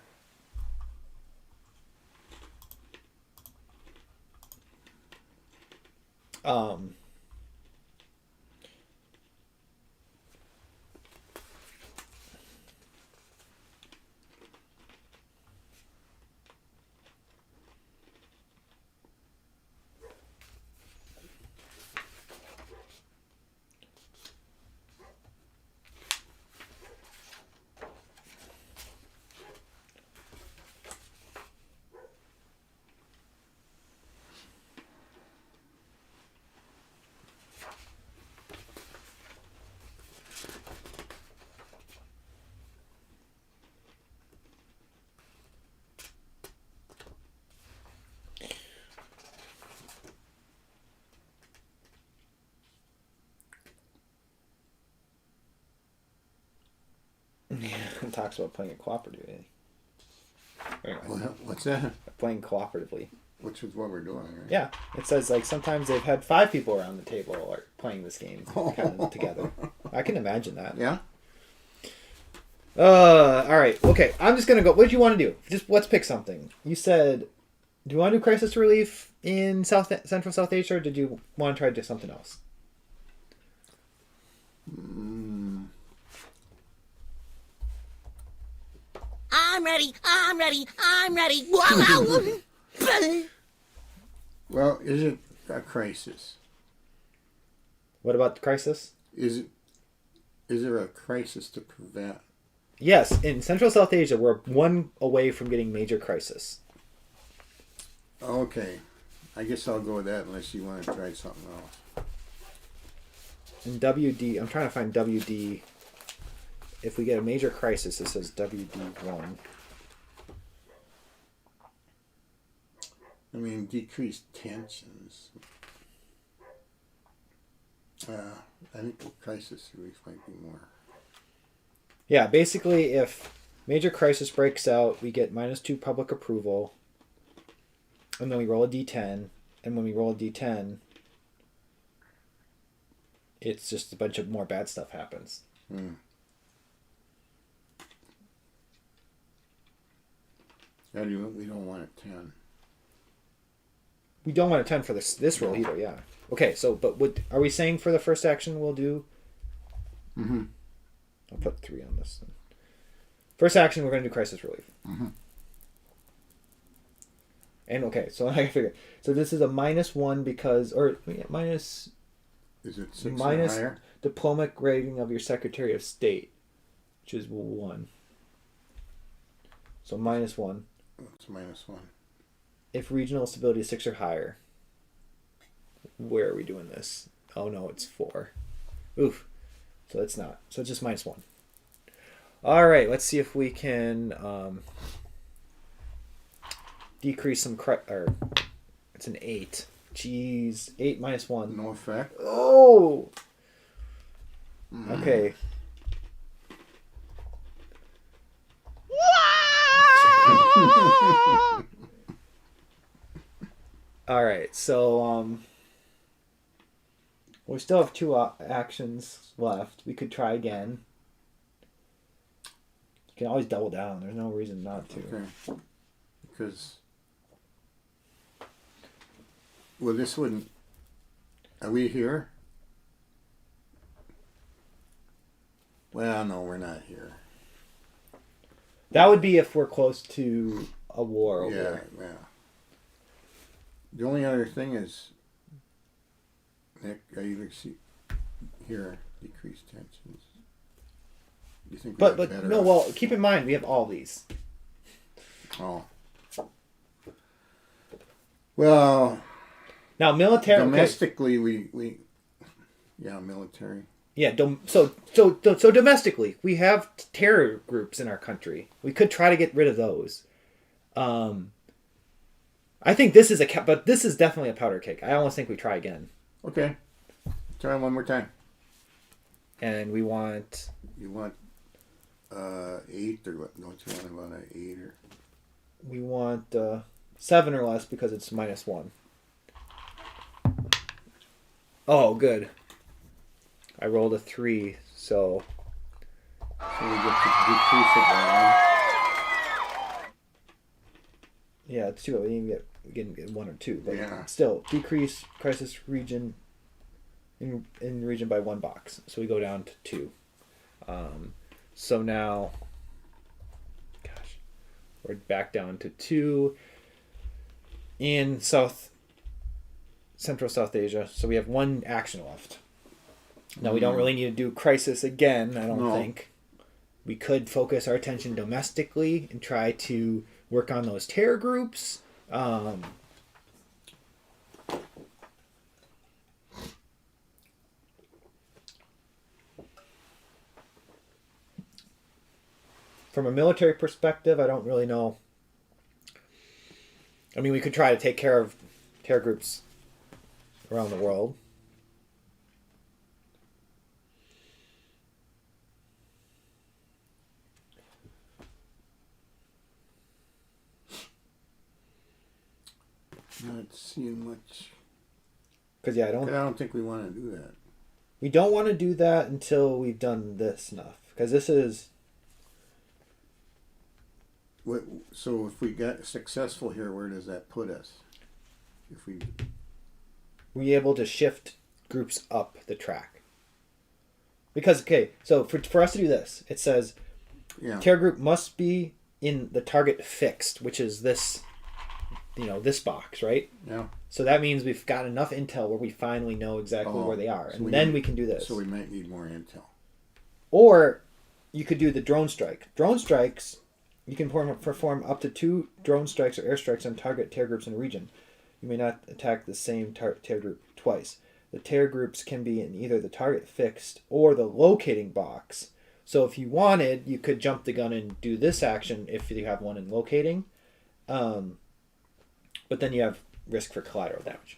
It talks about playing it cooperatively. What's that? Playing cooperatively. which is what we're doing, right? Yeah, it says like sometimes they've had 5 people around the table or playing this game kind of together. I can imagine that. Yeah. All right. Okay. I'm just gonna go. What do you want to do? Just let's pick something. You said, do you want to do crisis relief in Central South Asia, or did you want to try to do something else? I'm ready. I'm ready. I'm ready. Wow. Well, is it a crisis? What about the crisis? Is there a crisis to prevent? Yes, in Central South Asia, we're 1 away from getting major crisis. Okay, I guess I'll go with that unless you want to try something else. In WD, I'm trying to find WD. If we get a major crisis, it says WD1. I mean, decreased tensions. I think the crisis relief might be more. Yeah, basically, if major crisis breaks out, we get -2 public approval, and then we roll a d10, and when we roll a d10, it's just a bunch of more bad stuff happens. Yeah, we don't want a 10. We don't want a 10 for this roll either, yeah. Okay, so, but are we saying for the first action we'll do... Mm-hmm. I'll put 3 on this. Then. First action, we're going to do crisis relief. Mm-hmm. And okay, so I figure. So this is a -1 because, or minus... Is it 6 minus or higher? diplomatic rating of your Secretary of State, which is 1. So -1. It's -1. If regional stability is 6 or higher. Where are we doing this? Oh no, it's 4. Oof. So it's not. So it's just -1. All right, let's see if we can decrease some or it's an 8. Jeez, 8 -1. No effect. Oh. Okay. All right, so we still have 2 actions left. We could try again. You can always double down. There's no reason not to. Okay. Because, well, this wouldn't. Are we here? Well, no, we're not here. That would be if we're close to a war over Yeah, there. yeah. The only other thing is, Nick, you see here decreased tensions. You think? But better no. Well, keep in mind we have all these. Oh. Well. Now military. Domestically, we yeah, military. Yeah. So domestically, we have terror groups in our country. We could try to get rid of those. I think this is but this is definitely a powder cake. I almost think we try again. Okay. Try one more time. And we want. You want 8 or what? Don't you want about an 8 or? We want 7 or less because it's -1. Oh, good. I rolled a 3, so. So we get to decrease it by Yeah, it's 2. We can get 1 or 2, but Yeah. still decrease crisis region in region by 1 box. So we go down to 2. So now, gosh, we're back down to 2 in Central South Asia. So we have 1 action left. Now we don't really need to do crisis again. I don't think. We could focus our attention domestically and try to work on those terror groups. From a military perspective, I don't really know. I mean, we could try to take care of terror groups around the world. Not seeing much. Because yeah, I don't think we want to do that. we don't want to do that until we've done this enough. Because this is So if we got successful here, where does that put us? If we able to shift groups up the track. Because okay, so for us to do this, it says tear group must be in the target fixed, which is this, this box, right? Yeah. So that means we've got enough intel where we finally know exactly where they are, and then we can do this. So we might need more intel. Or you could do the drone strike. Drone strikes, you can perform up to 2 drone strikes or airstrikes on target tear groups in a region. You may not attack the same tear group twice. The tear groups can be in either the target fixed or the locating box. So if you wanted, you could jump the gun and do this action if you have one in locating. But then you have risk for collateral damage.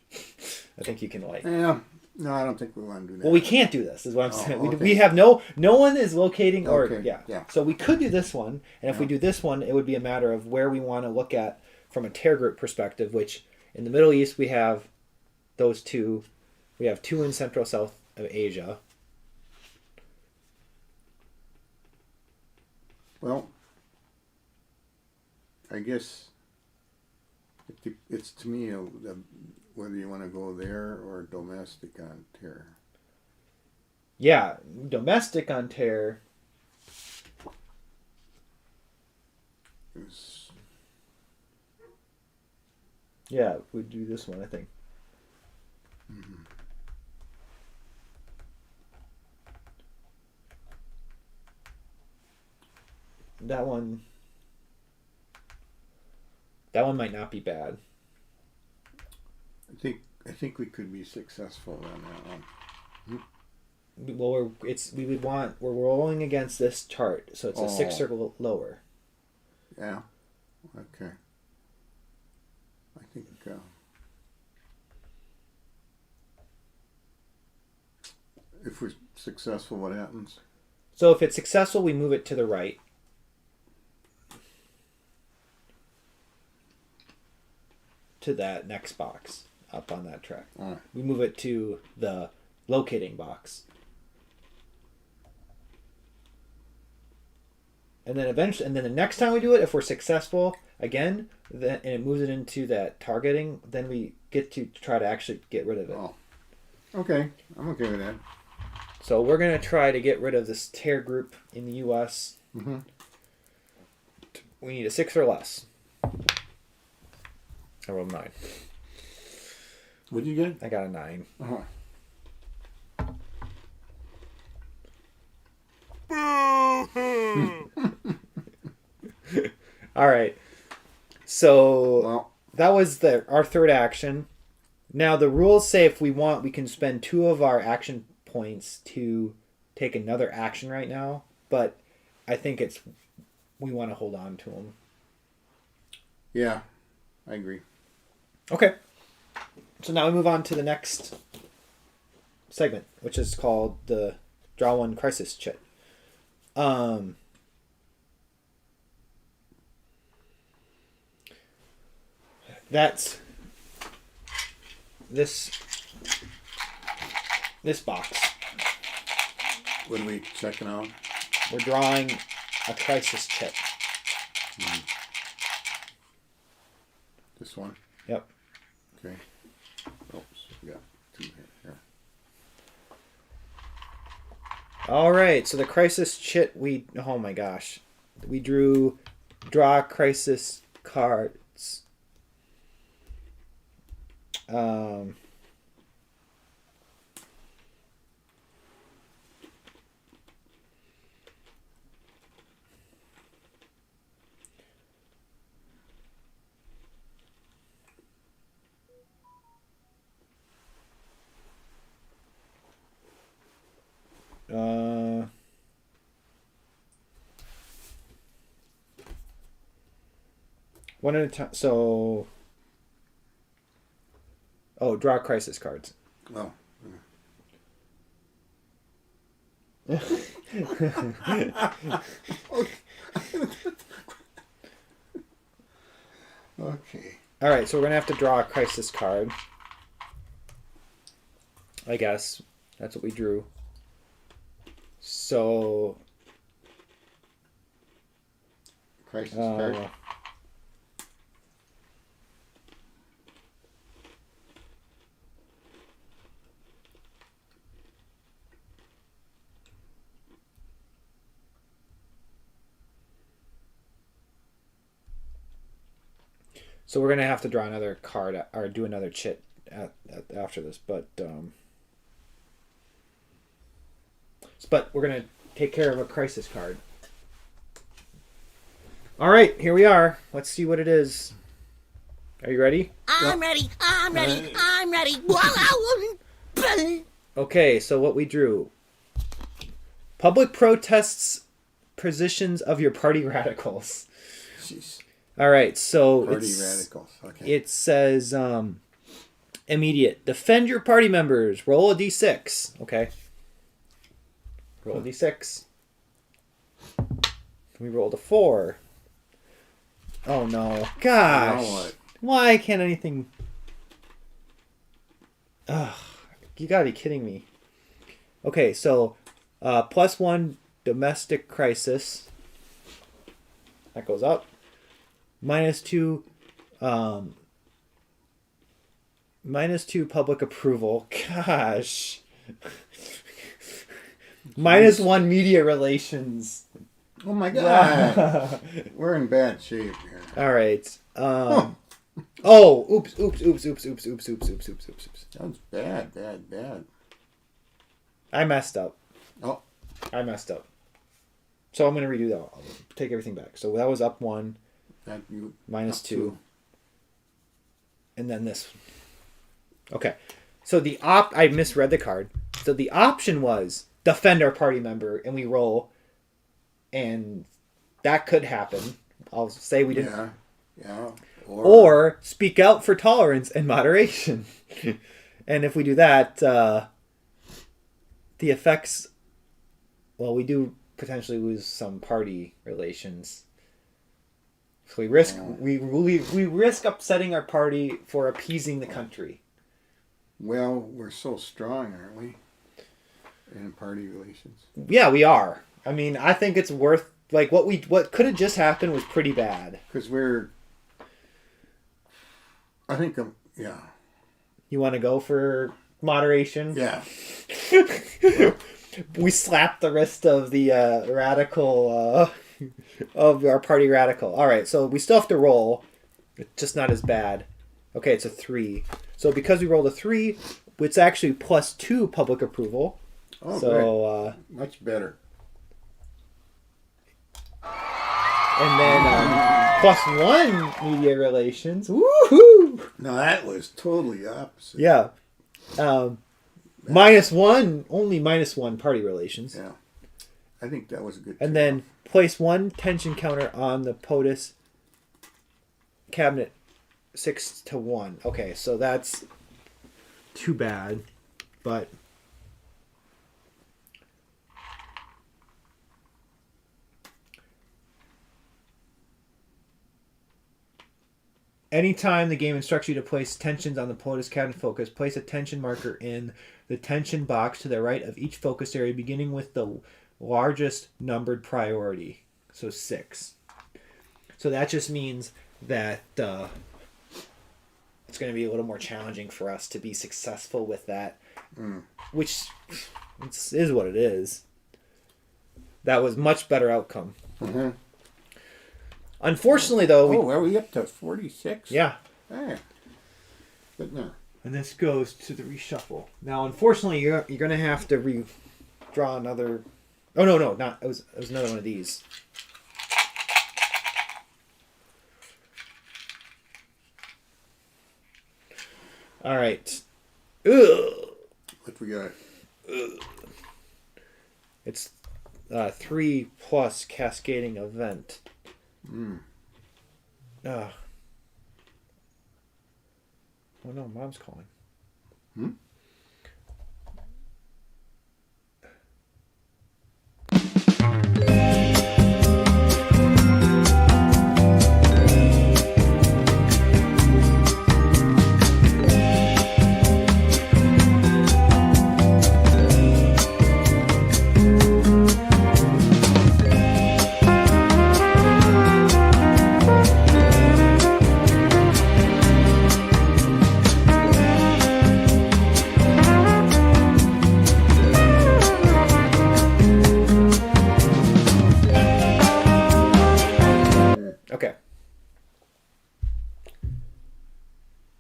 I think you can Yeah. No, I don't think we want to do that. Well, we can't do this, is what I'm saying. Okay. We have no one is locating or, Okay, yeah. So we could do this one, and if we do this one, it would be a matter of where we want to look at from a tear group perspective, which in the Middle East we have those 2. We have 2 in Central South of Asia. Well, I guess it's to me whether you want to go there or domestic on tear. Yeah, domestic on tear. Yeah, we'd do this one, I think. Mm-hmm. That one might not be bad. I think we could be successful on that one. Well, we're rolling against this chart, so it's a 6 or lower. Yeah. Okay. I think. If we're successful, what happens? So if it's successful, we move it to the right. To that next box up on that track. We move it to the locating box. And then the next time we do it, if we're successful again, then and it moves it into that targeting, then we get to try to actually get rid of it. Oh. Okay. I'm okay with that. So we're going to try to get rid of this tear group in the U.S. Mm-hmm. We need a 6 or less. I rolled 9. What did you get? I got a 9. Uh-huh. All right. So Well, that was our third action. Now the rules say if we want, we can spend 2 of our action points to take another action right now. But I think we want to hold on to them. yeah, I agree. Okay. So now we move on to the next segment, which is called the Draw 1 Crisis Chit. That's this box. What are we checking out? We're drawing a crisis chit. This one? Yep. Okay. Oops, we got 2 here. Yeah. All right. So the crisis chit, oh my gosh, we draw crisis cards. One at a time. So, draw crisis cards. Oh. Okay. All right, so we're gonna have to draw a crisis card. I guess that's what we drew. So. Crisis card. So we're gonna have to draw another card or do another chit after this, but we're gonna take care of a crisis card. All right, here we are. Let's see what it is. Are you ready? I'm ready. I'm ready. I'm ready. Okay, so what we drew: public protests, positions of your party radicals. Jeez. All right, so Party radicals. Okay. it says immediate. Defend your party members. Roll a d6. Okay. Roll a d6. We rolled a 4. Oh no. Gosh. Now what? Why can't anything... Ugh. You gotta be kidding me. Okay, so +1 domestic crisis. That goes up. -2 -2 public approval. Gosh. -1 media relations. Oh my God. We're in bad shape here. All right. Oh, oops. Sounds bad. I messed up. Oh. I messed up. So I'm going to redo that. I'll take everything back. So that was up 1, That you -2. And then this. Okay. So I misread the card. So the option was defend our party member, and we roll, and that could happen. I'll say we didn't. Yeah. Or speak out for tolerance and moderation. And if we do that, the effects, well, we do potentially lose some party relations. So we risk we risk upsetting our party for appeasing the country. Well, we're so strong, aren't we? In party relations. Yeah, we are. I mean, I think it's worth what could have just happened was pretty bad. Because I think yeah. You want to go for moderation? Yeah. We slapped the wrist of the radical of our party radical. All right, so we still have to roll. It's just not as bad. Okay, it's a 3. So because we rolled a 3, it's actually +2 public approval. Oh, so much better. And then +1 media relations. Woohoo! No, that was totally opposite. Yeah. -1, only -1 party relations. Yeah. I think that was a good. And then place 1 tension counter on the POTUS cabinet 6-1. Okay, so that's too bad, but anytime the game instructs you to place tensions on the POTUS cabinet focus, place a tension marker in the tension box to the right of each focus area, beginning with the largest numbered priority. So 6. So that just means that it's going to be a little more challenging for us to be successful with that, which is what it is. That was much better outcome. Mm-hmm. Unfortunately, though... are we up to 46? Yeah. Hey. But no. And this goes to the reshuffle. Now, unfortunately, you're going to have to redraw another... Oh, no, not... It was another one of these. All right. Ugh. What we got? It's 3 plus cascading event. Oh no, Mom's calling.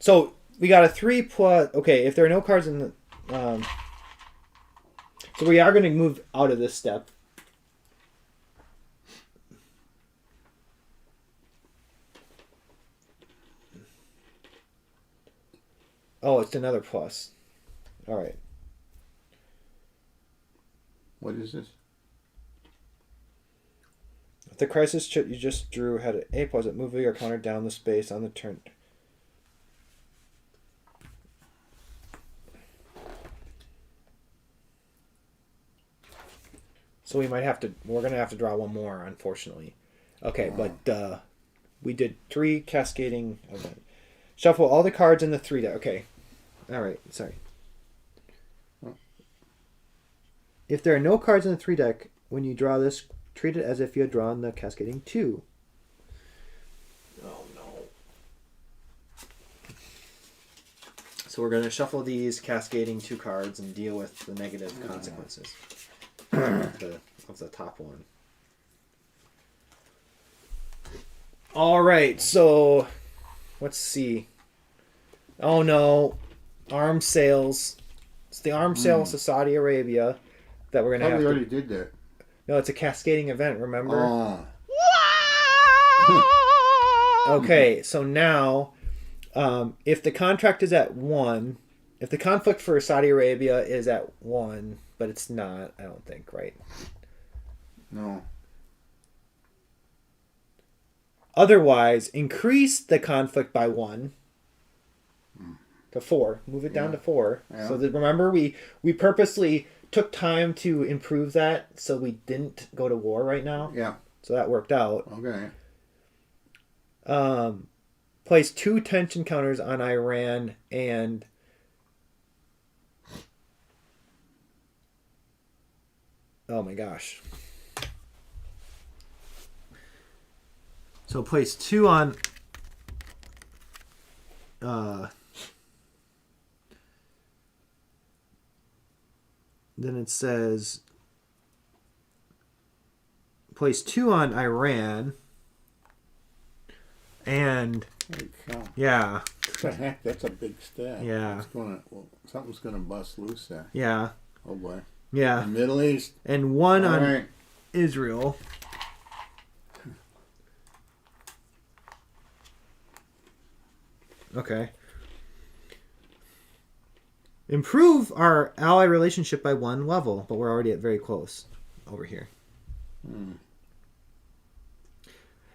So we got a 3 plus. Okay, if there are no cards in the. So we are going to move out of this step. Oh, it's another plus. All right. What is this? If the crisis chip you just drew had an A plus, it moving or counter down the space on the turn. So we might have to. We're gonna have to draw one more, unfortunately. Okay, but we did 3 cascading. Okay. Shuffle all the cards in the 3 deck. Okay. All right. Sorry. If there are no cards in the 3 deck, when you draw this, treat it as if you had drawn the cascading 2. Oh no. So we're gonna shuffle these cascading 2 cards and deal with the negative consequences of the top one. All right. So let's see. Oh no, arms sales. It's the arms sales to Saudi Arabia that we're gonna have. We already did that. No, it's a cascading event. Remember? Ah. Okay, so now, if the contract is at 1, if the conflict for Saudi Arabia is at 1, but it's not, I don't think, right? No. Otherwise, increase the conflict by 1 to 4. Move it down to 4. Yeah. So that, remember, we purposely took time to improve that so we didn't go to war right now. Yeah. So that worked out. Okay. Place 2 tension counters on Iran and oh my gosh. So place 2 on then it says place 2 on Iran and Holy cow. yeah. What the heck? That's a big stab. Yeah. Something's gonna bust loose there. Yeah. Oh boy. Yeah. The Middle East. And 1 All on right. Israel. Okay. Improve our ally relationship by 1 level, but we're already at very close over here.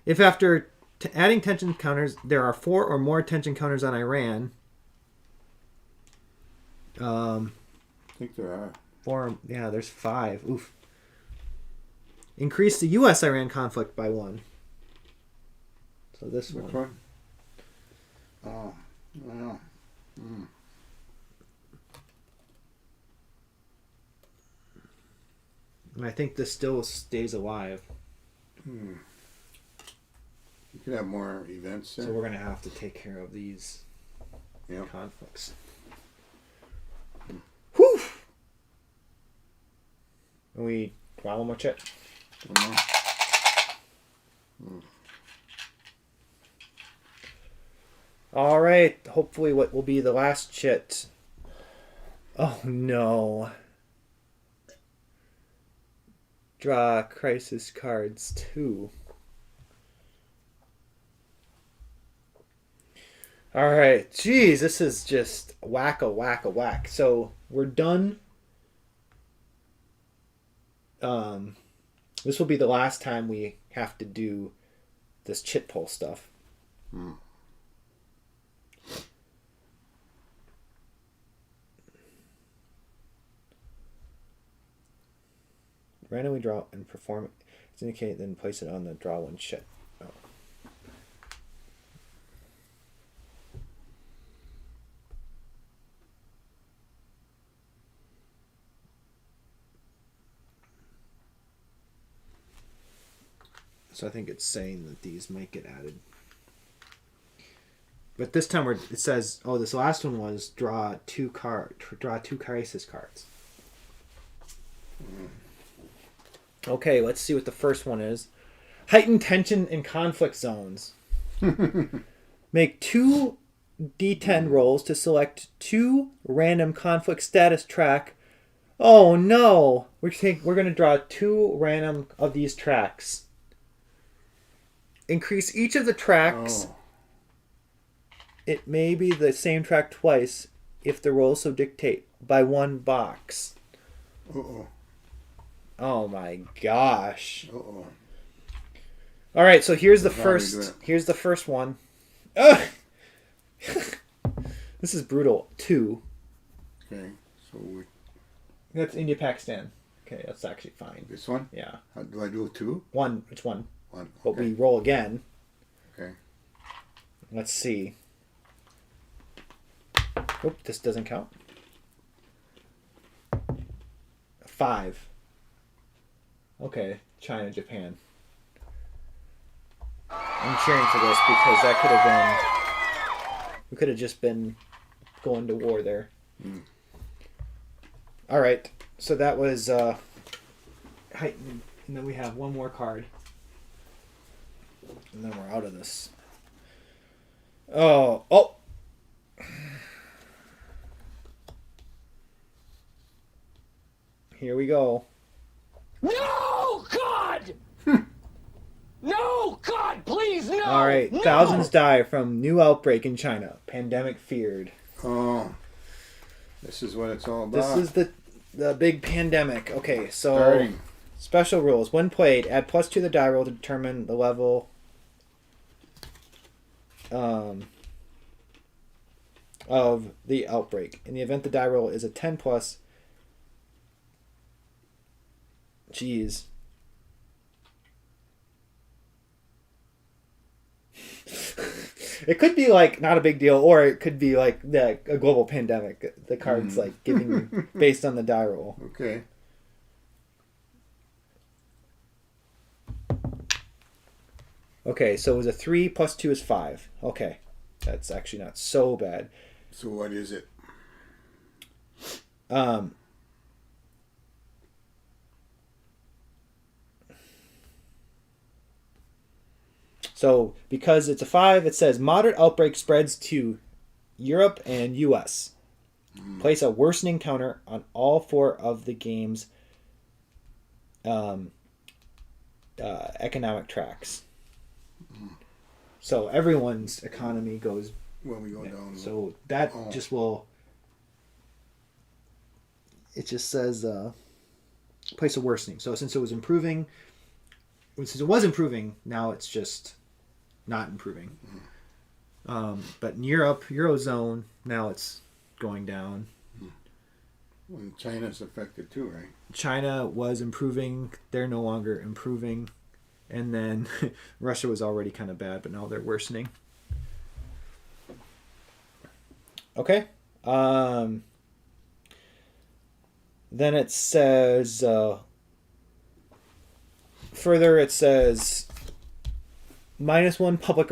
If after adding tension counters, there are 4 or more tension counters on Iran. I think there are. 4, yeah, there's 5. Oof. Increase the U.S.-Iran conflict by 1. So this Which one. one? Oh, well. And I think this still stays alive. You could have more events there. So we're going to have to take care of these Yep. conflicts. Whew! And we draw one more chip. One more. All right. Hopefully what will be the last chit. Oh, no. Draw crisis cards 2. All right. Jeez, this is just whack. So we're done. This will be the last time we have to do this chit pull stuff. Randomly draw and perform it. It's indicate, then place it on the draw 1 chit. Oh. So I think it's saying that these might get added. But this time it says, oh, this last one was draw 2 crisis cards. Okay, let's see what the first one is. Heightened tension in conflict zones. Make 2 D10 rolls to select 2 random conflict status track. Oh no! We're going to draw 2 random of these tracks. Increase each of the tracks. Oh. It may be the same track twice if the rolls so dictate by 1 box. Uh-oh. Oh my gosh. Uh-oh. All right, so here's the That's how we do first. it. Here's the first one. Ugh! This is brutal. 2. Okay. So That's India, Pakistan. Okay, that's actually fine. this one? Yeah. How, do I do 2? 1. It's 1. 1. But we roll again. Okay. Let's see. Oop, this doesn't count. 5. Okay, China, Japan. I'm cheering for this because that could have been... We could have just been going to war there. Mm. All right, so that was heightened, and then we have one more card, and then we're out of this. Oh! Here we go. No, God! No, God, please, no! All right, no! thousands die from new outbreak in China. Pandemic feared. Oh. This is what it's all about. This is the big pandemic. Okay, so Starting. special rules. When played, add +2 to the die roll to determine the level of the outbreak. In the event the die roll is a 10 plus, jeez. It could be like not a big deal, or it could be like a global pandemic. The card's like giving you based on the die roll. Okay. Okay, so it was a 3 plus 2 is 5. Okay, that's actually not so bad. So what is it? So because it's a 5, it says moderate outbreak spreads to Europe and U.S. Place a worsening counter on all 4 of the game's economic tracks. So everyone's economy goes. When we go down. So that Oh. just will. It just says place a worsening. So since it was improving, now it's just not improving. But in Europe, Eurozone, now it's going down. And China's affected too, right? China was improving. They're no longer improving. And then Russia was already kind of bad, but now they're worsening. Okay. Then it says... further, it says... -1 public...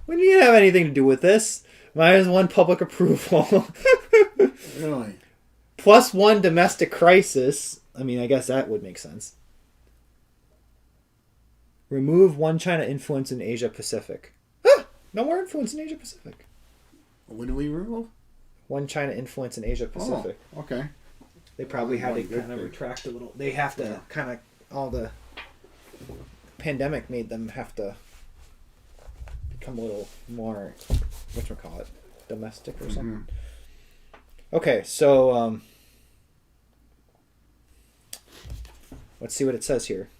We didn't have anything to do with this. -1 public approval. Really? +1 domestic crisis. I mean, I guess that would make sense. Remove 1 China influence in Asia Pacific. No more influence in Asia Pacific. What do we remove? 1 China influence in Asia Pacific. Oh, okay. They probably had to One good kind of thing. retract a little. They have to Yeah. kind of... All the pandemic made them have to become a little more... Whatchamacallit? Domestic or something. Okay, so... let's see what it says here.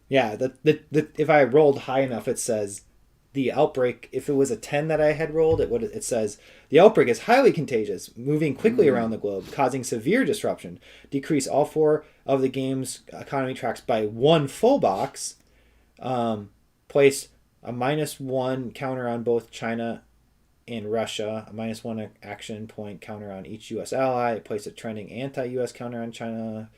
Yeah, if I rolled high enough, it says the outbreak. If it was a 10 that I had rolled, it says the outbreak is highly contagious, moving quickly around the globe, causing severe disruption. Decrease all 4 of the game's economy tracks by 1 full box. Place a -1 counter on both China and Russia. A -1 action point counter on each U.S. ally. Place a trending anti-U.S. counter on China.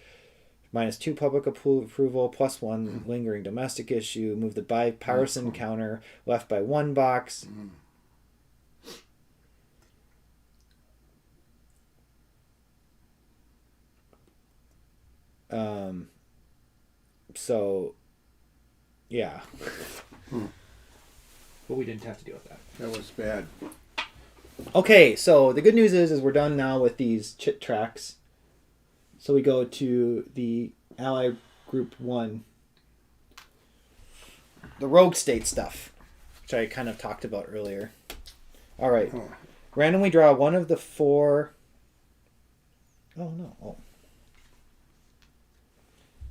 -2 public approval, +1 lingering domestic issue. Move the bipartisan counter left by 1 box. So, yeah. but we didn't have to deal with that. That was bad. Okay, so the good news is we're done now with these chit tracks. So we go to the Ally Group 1. The rogue state stuff, which I kind of talked about earlier. All right. Oh. Randomly draw one of the 4... Oh, no. Oh.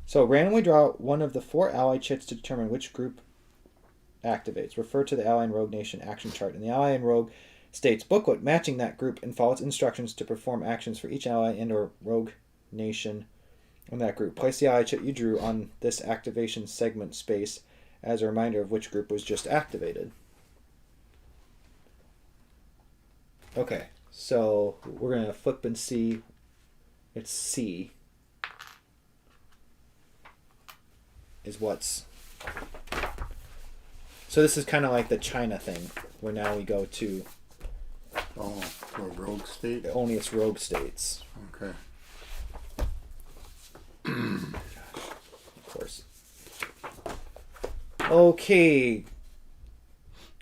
So randomly draw one of the 4 ally chits to determine which group activates. Refer to the Ally and Rogue Nation action chart in the Ally and Rogue States booklet matching that group and follow its instructions to perform actions for each ally and or rogue nation in that group. Place the ally chit you drew on this activation segment space as a reminder of which group was just activated. Okay, so we're going to flip and see. It's C is what's... So this is kind of like the China thing, where now we go to... Oh, for rogue state? Only it's rogue states. Okay. Of course. Okay.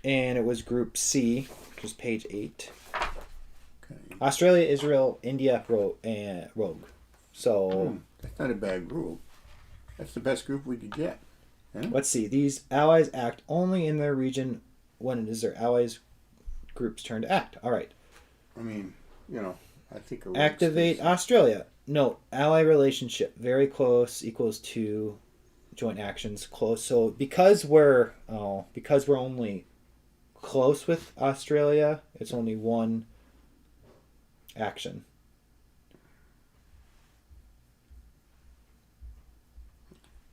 And it was Group C, which is page 8. Okay. Australia, Israel, India, Rogue. So, That's not a bad group. That's the best group we could get. Yeah? let's see. These allies act only in their region when it is their allies' group's turn to act. All right. I mean, I think a rogue Activate state's- Australia. Note, ally relationship. Very close equals to joint actions. Close. So because we're only close with Australia, it's only one action.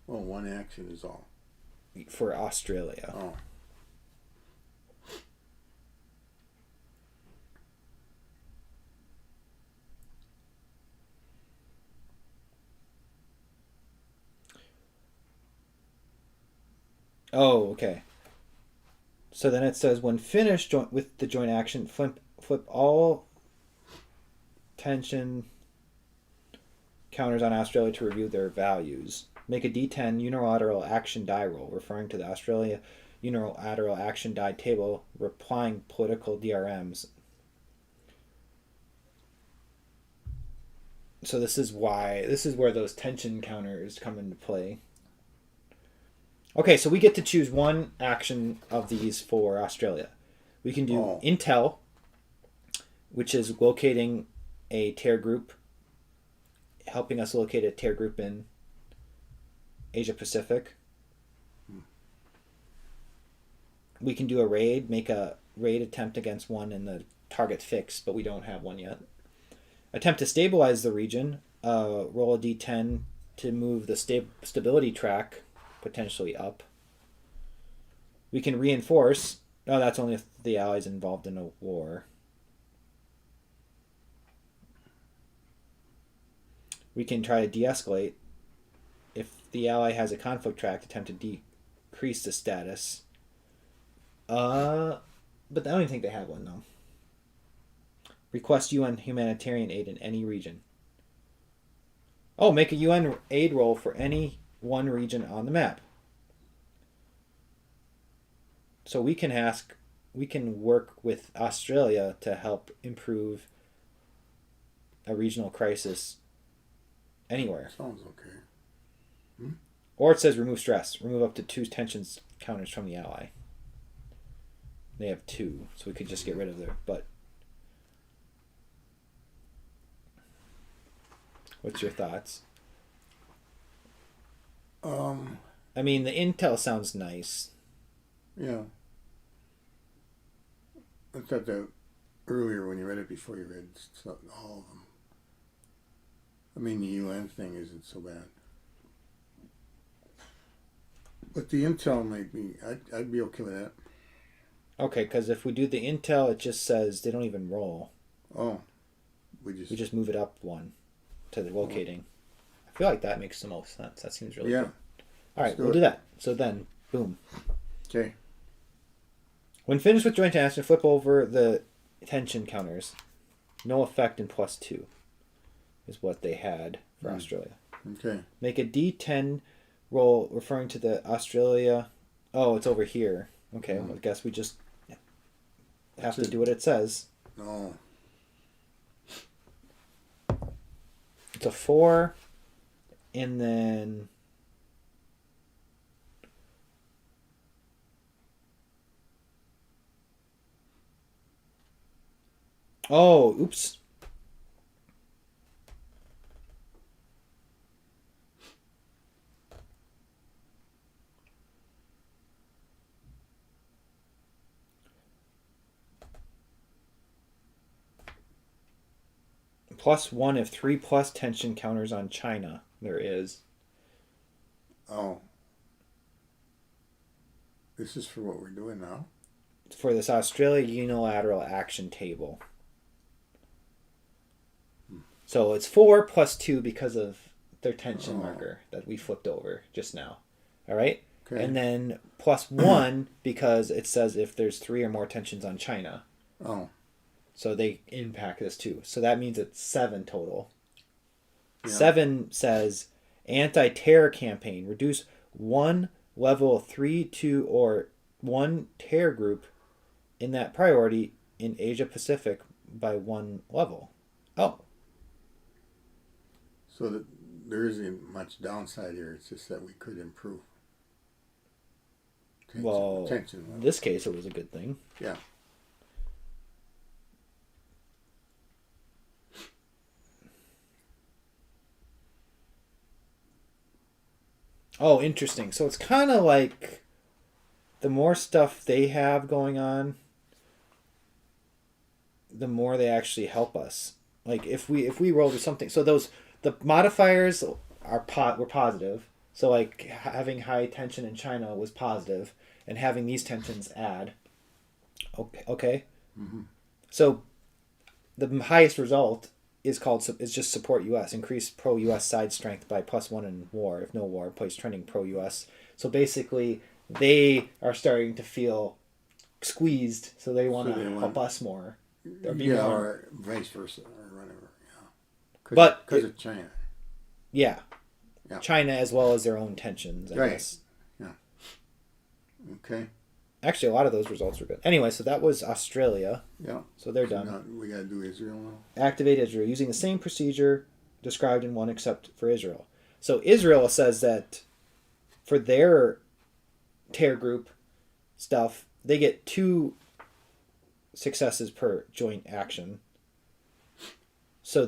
Well, one action is all. For Australia. Oh. Oh, okay. So then it says when finished with the joint action, flip all tension counters on Australia to review their values. Make a D10 unilateral action die roll, referring to the Australia unilateral action die table, replying political DRMs. So this is where those tension counters come into play. Okay, so we get to choose one action of these for Australia. We can do Intel, which is locating a tear group, helping us locate a tear group in Asia Pacific. We can do a raid, make a raid attempt against one and the target's fixed, but we don't have one yet. Attempt to stabilize the region, roll a d10 to move the stability track potentially up. We can reinforce. Oh, that's only if the allies involved in a war. We can try to de-escalate. If the ally has a conflict track, attempt to decrease the status. But I don't even think they have one though. Request UN humanitarian aid in any region. Oh, make a UN aid roll for any one region on the map. So we can work with Australia to help improve a regional crisis anywhere. Sounds okay. Or it says remove stress. Remove up to 2 tensions counters from the ally. They have 2, so we could just get rid of their... But what's your thoughts? I mean, the intel sounds nice. Yeah. I thought that earlier when you read it before you read all of them. I mean, the UN thing isn't so bad. But the intel might be... I'd be okay with that. Okay, because if we do the intel, it just says they don't even roll. Oh. We just move it up 1 to the locating. I feel like that makes the most sense. That seems really good. All right, we'll do that. So then, boom. Okay. When finished with joint action, flip over the tension counters. No effect in +2 is what they had for Australia. Okay. Make a D10 roll referring to the Australia... Oh, it's over here. Okay, well, I guess we just have to do what it says. No. It's a 4, and then oh, oops. +1 if 3 plus tension counters on China. There is. Oh. This is for what we're doing now? For this Australia unilateral action table. So it's 4 plus 2 because of their tension marker that we flipped over just now. All right? Okay. And then +1 because it says if there's 3 or more tensions on China. Oh. So they impact this too. So that means it's 7 total. Yeah. 7 says anti-terror campaign. Reduce 1 level 3, 2, or 1 terror group in that priority in Asia Pacific by 1 level. Oh. So that there isn't much downside here. It's just that we could improve. Tension In level. this case, it was a good thing. Yeah. Oh, interesting. So it's kind of like the more stuff they have going on, the more they actually help us. Like if we roll to something, so the modifiers were positive. So like having high tension in China was positive, and having these tensions add. Okay. Mm-hmm. So the highest result is just support U.S. Increase pro-U.S. side strength by +1 in war. If no war, place trending pro-U.S. So basically, they are starting to feel squeezed, so they want to help us more. Or vice versa, or whatever. Yeah. Because of China. Yeah. Yeah. China as well as their own tensions, I guess. Yeah. Okay. Actually, a lot of those results were good. Anyway, so that was Australia. Yeah. So they're done. Now we got to do Israel now. Activate Israel using the same procedure described in 1 except for Israel. So Israel says that for their terror group stuff, they get 2 successes per joint action. So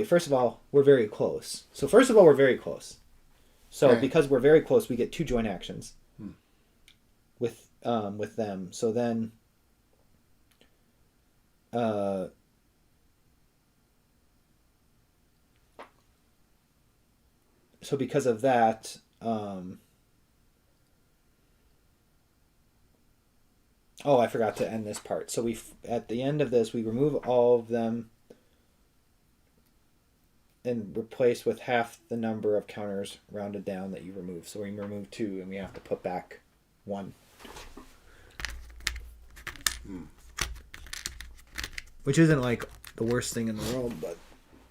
first of all, we're very close. So Okay. because we're very close, we get 2 joint actions with them. So then so because of that, I forgot to end this part. So at the end of this, we remove all of them and replace with half the number of counters rounded down that you remove. So we remove 2 and we have to put back 1. Which isn't like the worst thing in the world, but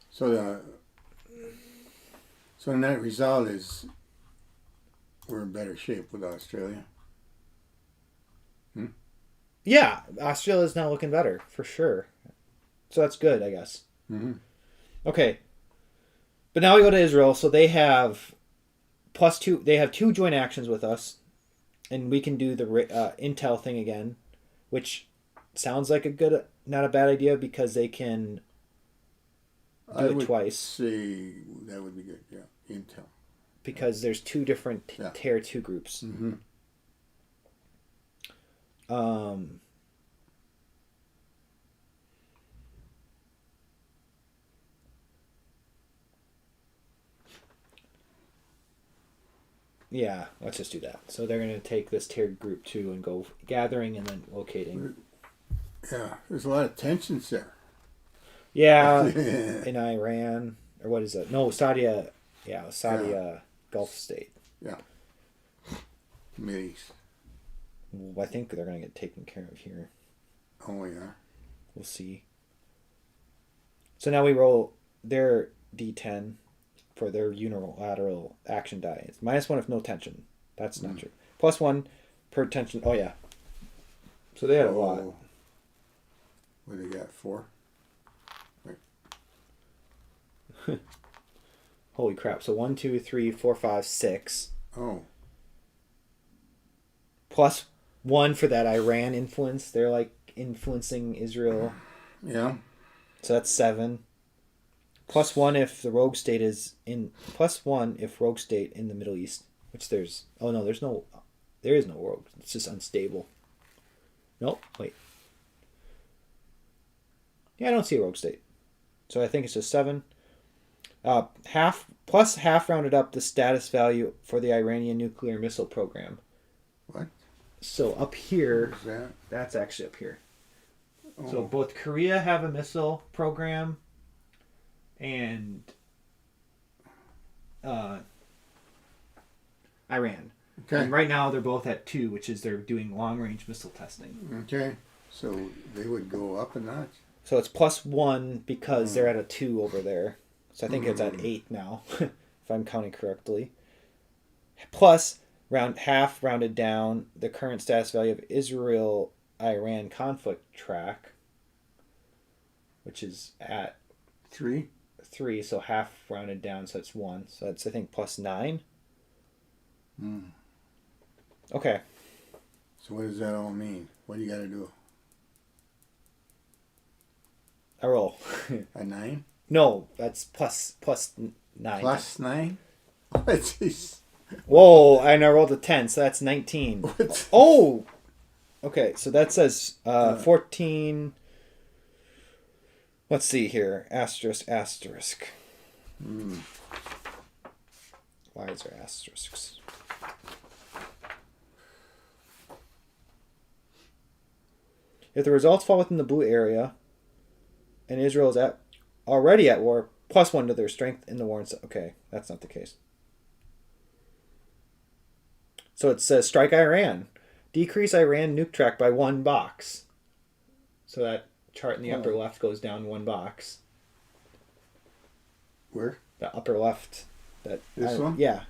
So the net result is we're in better shape with Australia. yeah, Australia's now looking better for sure. So that's good, I guess. Mm-hmm. Okay. But now we go to Israel. So they have +2. They have 2 joint actions with us, and we can do the intel thing again, which sounds like not a bad idea because they can do it twice. Say that would be good. Yeah, intel. Because there's 2 different Tier 2 groups. Mm-hmm. Yeah, let's just do that. So they're going to take this tiered group 2 and go gathering and then locating. Yeah, there's a lot of tensions there. Yeah, in Iran, or what is it? No, Saudi Gulf state. Yeah. Middle East. I think they're going to get taken care of here. Oh, yeah. We'll see. So now we roll their D10 for their unilateral action die. It's -1 if no tension. That's not true. +1 per tension. Oh, yeah. So they had a lot. Oh. What do they got? 4? Holy crap! So 1, 2, 3, 4, 5, 6. Oh. Plus 1 for that Iran influence. They're like influencing Israel. Yeah. So that's 7. Plus 1 if the rogue state is in. Plus 1 if rogue state in the Middle East. Which there's. Oh no, there is no rogue. It's just unstable. Nope. Wait. Yeah, I don't see a rogue state. So I think it's just 7. Half rounded up the status value for the Iranian nuclear missile program. What? So up here, Where's that? that's actually up here. Oh. So both Korea have a missile program, and Iran. Okay. And right now they're both at 2, which is they're doing long range missile testing. Okay. So they would go up a notch. So it's plus 1 because they're at a 2 over there. So I think it's at 8 now, if I'm counting correctly. Plus, half rounded down the current status value of Israel-Iran conflict track, which is at 3. 3, so half rounded down, so it's 1. So that's, I think, plus 9. Okay. So what does that all mean? What do you got to do? I roll. A 9? No, that's plus 9. Plus 9? Oh, jeez. Whoa, and I rolled a 10, so that's 19. What? Oh! Okay, so that says 14. Let's see here. Asterisk, asterisk. Why is there asterisks? If the results fall within the blue area, and Israel is already at war, plus 1 to their strength in the war. Okay, that's not the case. So it says strike Iran. Decrease Iran nuke track by 1 box. So that chart in the upper left goes down 1 box. Where? The upper left. This one? Yeah.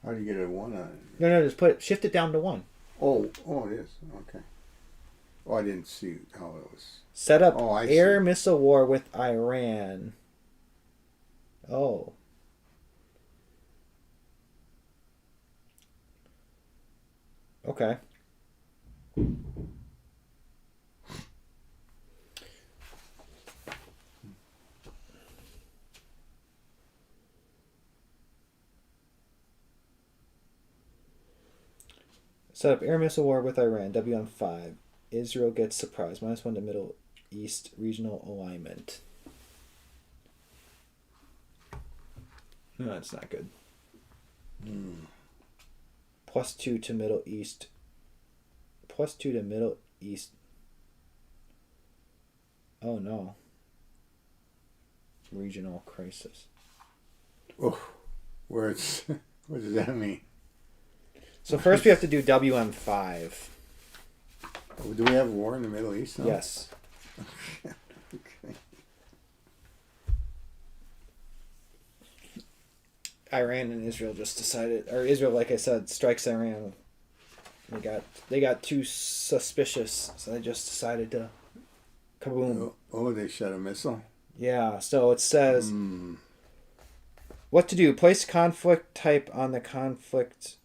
How do you get a 1 on it? No, just shift it down to 1. Oh, it is. Okay. Oh, I didn't see how it was. Set up I air see. missile war with Iran. Oh. Okay. Set up air missile war with Iran. WM5. Israel gets surprised. -1 to Middle East regional alignment. No, that's not good. +2 to Middle East. +2 to Middle East. Oh no. Regional crisis. Oh, what does that mean? So first we have to do WM5. Do we have war in the Middle East now? Yes. Okay. Iran and Israel just decided, or Israel, like I said, strikes Iran. They got too suspicious, so they just decided to kaboom. Oh, they shot a missile? Yeah, so it says what to do. Place conflict type on the conflict.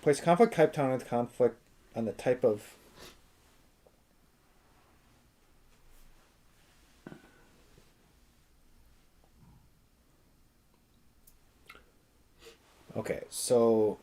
Place conflict type on the conflict on the type of. Okay, so.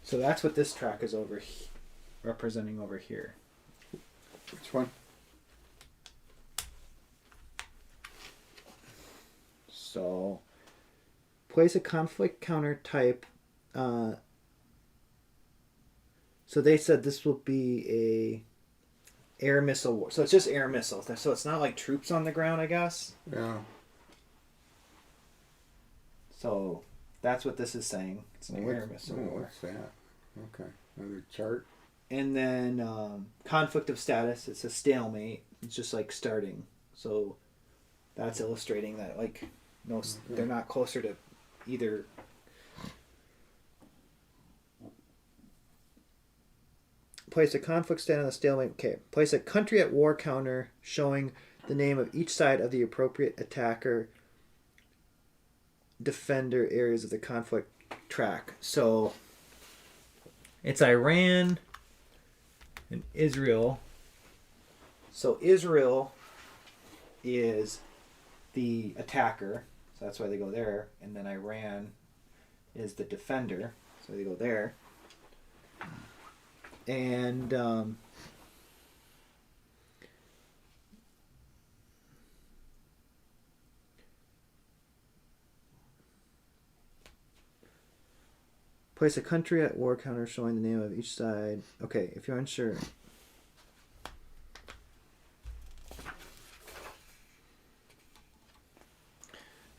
So that's what this track is representing over here. Which one? So, place a conflict counter type. So So they said this will be a air missile war. So it's just air missiles. So it's not like troops on the ground, I guess. Yeah. So that's what this is saying. It's an air missile war. What's that? Okay. Another chart. And then conflict of status. It's a stalemate. It's just like starting. So that's illustrating that like they're not closer to either. Place a conflict state on the stalemate. Okay. Place a country at war counter showing the name of each side of the appropriate attacker, defender areas of the conflict track. So it's Iran and Israel. So Israel is the attacker. So that's why they go there. And then Iran is the defender. So they go there. And place a country at war counter showing the name of each side. Okay, if you're unsure.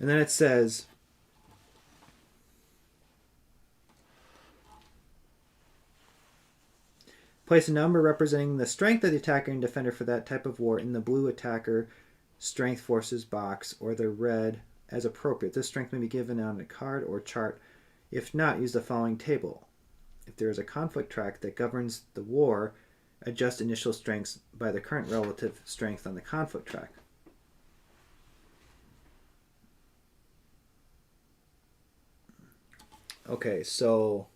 And then it says place a number representing the strength of the attacker and defender for that type of war in the blue attacker strength forces box or the red as appropriate. This strength may be given on a card or chart. If not, use the following table. If there is a conflict track that governs the war, adjust initial strengths by the current relative strength on the conflict track. Okay, so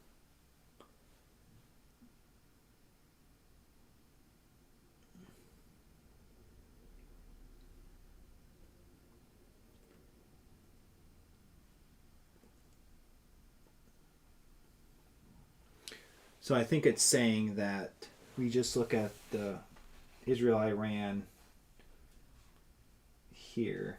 I think it's saying that we just look at the Israel-Iran here.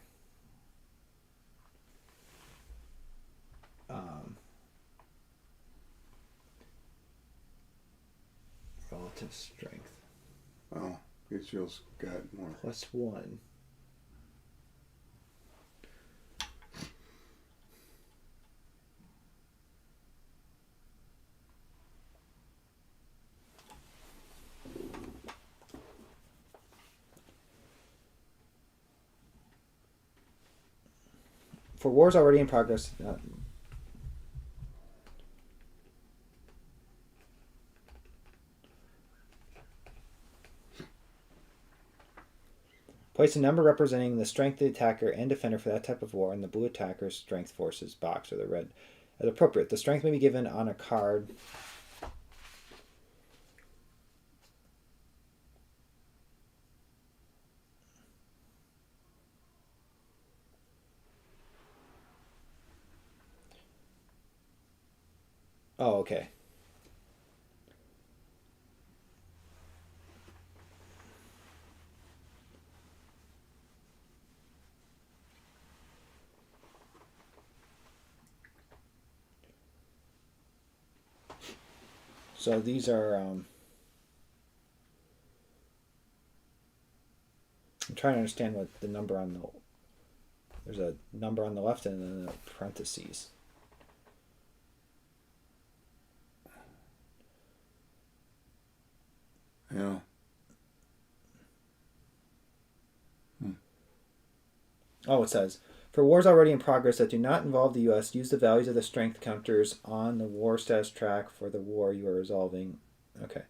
Relative strength. Oh, Israel's got more. +1. For wars already in progress. Place a number representing the strength of the attacker and defender for that type of war in the blue attacker's strength forces box or the red as appropriate. The strength may be given on a card. Oh, okay. So these are, I'm trying to understand what the number on the, there's a number on the left and then the parentheses. Yeah. Oh, it says, for wars already in progress that do not involve the U.S., use the values of the strength counters on the war status track for the war you are resolving. Okay.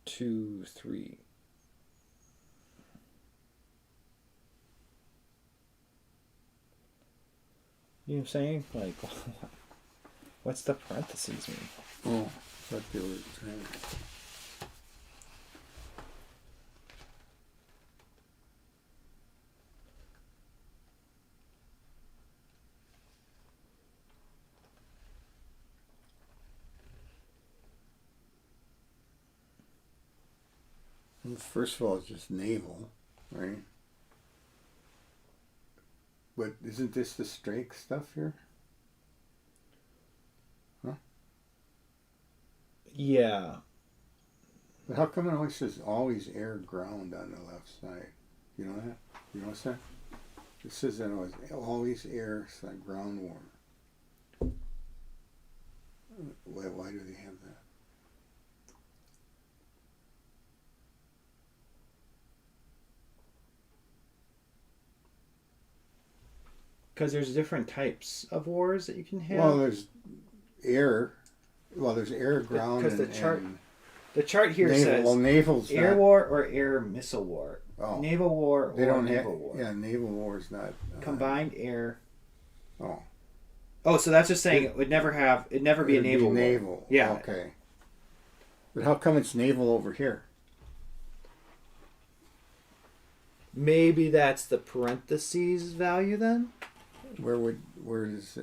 Two, three. You know what I'm saying? Like, what's the parentheses mean? Oh, but they were trying. Well, first of all, it's just naval, right? But isn't this the strength stuff here? Yeah. But how come it always says always air ground on the left side? You know that? You notice that? It says that always air side ground water. Why do they have that? Because there's different types of wars that you can have. Well, there's air. Well, there's air, ground, Because and, the chart- and The chart here naval. says Well, naval's air not, war or air missile war. Oh. Naval war They or don't naval have. war. Yeah, naval war is not Combined air. Oh, Oh, so that's just saying it would never be a it'd naval war. naval. Yeah. Okay. But how come it's naval over here? Maybe that's the parentheses value then? Where is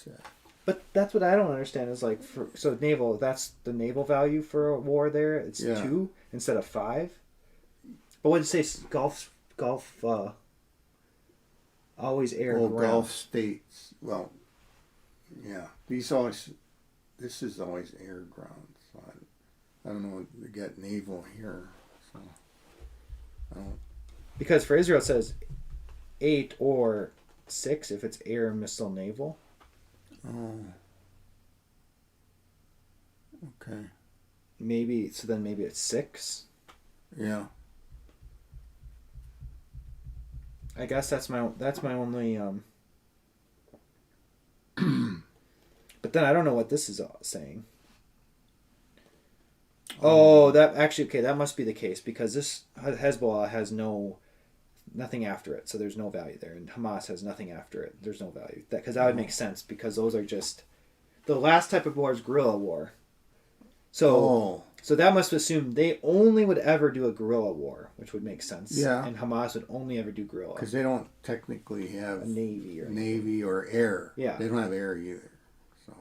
that? But that's what I don't understand is like so naval, that's the naval value for a war there. It's Yeah. 2 instead of 5. But what did it say? Gulf always air Oh, ground. Gulf states. Well, yeah. This is always air ground. So I don't know. We got naval here, so I don't. Because for Israel it says 8 or 6 if it's air, missile, naval. Oh. Okay. Maybe it's 6. Yeah. I guess that's my only but then I don't know what this is saying. Oh, that actually okay, that must be the case because this Hezbollah has nothing after it, so there's no value there, and Hamas has nothing after it. There's no value. That would make sense because those are just the last type of war is guerrilla war. So that must assume they only would ever do a guerrilla war, which would make sense. Yeah. And Hamas would only ever do guerrilla. Because they don't technically have A navy or air. Yeah. They don't have air either. So.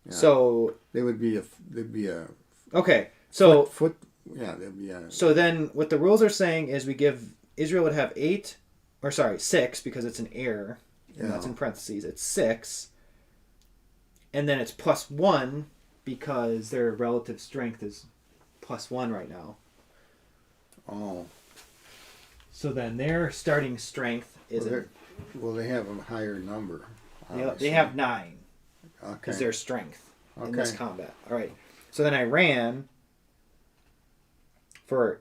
Yeah. So they'd be a okay. So foot. Yeah, they'd be a. So then what the rules are saying is Israel would have 6 because it's an air, and that's in parentheses. It's 6, and then it's +1 because their relative strength is +1 right now. Oh. So then their starting strength is well, they have a higher number. they have 9 Okay. is their strength in this Okay. combat. All right. So then Iran for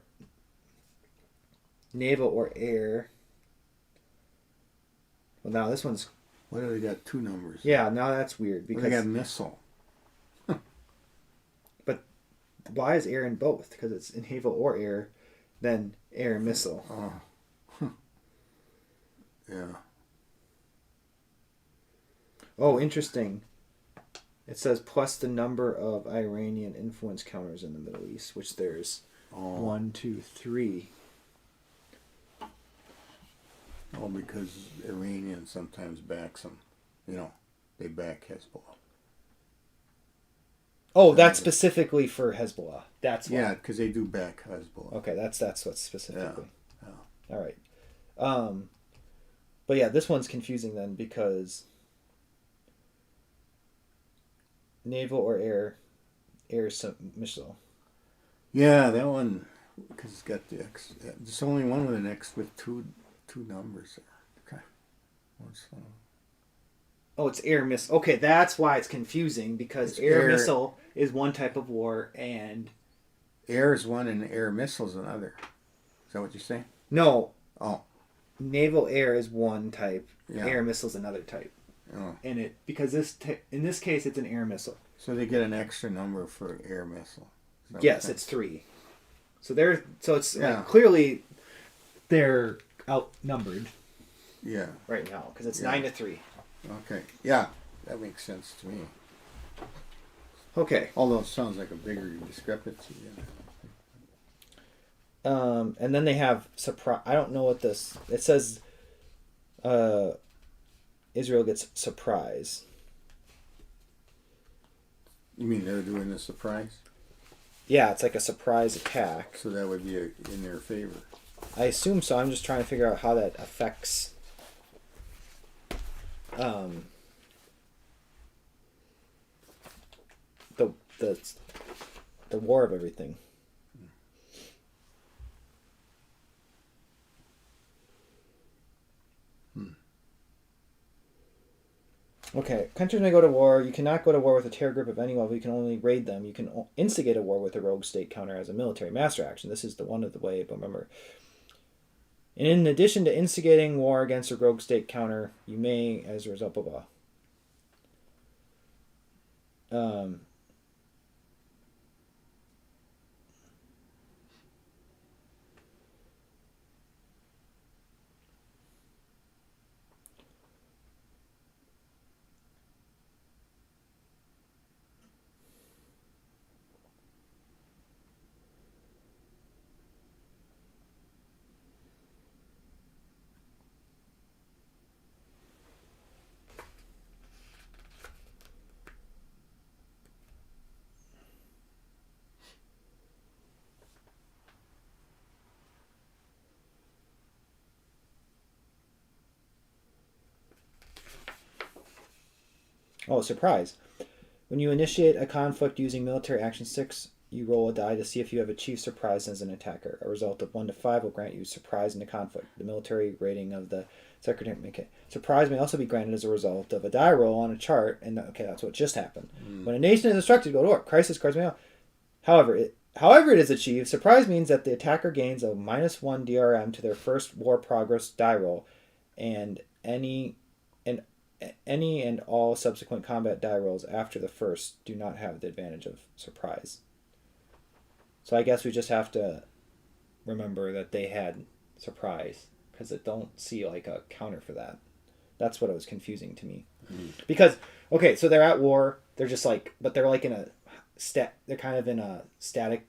naval or air. Well, now this one's What do they got? 2 numbers. yeah. Now that's weird Well, because they got missile. why is air in both? Because it's in naval or air, then air and missile. Oh. Yeah. Oh, interesting. It says plus the number of Iranian influence counters in the Middle East, which there's 1, 2, 3. Oh, because Iranian sometimes backs them. You know, they back Hezbollah. Oh, that's specifically for Hezbollah. That's why. Yeah, because they do back Hezbollah. Okay, that's what's specifically. Yeah. All right. But yeah, this one's confusing then because naval or air missile. Yeah, that one because it's got the X. There's only one with an X with two numbers there. Okay. Oh, it's air missile. Okay, that's why it's confusing because It's air air- missile is one type of war and Air is one and air missile's another. Is that what you're saying? no, Oh. naval air is one type, Yeah. air missile is another type, Oh. and because in this case it's an air missile. So they get an extra number for air missile. Is that Yes, what it's 3. So it's Yeah. like clearly they're outnumbered Yeah. right now because it's Yeah. 9-3. Okay. Yeah, that makes sense to me. Okay. Although it sounds like a bigger discrepancy. Yeah. And then they have surprise. I don't know what this. It says. Israel gets surprise. You mean they're doing a surprise? Yeah, it's like a surprise attack. So that would be in their favor. I assume so. I'm just trying to figure out how that affects. The war of everything. Okay, countries may go to war. You cannot go to war with a terror group of any level. You can only raid them. You can instigate a war with a rogue state counter as a military master action. This is the one of the way, but remember. And in addition to instigating war against a rogue state counter, you may, as a result, blah blah. Oh, surprise. When you initiate a conflict using military action 6, you roll a die to see if you have achieved surprise as an attacker. A result of 1 to 5 will grant you surprise in the conflict. The military rating of the secretary. Okay. Surprise may also be granted as a result of a die roll on a chart. And okay, that's what just happened. When a nation is instructed to go to war, crisis cards may. However, it is achieved. Surprise means that the attacker gains a -1 DRM to their first war progress die roll, and any and all subsequent combat die rolls after the first do not have the advantage of surprise. So I guess we just have to remember that they had surprise because it don't see like a counter for that. That's what was confusing to me. Because okay, so they're at war. They're just like, but they're like in a they're kind of in a static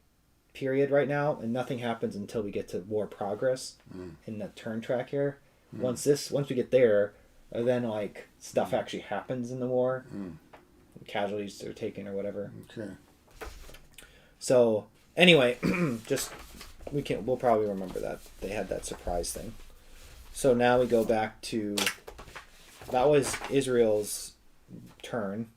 period right now, and nothing happens until we get to war progress in the turn track here. Once we get there, then like stuff actually happens in the war. Casualties are taken or whatever. Okay. So anyway, we'll probably remember that they had that surprise thing. So now we go back to that was Israel's turn.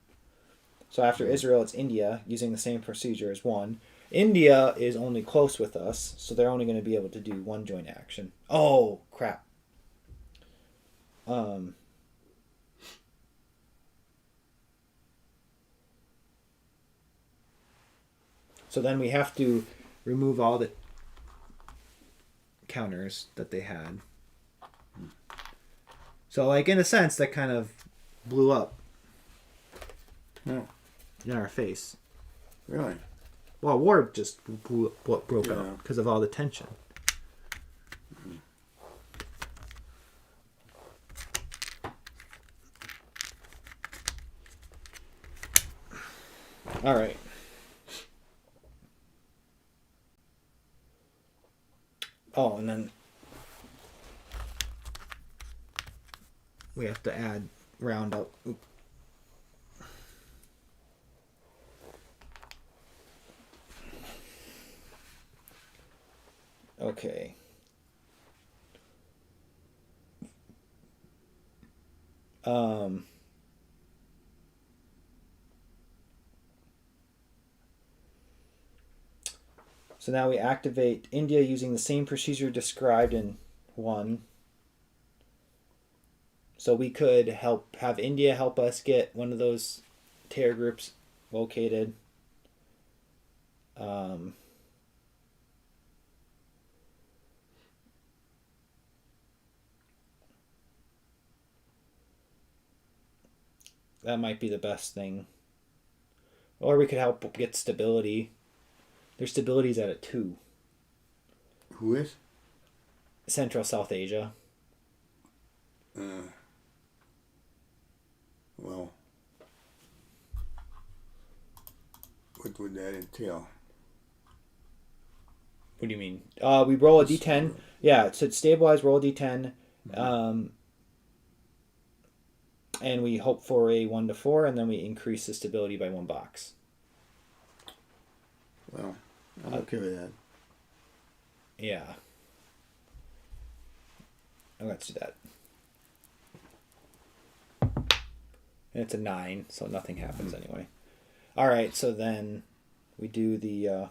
So after Israel, it's India using the same procedure as 1. India is only close with us, so they're only going to be able to do 1 joint action. Oh crap. So then we have to remove all the counters that they had. So like in a sense that kind of blew up No. in our face. Really? Well, war just broke Yeah. out because of all the tension. All right. Oh, and then we have to add round up. Oop. Okay. So now we activate India using the same procedure described in 1. So we could have India help us get one of those terror groups located. that might be the best thing. Or we could help get stability. Their stability's at a 2. Who is? Central South Asia. Well, what would that entail? What do you mean? We roll a d10. Yeah, so it's stabilized, roll a d10. And we hope for a 1 to 4, and then we increase the stability by 1 box. Well, I'm okay with that. Yeah. Let's do that. And it's a 9, so nothing happens anyway. All right, so then we do the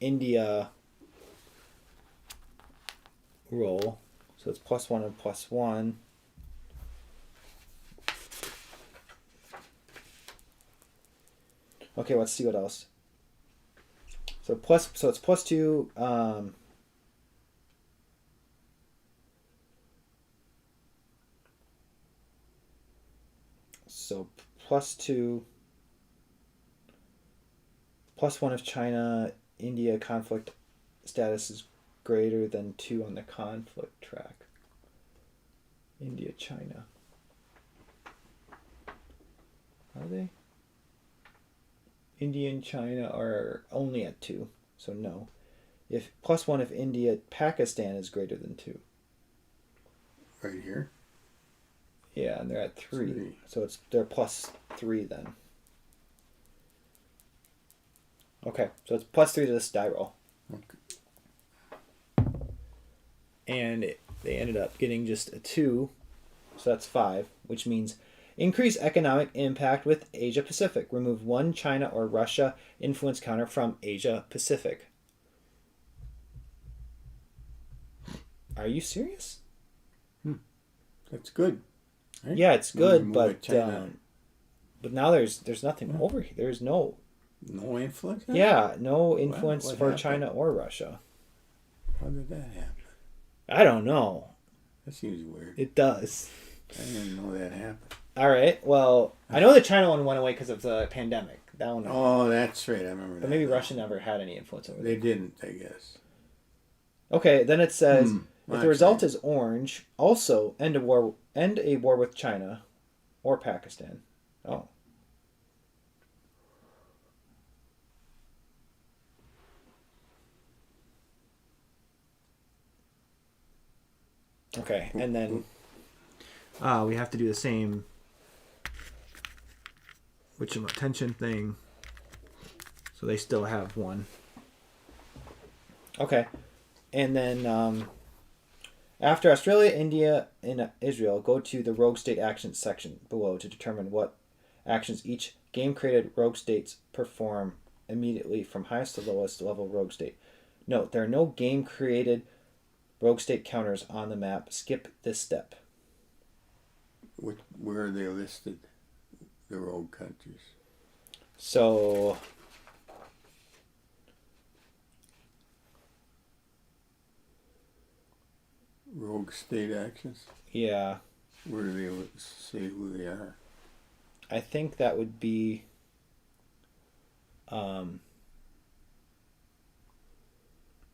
India roll. So it's +1 and +1. Okay, let's see what else. So it's +2. So +2. +1 if China India conflict status is greater than 2 on the conflict track. India China. Are they? India and China are only at 2, so no. If +1 if India Pakistan is greater than 2. Right here? Yeah, and they're at 3. So they're +3 then. Okay, so it's +3 to this die roll. Okay. And they ended up getting just a 2, so that's 5, which means increase economic impact with Asia Pacific. Remove 1 China or Russia influence counter from Asia Pacific. Are you serious? That's good. Right? Yeah, it's good, Remove but now there's nothing over here. There's no influence? Yeah, no influence what for happened? China or Russia. How did that happen? I don't know. That seems weird. It does. I didn't know that happened. All right. Well, I know the China one went away because of the pandemic. That one. Oh, that's right. I remember that. But maybe Russia never had any influence over They there. didn't, I guess. Okay, then it says if the result right. is orange, also end a war with China or Pakistan. Oh. Okay, and then we have to do the same tension thing. So they still have 1. Okay. And then after Australia, India, and Israel, go to the Rogue State Actions section below to determine what actions each game-created rogue states perform immediately from highest to lowest level rogue state. Note, there are no game-created rogue state counters on the map. Skip this step. Where are they listed? The rogue countries. So Rogue state actions? yeah, Where do they say who they are? I think that would be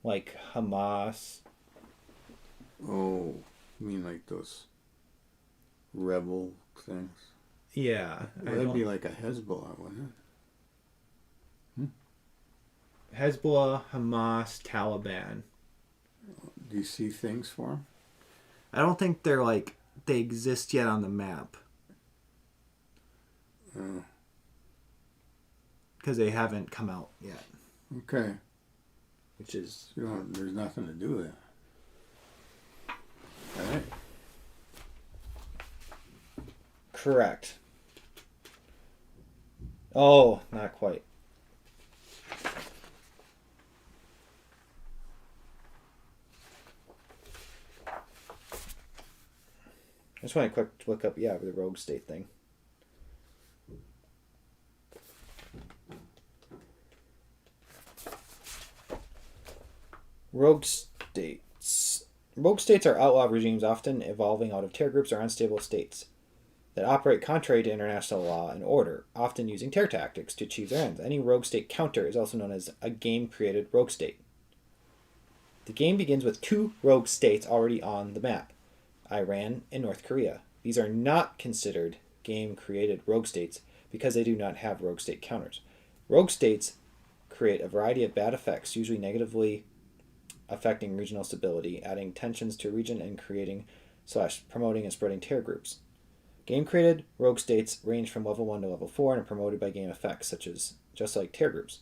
like Hamas. Oh, you mean like those rebel things? Yeah, Well, that'd be like a Hezbollah, wouldn't it? Hezbollah, Hamas, Taliban. Do you see things for them? I don't think they exist yet on the map because they haven't come out yet. Okay. Which is There's nothing to do with it. All right. correct. Oh, not quite. I just want to quick look up, the rogue state thing. Rogue states. Rogue states are outlaw regimes often evolving out of terror groups or unstable states. that operate contrary to international law and order, often using terror tactics to achieve their ends. Any rogue state counter is also known as a game-created rogue state. The game begins with 2 rogue states already on the map, Iran and North Korea. These are not considered game-created rogue states because they do not have rogue state counters. Rogue states create a variety of bad effects, usually negatively affecting regional stability, adding tensions to a region, and creating / promoting and spreading terror groups. Game-created rogue states range from level 1 to level 4 and are promoted by game effects, such as just like terror groups.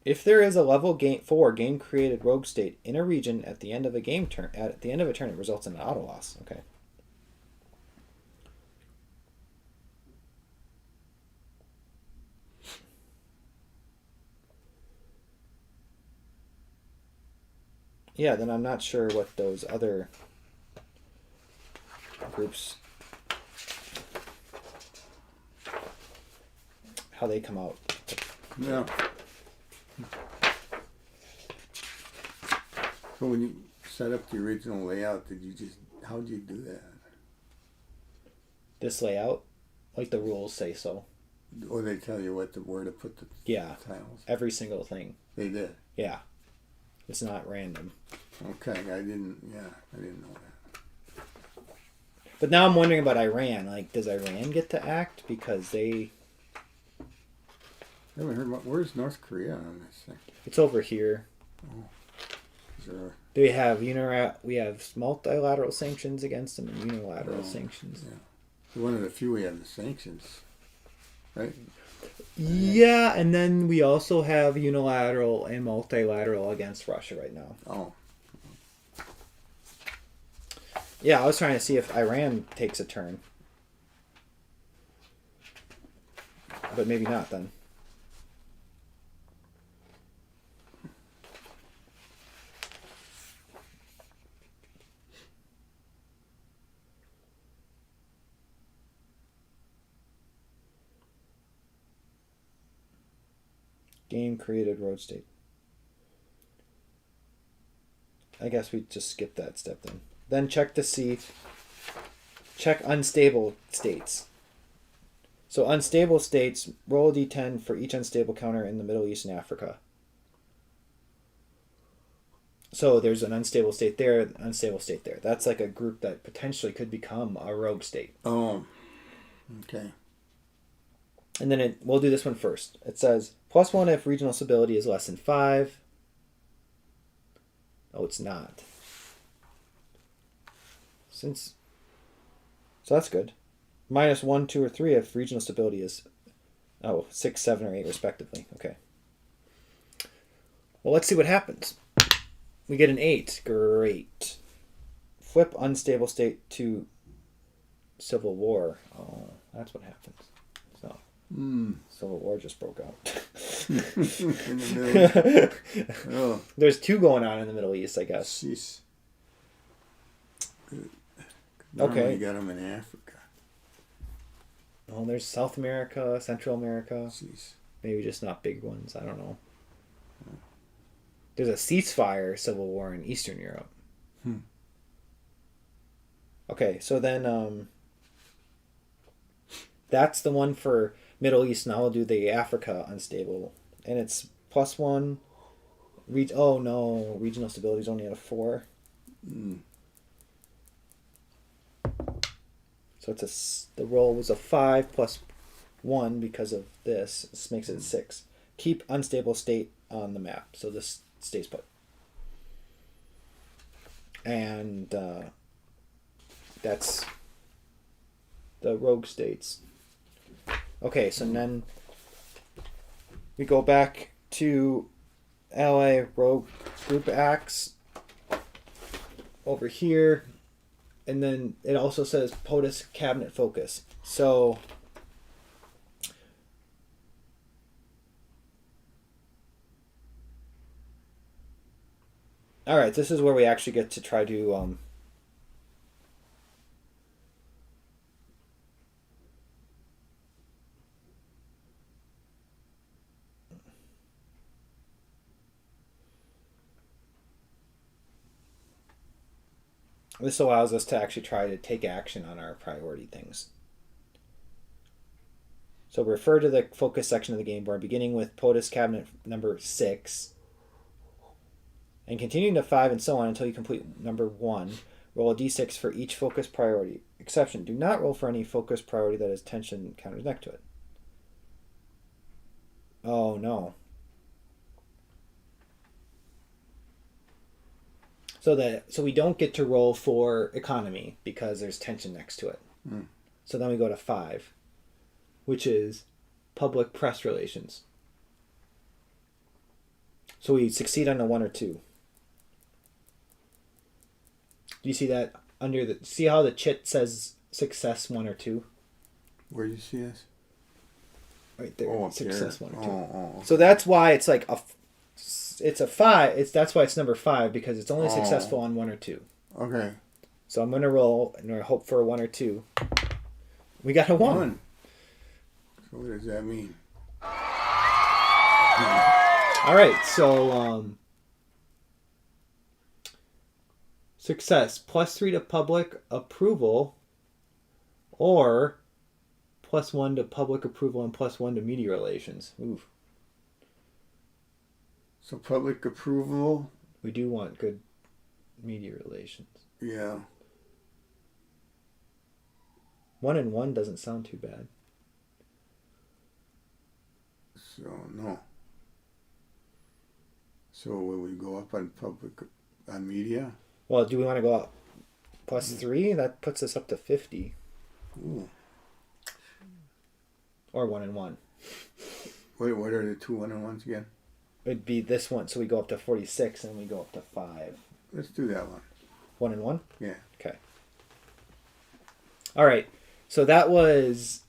If there is a level 4 game-created rogue state in a region at the end of a turn, it results in an auto loss. Okay. Yeah, then I'm not sure what those other groups, how they come out. Yeah. So when you set up the original layout, how did you do that? This layout, like the rules say so. Or they tell you where to put the tiles? Every single thing. They did? Yeah. It's not random. Okay, I didn't know that. But now I'm wondering about Iran. Like, does Iran get to act? Because they... I haven't heard about... Where's North Korea on this thing? It's over here. Oh. Sure. We have multilateral sanctions against them and unilateral sanctions. Yeah. One of the few we have the sanctions, right? Yeah, and then we also have unilateral and multilateral against Russia right now. Oh. Yeah, I was trying to see if Iran takes a turn. But maybe not then. Game created road state. I guess we just skip that step then. Then check unstable states. So unstable states, roll a d10 for each unstable counter in the Middle East and Africa. So there's an unstable state there, unstable state there. That's like a group that potentially could become a rogue state. Oh, okay. And then we'll do this one first. It says, +1 if regional stability is less than 5. Oh, it's not. So that's good. -1, 2, or 3 if regional stability is 6, 7, or 8 respectively. Okay. Well, let's see what happens. We get an 8. Great. Flip unstable state to civil war. Oh, that's what happens. So civil war just broke out. In the middle. Oh. There's 2 going on in the Middle East, I guess. Jeez. Okay. You got them in Africa. Oh, there's South America, Central America. Jeez. Maybe just not big ones. I don't know. There's a ceasefire civil war in Eastern Europe. Okay, so then that's the one for Middle East. Now we'll do the Africa unstable. And it's +1. Oh no, regional stability is only at a 4. So the roll was a 5 +1 because of this. This makes it a 6. Keep unstable state on the map. So this stays put. And that's the rogue states. Okay, so then we go back to LA Rogue Group Acts over here. And then it also says POTUS Cabinet Focus. So all right, this is where we actually get to try to This allows us to actually try to take action on our priority things. So refer to the focus section of the game board, beginning with POTUS cabinet number 6, and continuing to 5 and so on until you complete number 1. Roll a d6 for each focus priority. Exception: do not roll for any focus priority that has tension counters next to it. Oh no. So we don't get to roll for economy because there's tension next to it. So then we go to 5, which is public press relations. So we succeed on a 1 or 2. Do you see that under the? See how the chit says success 1 or 2? Where do you see this? Right there. Oh, up Success there. 1 or 2. Oh. So that's why it's like it's a 5. That's why it's number 5, because it's only successful on 1 or 2. Okay. So I'm gonna roll and I hope for a 1 or 2. We got a 1. So what does that mean? All right. So success +3 to public approval, or +1 to public approval and +1 to media relations. Ooh. So public approval. We do want good media relations. Yeah. 1 and 1 doesn't sound too bad. So no. So will we go up on public on media? Well, do we want to go up +3? That puts us up to 50. Ooh. Or 1 and 1. Wait, what are the 2 1-on-1s again? It'd be this one, so we go up to 46 and we go up to 5. Let's do that one. 1 and 1? Yeah. Okay. All right. So that was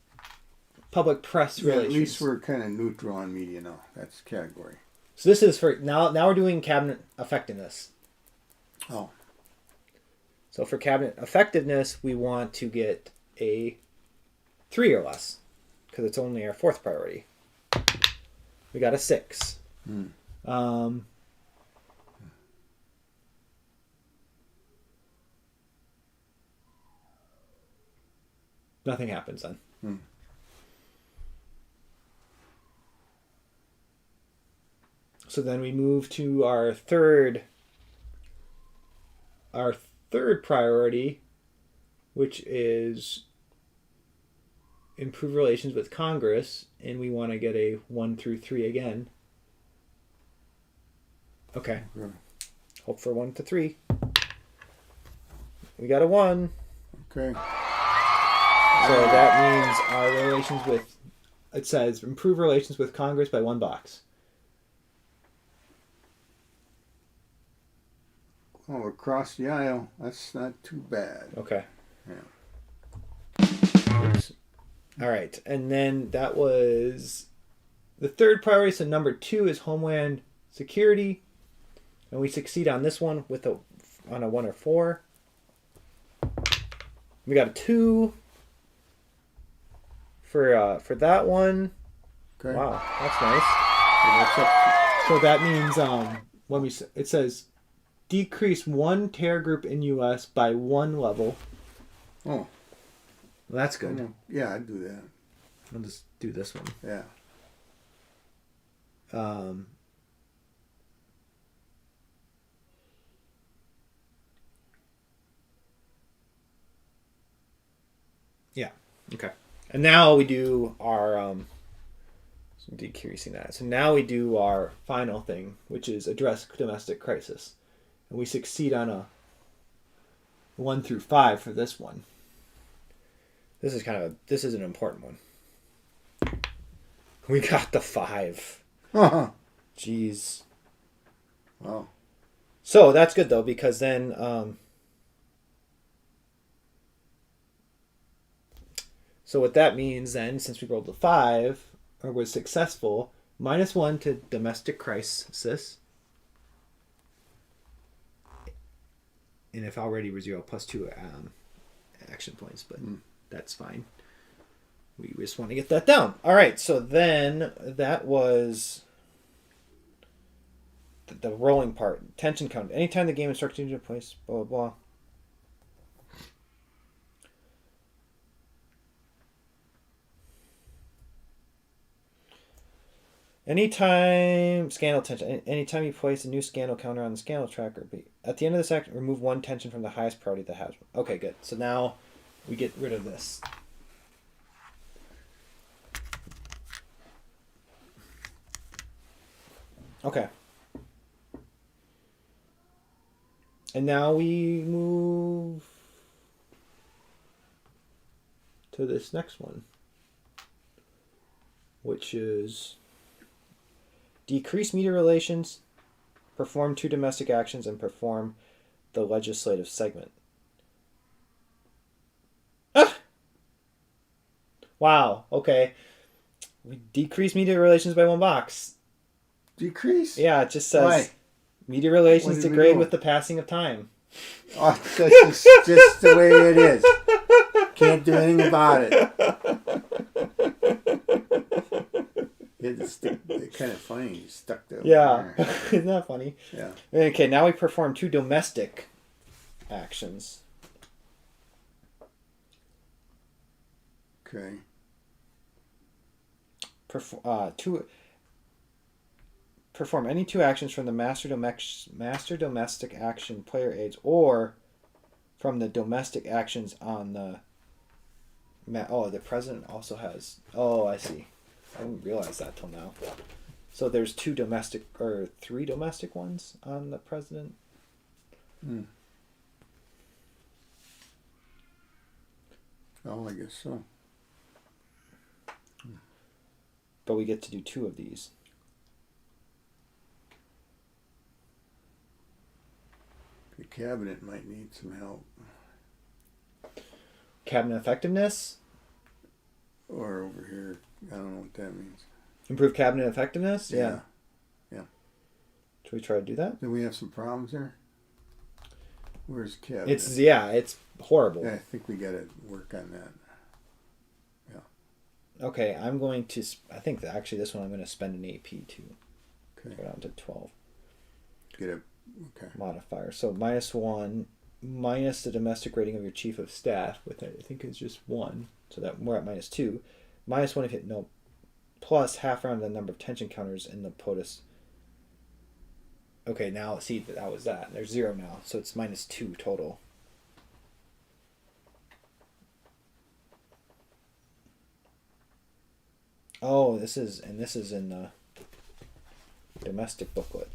public press Yeah, relations. at least we're kind of neutral on media now. That's category. So this is for now we're doing cabinet effectiveness. Oh. So for cabinet effectiveness, we want to get a 3 or less, because it's only our 4th priority. We got a 6. Nothing happens then. So then we move to our third priority, which is improve relations with Congress, and we want to get a 1 through 3 again. Okay. Hope for 1 to 3. We got a 1. Okay. So that means our relations with, it says improve relations with Congress by 1 box. Oh, across the aisle. That's not too bad. Okay. Yeah. All right. And then that was the third priority. So number 2 is Homeland Security. And we succeed on this one with on a 1 or 4. We got a 2 for that one. Okay. Wow, that's nice. So that's up So that means when it says decrease 1 terror group in U.S. by 1 level. to, oh. Well, that's good. Yeah, I'd do that. I'll just do this one. Yeah. Yeah. Okay. And now we do our decreasing that. So now we do our final thing, which is address domestic crisis, and we succeed on a 1 through 5 for this one. This is an important one. We got the 5. Jeez. Wow. So that's good though, because then so what that means then, since we rolled a 5 or was successful, -1 to domestic crisis. And if already we're 0, +2 action points, but that's fine. We just want to get that down. All right, so then that was the rolling part. Tension count. Anytime the game instructs you to place, blah, blah, blah. Anytime scandal tension. Anytime you place a new scandal counter on the scandal tracker, at the end of this action, remove one tension from the highest priority that has. Okay, good. So now we get rid of this. Okay. And now we move to this next one, which is decrease media relations, perform 2 domestic actions, and perform the legislative segment. Ah! Wow, okay. We decrease media relations by 1 box. Decrease? Yeah, it just says Why? media relations What did we degrade do? with the passing of time. Oh, that's just the way it is. Can't do anything about it. It's kind of funny. You stuck there. Yeah, isn't that funny? Yeah. Okay, now we perform 2 domestic actions. Okay. Perform any 2 actions from the master domestic action player aids or from the domestic actions on the. The president also has. Oh, I see. I didn't realize that till now. So there's 2 domestic or 3 domestic ones on the president. Oh, I guess so. But we get to do 2 of these. The cabinet might need some help. Cabinet effectiveness. Or over here, I don't know what that means. Improve cabinet effectiveness? Yeah. Yeah. Should we try to do that? Do we have some problems there? Where's cabinet? It's horrible. Yeah, I think we got to work on that. Yeah. Okay, I'm going to. I think that actually this one I'm going to spend an AP to. Okay. Go down to 12. Get a okay. Modifier. So -1 minus the domestic rating of your chief of staff, which I think is just 1. So that we're at -2. -1 if you no. Plus half round the number of tension counters in the POTUS. Okay, now see that was that. There's 0 now, so it's -2 total. Oh, this is in the domestic booklet.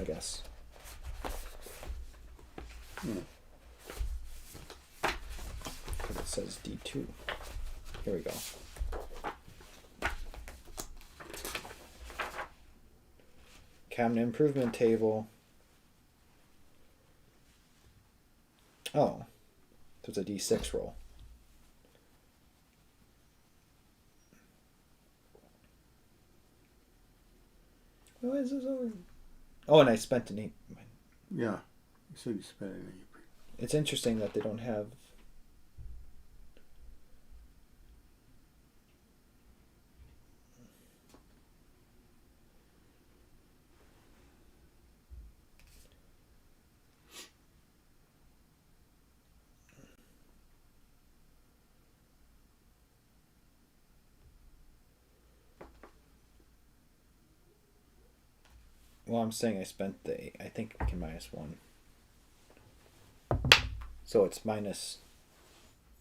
I guess. Because it says D2. Here we go. Cabinet improvement table. Oh. So it's a D6 roll. Why is this over? Oh, and I spent an 8. Yeah. You said you spent an 8. It's interesting that they don't have. Well, I'm saying I spent the 8. I think I can -1. So it's minus.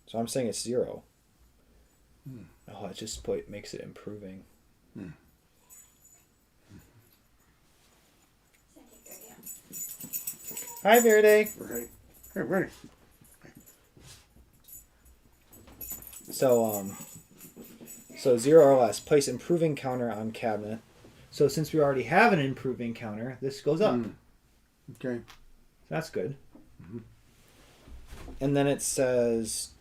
So I'm saying it's 0. Oh, it just makes it improving. Hi, Verde. Right. Hey, ready. So 0 or less. Place improving counter on cabinet. So since we already have an improving counter, this goes up. Okay. That's good. And then it says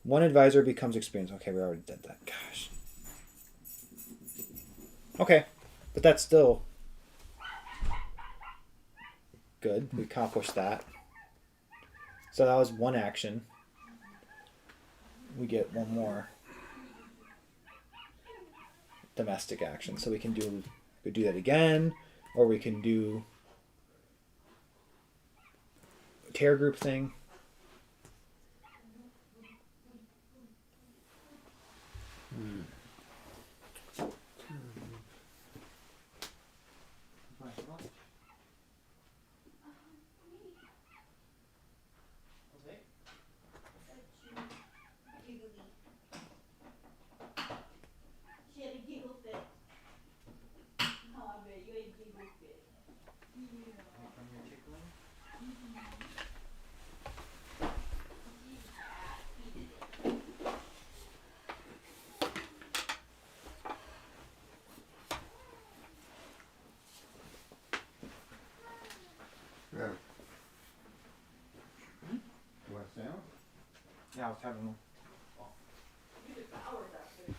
1 advisor becomes experienced. Okay, we already did that. Gosh. Okay, but that's still good. We accomplished that. So that was 1 action. We get 1 more domestic action. So we can do that again, or we can do a tear group thing. much? Okay. She had a giggle fit. Oh, I bet you had a giggle fit. Yeah. From your tickling? Yeah. You want a sandwich? Yeah, I was having one. You devoured that thing.